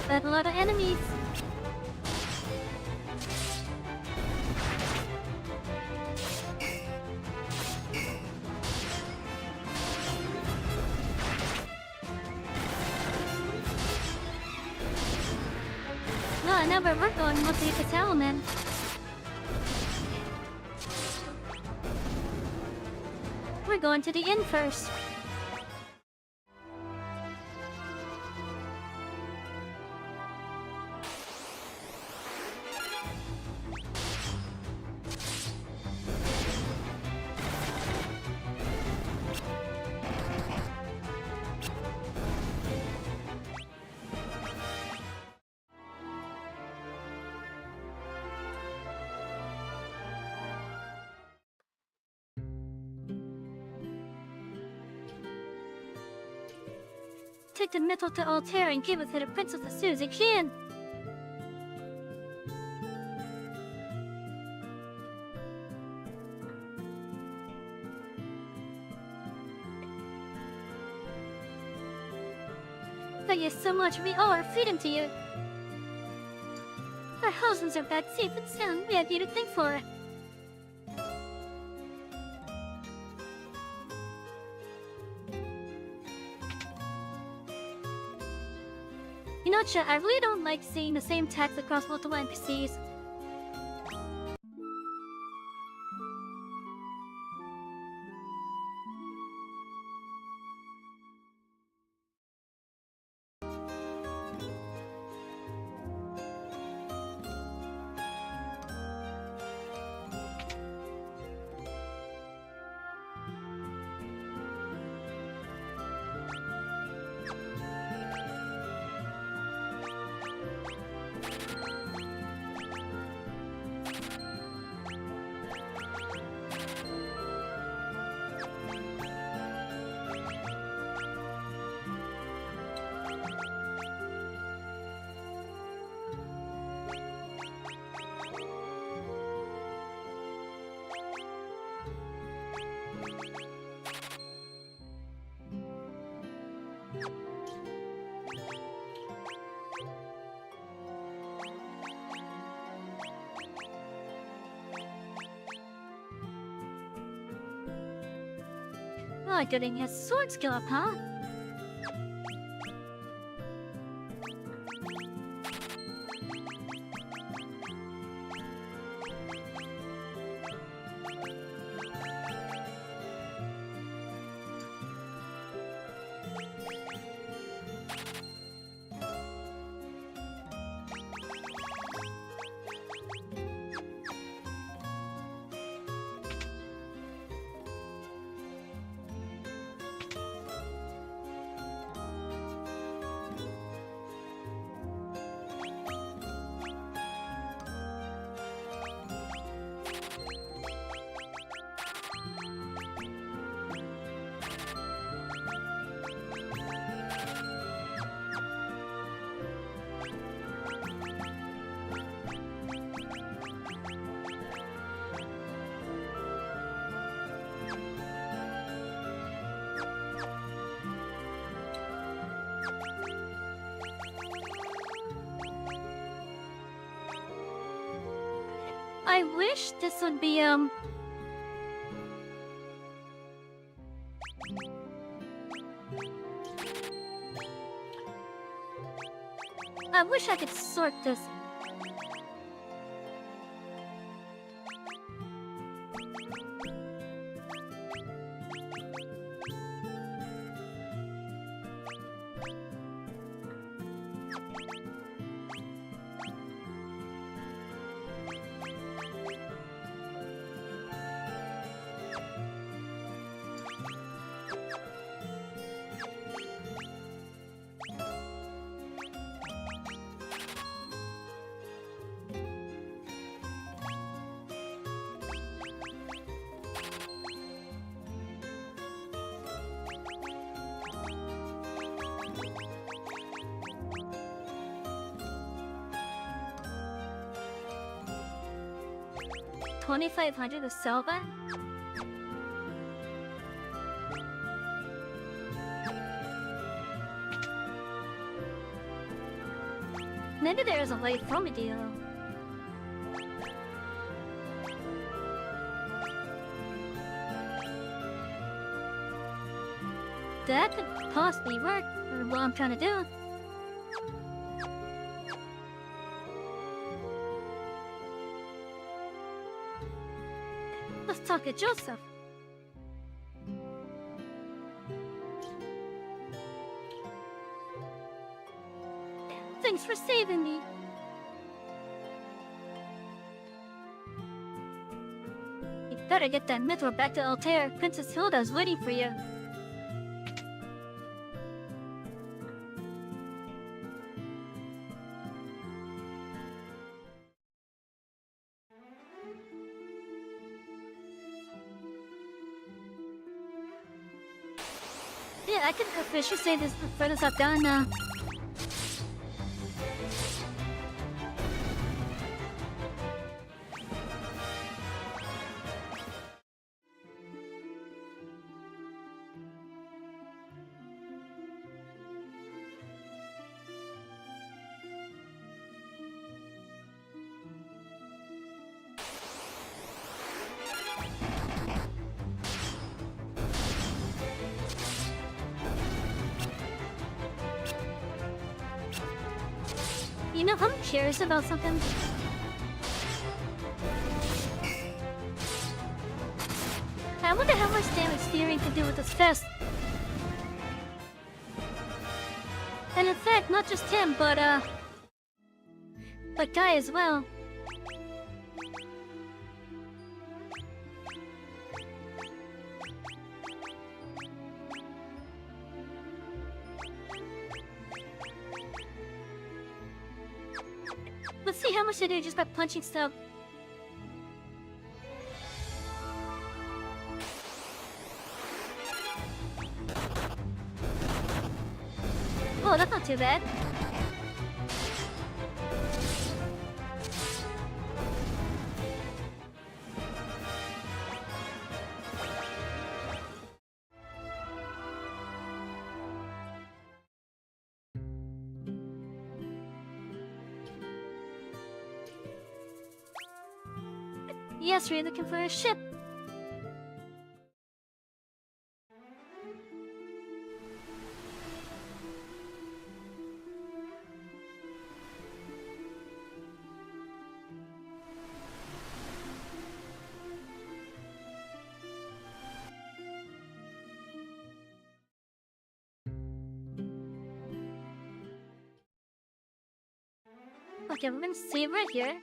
But a lot of enemies. No, I never worked on mostly the Salmon. We're going to the inn first. Take the metal to Altair and give it to the Princess as soon as I can. Thank you so much. We all are freedom to you. Our husbands are back safe and sound. We have you to thank for it. You know, chat, I really don't like seeing the same text across multiple NPCs. Oh, getting his sword skill up, huh? I wish this would be, I wish I could sort this. $2,500 to sell that? Maybe there is a way from a deal. That could possibly work for what I'm trying to do. Let's talk to Joseph. Thanks for saving me. You better get that metro back to Altair. Princess Hilda's waiting for you. Yeah, I can officially say this furthest I've done now. You know, I'm curious about something. I wonder how much damage steering can do with this fest. And in fact, not just him, but Guy as well. Let's see how much they do just by punching stuff. Oh, that's not too bad. Yes, we're looking for a ship. Okay, we're gonna save right here.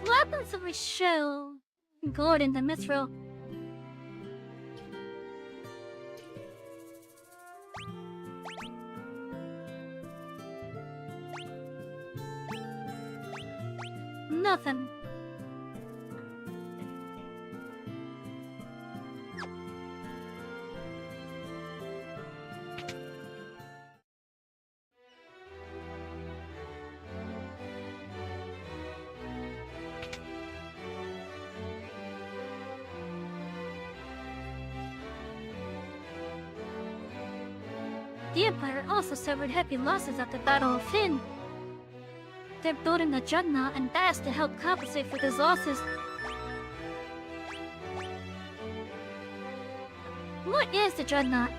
What happens if we show Gordon the Mithril? Nothing. The Empire also suffered heavy losses at the Battle of Finn. They're building the Dreadnought and Bass to help compensate for these losses. What is the Dreadnought?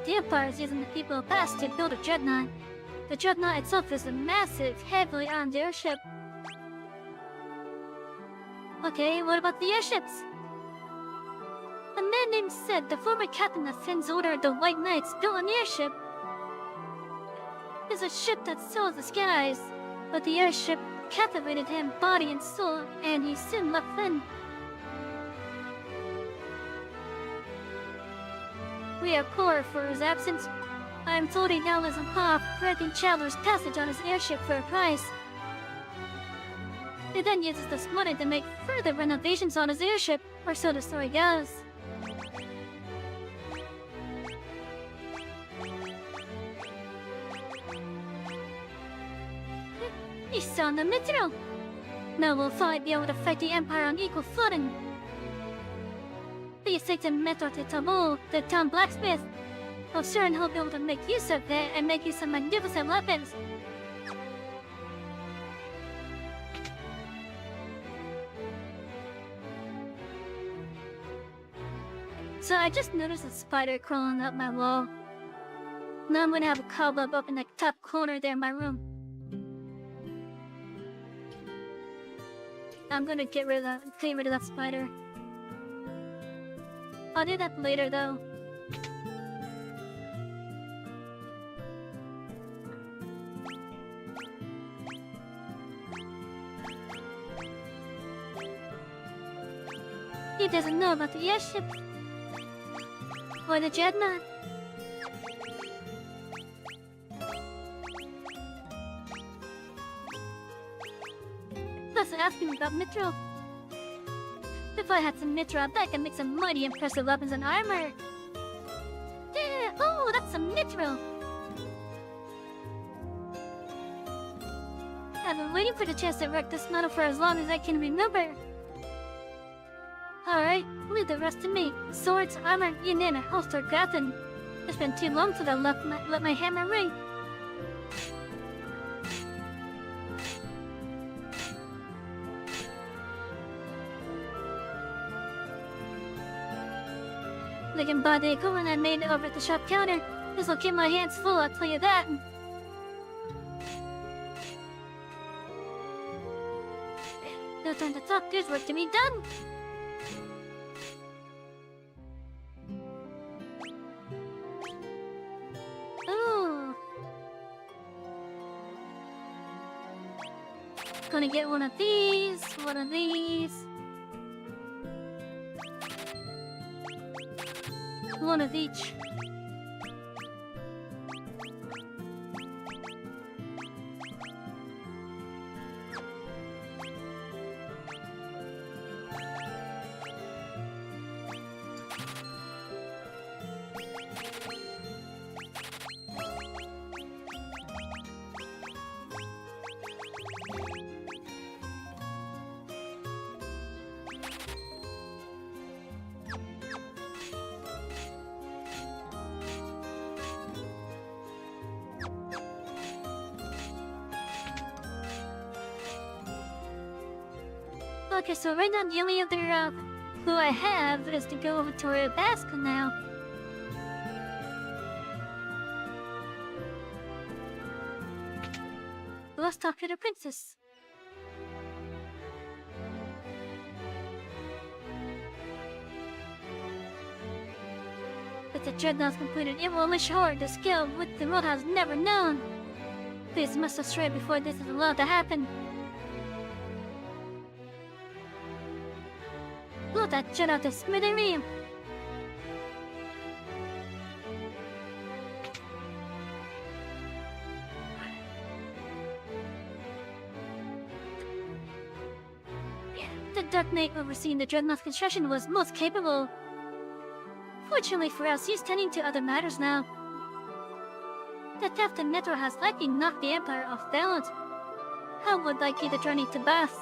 The Empire is using the people of Bass to build a Dreadnought. The Dreadnought itself is a massive, heavily armed airship. Okay, what about the airships? A man named Sid, the former captain of Finn's Order of the White Knights, built an airship. It's a ship that soars the skies, but the airship captivated him body and soul, and he soon left Finn. We are poor for his absence. I am told he now lives in Pop, granting travelers passage on his airship for a price. He then uses this money to make further renovations on his airship, or so the story goes. He's on the Mithril! Now we'll finally be able to fight the Empire on equal footing. Please take the Mithril to Taboo, the town blacksmith. I'm certain he'll be able to make use of it and make you some magnificent weapons. So I just noticed a spider crawling up my wall. Now I'm gonna have a cobweb up in the top corner there in my room. I'm gonna clean rid of that spider. I'll do that later though. He doesn't know about the airship. Or the Dreadnought. Plus asking me about Mithril. If I had some Mithril, I bet I could make some mighty impressive weapons and armor. Yeah, oh, that's some Mithril. I've been waiting for the chance to wreck this metal for as long as I can remember. Alright, leave the rest to me. Swords, armor, you name it, I'll start crafting. It's been too long since I let my hammer ring. I can buy the equipment I made over at the shop counter. This will keep my hands full, I'll tell you that. No time to talk, there's work to be done. Ooh. Gonna get one of these, one of these. One of each. Okay, so right now the only other clue I have is to go over to Rebasco now. Let's talk to the princess. But the Dreadnought's completed, it will unleash horror to scale which the world has never known. Please must have strayed before this is allowed to happen. blow that jet out to smithereens. The Dark Knight overseeing the Dreadnought's construction was most capable. Fortunately for us, he's tending to other matters now. The theft of Metro has likely knocked the Empire off balance. How would likely the journey to Bath?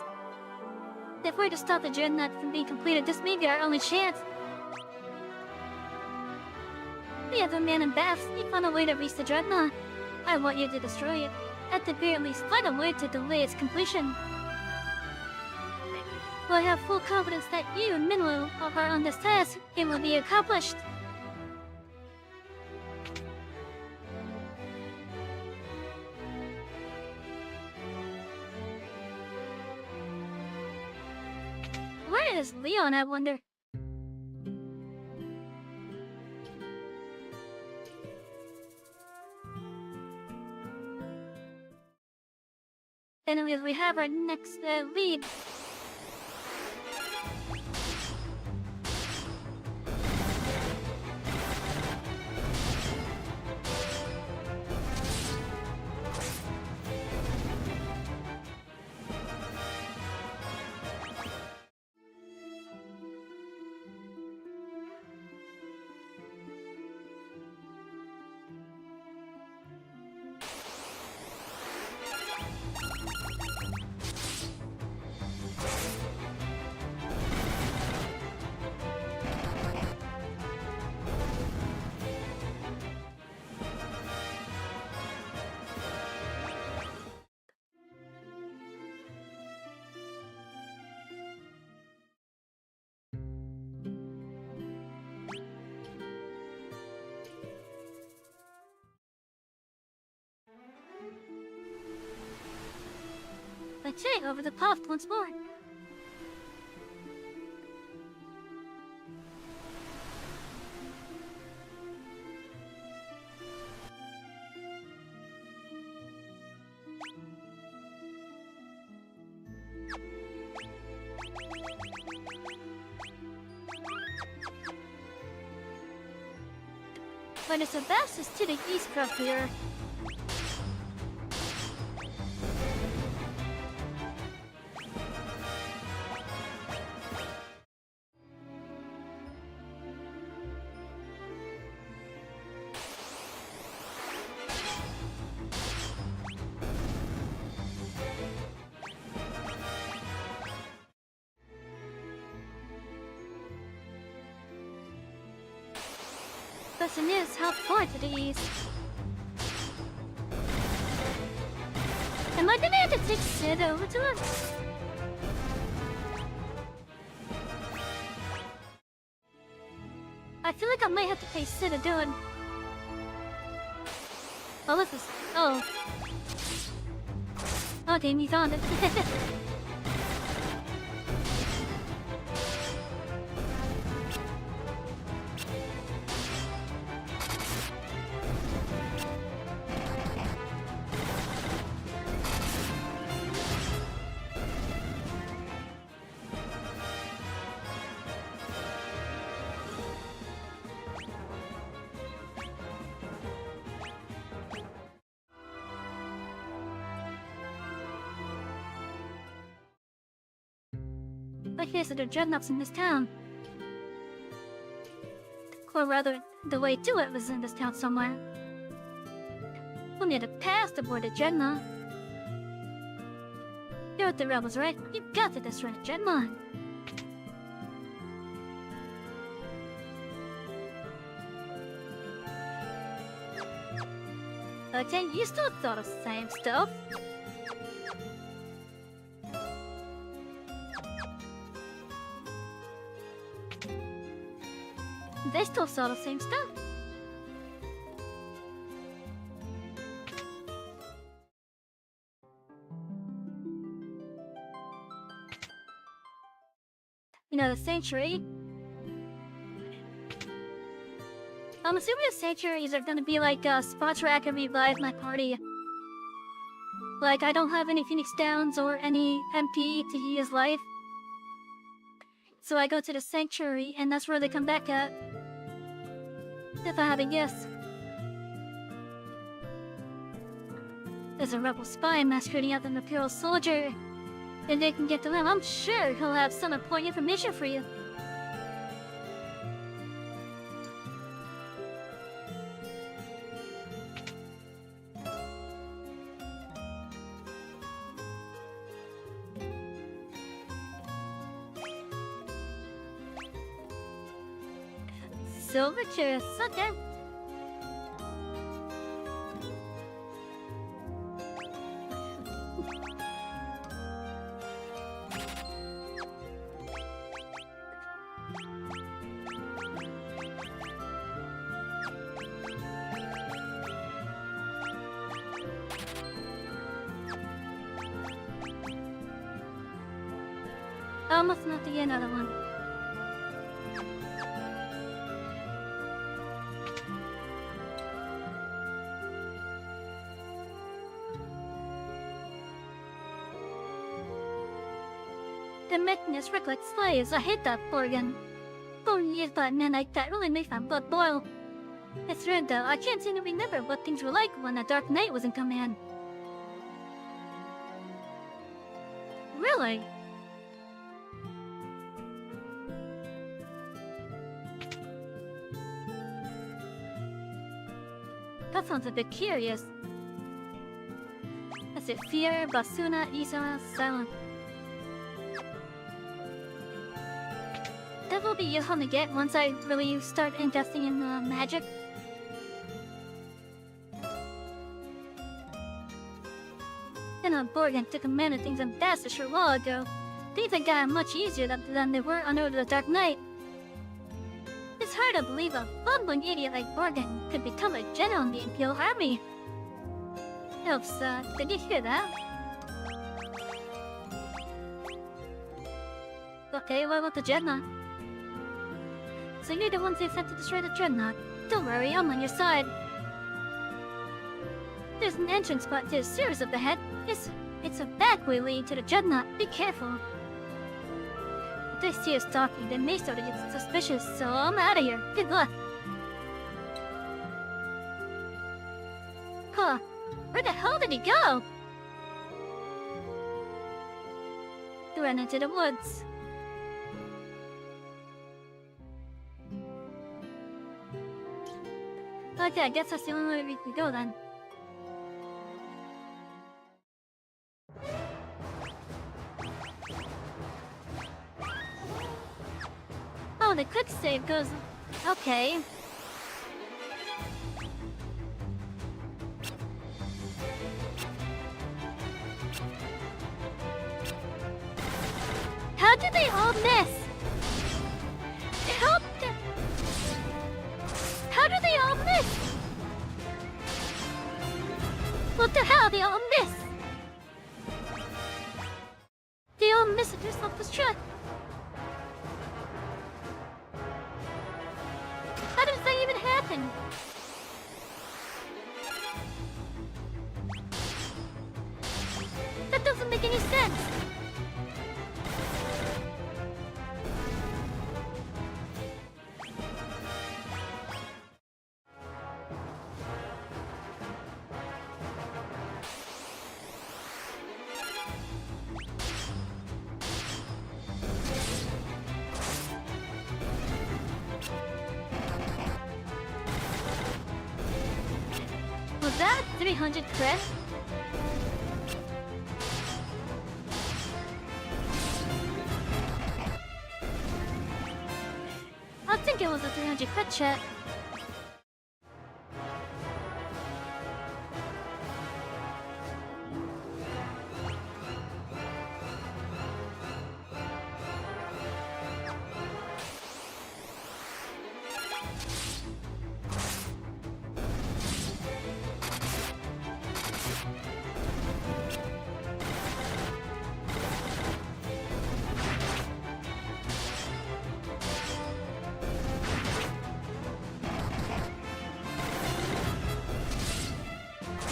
If we're to stop the Dreadnought from being completed, this may be our only chance. We have a man in Bath. He found a way to reach the Dreadnought. I want you to destroy it. At the very least, find a way to delay its completion. I have full confidence that you and Minwu are on this task. It will be accomplished. Where is Leon, I wonder? Anyways, we have our next lead. Let's take over the path once more. But it's the best is to the east from here. Question is, how far to the east? Am I gonna have to take Sid over to us? I feel like I might have to pay Sid to do it. Oh, this is... oh. Oh, damn, he's on it. But here's the dreadnoughts in this town. Or rather, the way to it was in this town somewhere. We'll need a pass to board the dreadnought. You're with the rebels, right? You've got to destroy the dreadnought. Okay, you still thought of the same stuff. They still saw the same stuff. You know, the sanctuary. I'm assuming the sanctuaries are gonna be like spots where I can revive my party. Like, I don't have any Phoenix Downs or any MP to use life. So I go to the sanctuary, and that's where they come back at. If I have a guess. There's a rebel spy masquerading as an Imperial soldier. If they can get to him, I'm sure he'll have some important information for you. Silver chest, okay. Almost not to get another one. The madness reflects slaves. I hate that organ. 4 years by men like that really makes my blood boil. It's weird though, I can't seem to remember what things were like when the Dark Knight was in command. Really? That sounds a bit curious. Is it fear, basuna, isa, silent? That will be useful to get once I really start investing in magic. And on board and took command of things in fast a short while ago. Things had gotten much easier than they were under the Dark Knight. It's hard to believe a bumbling idiot like Morgan could become a general in the Imperial Army. Oops, did you hear that? Okay, what about the Dreadnought? So you're the ones they sent to destroy the Dreadnought. Don't worry, I'm on your side. There's an entrance spot to the sewers up ahead. It's a back way leading to the Dreadnought. Be careful. If they see us talking, they may start to get suspicious, so I'm out of here. Good luck. Huh. Where the hell did he go? He ran into the woods. Okay, I guess that's the only way we can go then. Oh, the quick save goes... Okay. How did they all miss? How do they all miss? What the hell? They all miss? They all miss it. There's not this truck. How does that even happen? That doesn't make any sense. Was that 300 credits? I think it was a 300 credit check.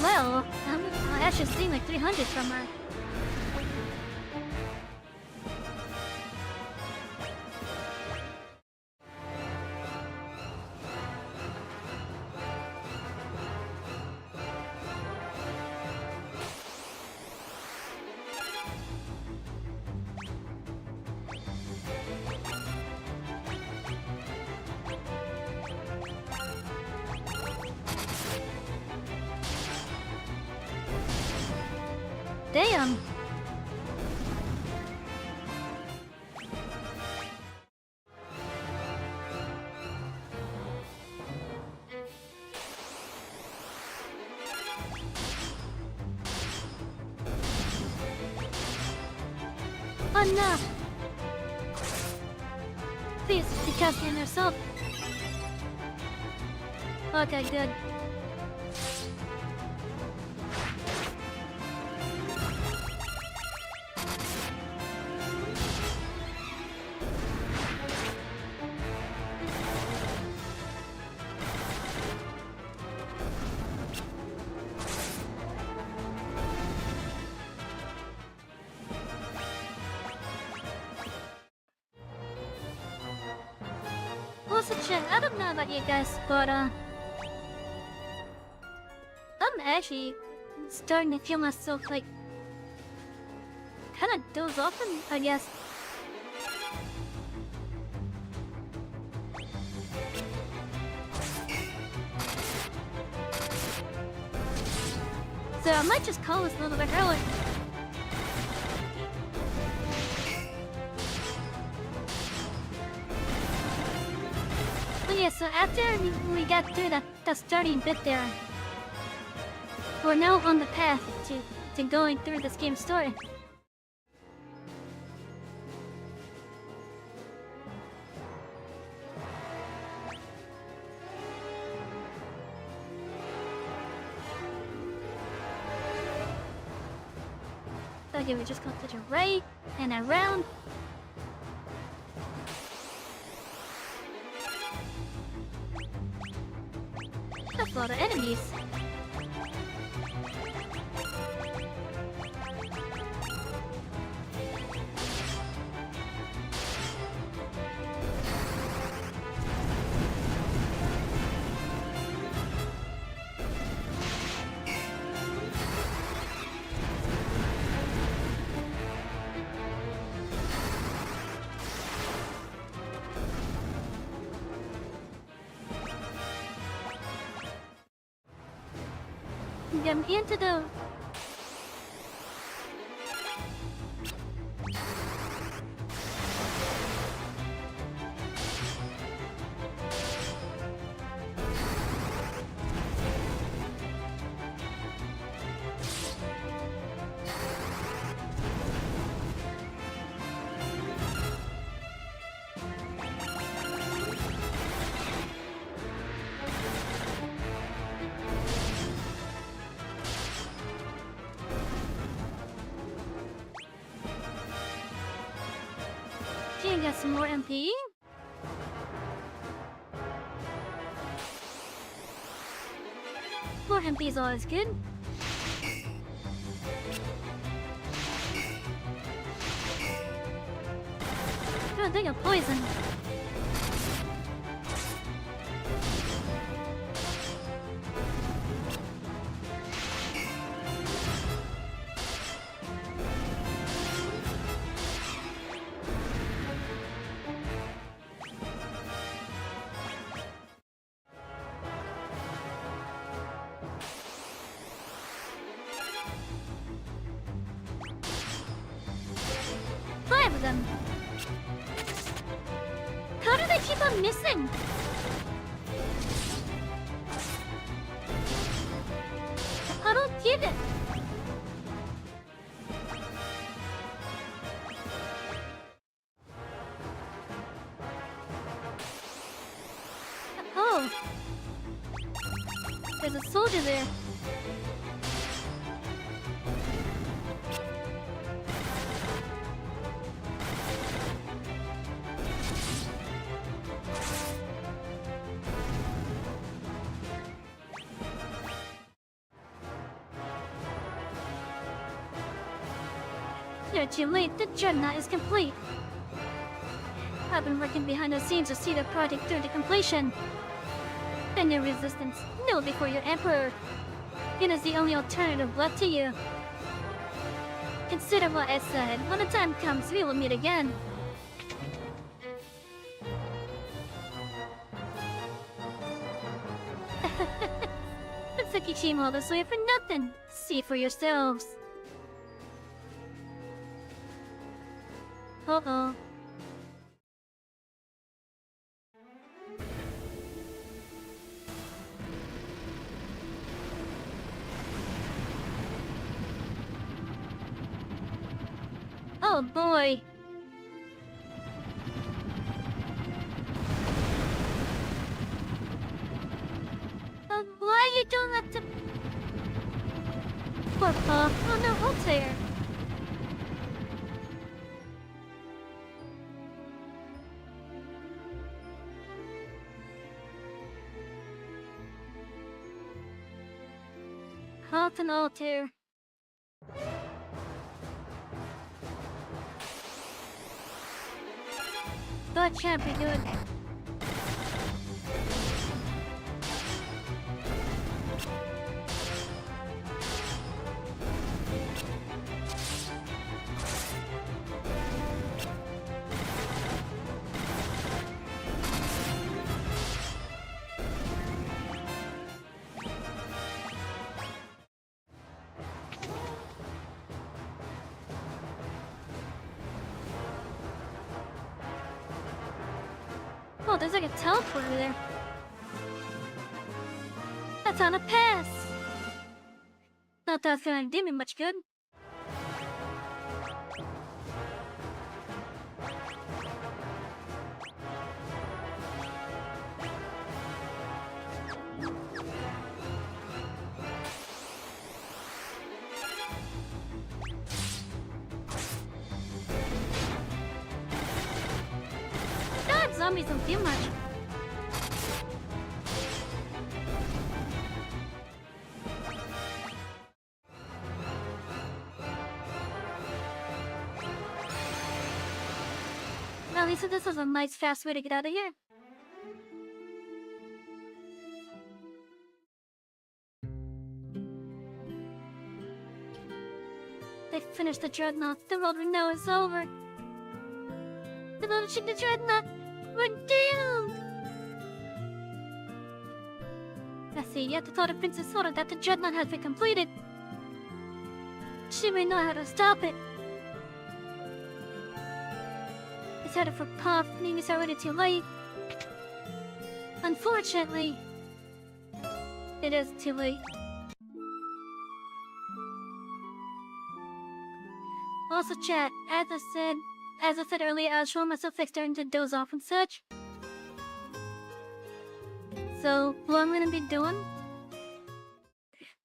Well, I actually seen like 300 from her. Damn. Oh no! Please, be casting yourself. Okay, good. Also, chat, I don't know about you guys, but I'm actually starting to feel myself like kind of doze off, I guess. So I might just call this a little bit early. But yeah, so after we got through that starting bit there, we're now on the path to going through this game's story. Okay, we just got to the right and around. That's a lot of enemies. I'm into the... Okay, got some more MP. More MP is always good. Oh, they got poison. Five of them. How do they keep on missing? I don't get it. Oh. There's a soldier there. You're too late. The dreadnought is complete. I've been working behind the scenes to see the project through to completion. Then your resistance, kneel before your emperor. It is the only alternative left to you. Consider what I said. When the time comes, we will meet again. It took Ichimo all this way for nothing. See for yourselves. Uh-oh. Oh boy. Why are you doing that to... Poor Paw. Oh no, Altair. Halt and Altair. Good champion, good. Oh, there's like a teleporter there. That's on a pass. Not that's gonna do me much good. God, zombies don't do much. Well, at least this was a nice, fast way to get out of here. They finished the dreadnought. The world we know is over. Demolishing the dreadnought. We're doomed! I see, you have to tell the Princess Soda that the dreadnought has been completed. She may know how to stop it. It's headed for Puff, meaning it's already too late. Unfortunately, it is too late. Also, chat, as I said earlier, I was showing myself like starting to doze off and such. So, what I'm gonna be doing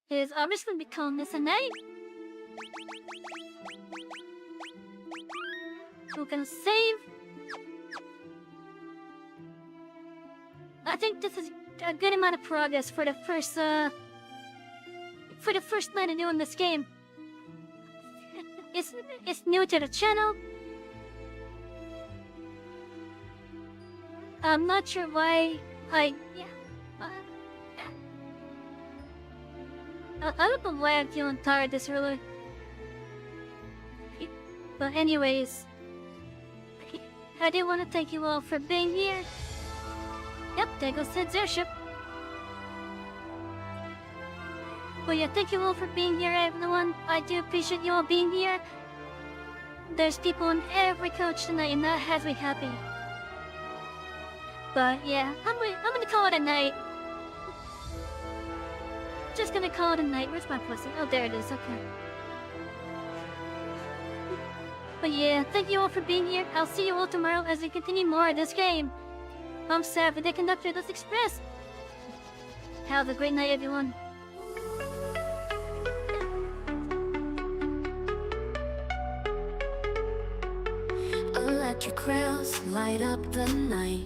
is I'm just gonna be calling this a night. We're gonna save. I think this is a good amount of progress for the first night of doing this game. It's new to the channel. I'm not sure why I don't know why I'm feeling tired this early. But anyways, I do want to thank you all for being here. Yep, there goes Sid's airship. But yeah, thank you all for being here, everyone. I do appreciate you all being here. There's people in every coach tonight, and that has me happy. But yeah, I'm gonna call it a night. Just gonna call it a night. Where's my pussy? Oh, there it is. Okay. But yeah, thank you all for being here. I'll see you all tomorrow as we continue more of this game. I'm Savy, the Conductor. Let's express. Have a great night, everyone. Electric rails light up the night,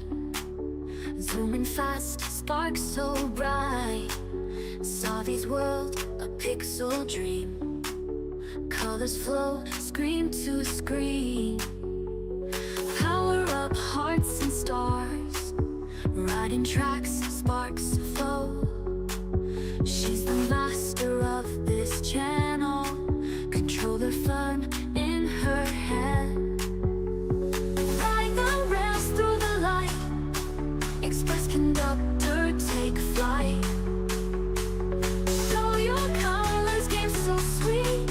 zooming fast, sparks so bright. Savy's world, a pixel dream. Colors flow, screen to screen. Power up hearts and stars, riding tracks, sparks flow. She's the master of this channel, controller firm in her hand. Express Conductor, take flight. Show your colors, game so sweet.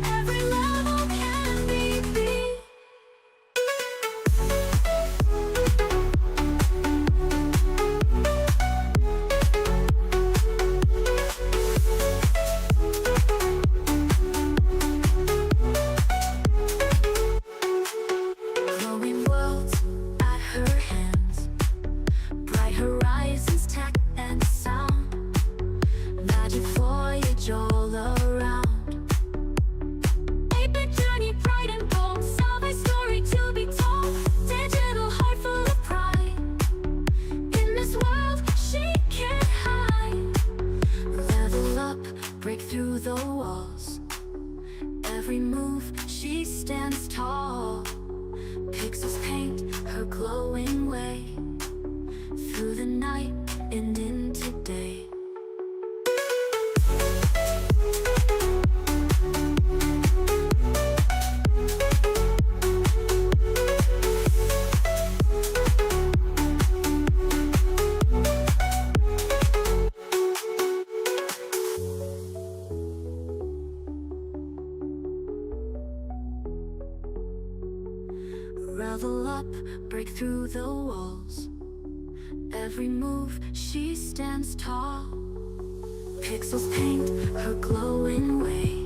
Every level can be beat. up, break through the walls. Every move, she stands tall. Pixels paint her glowing way.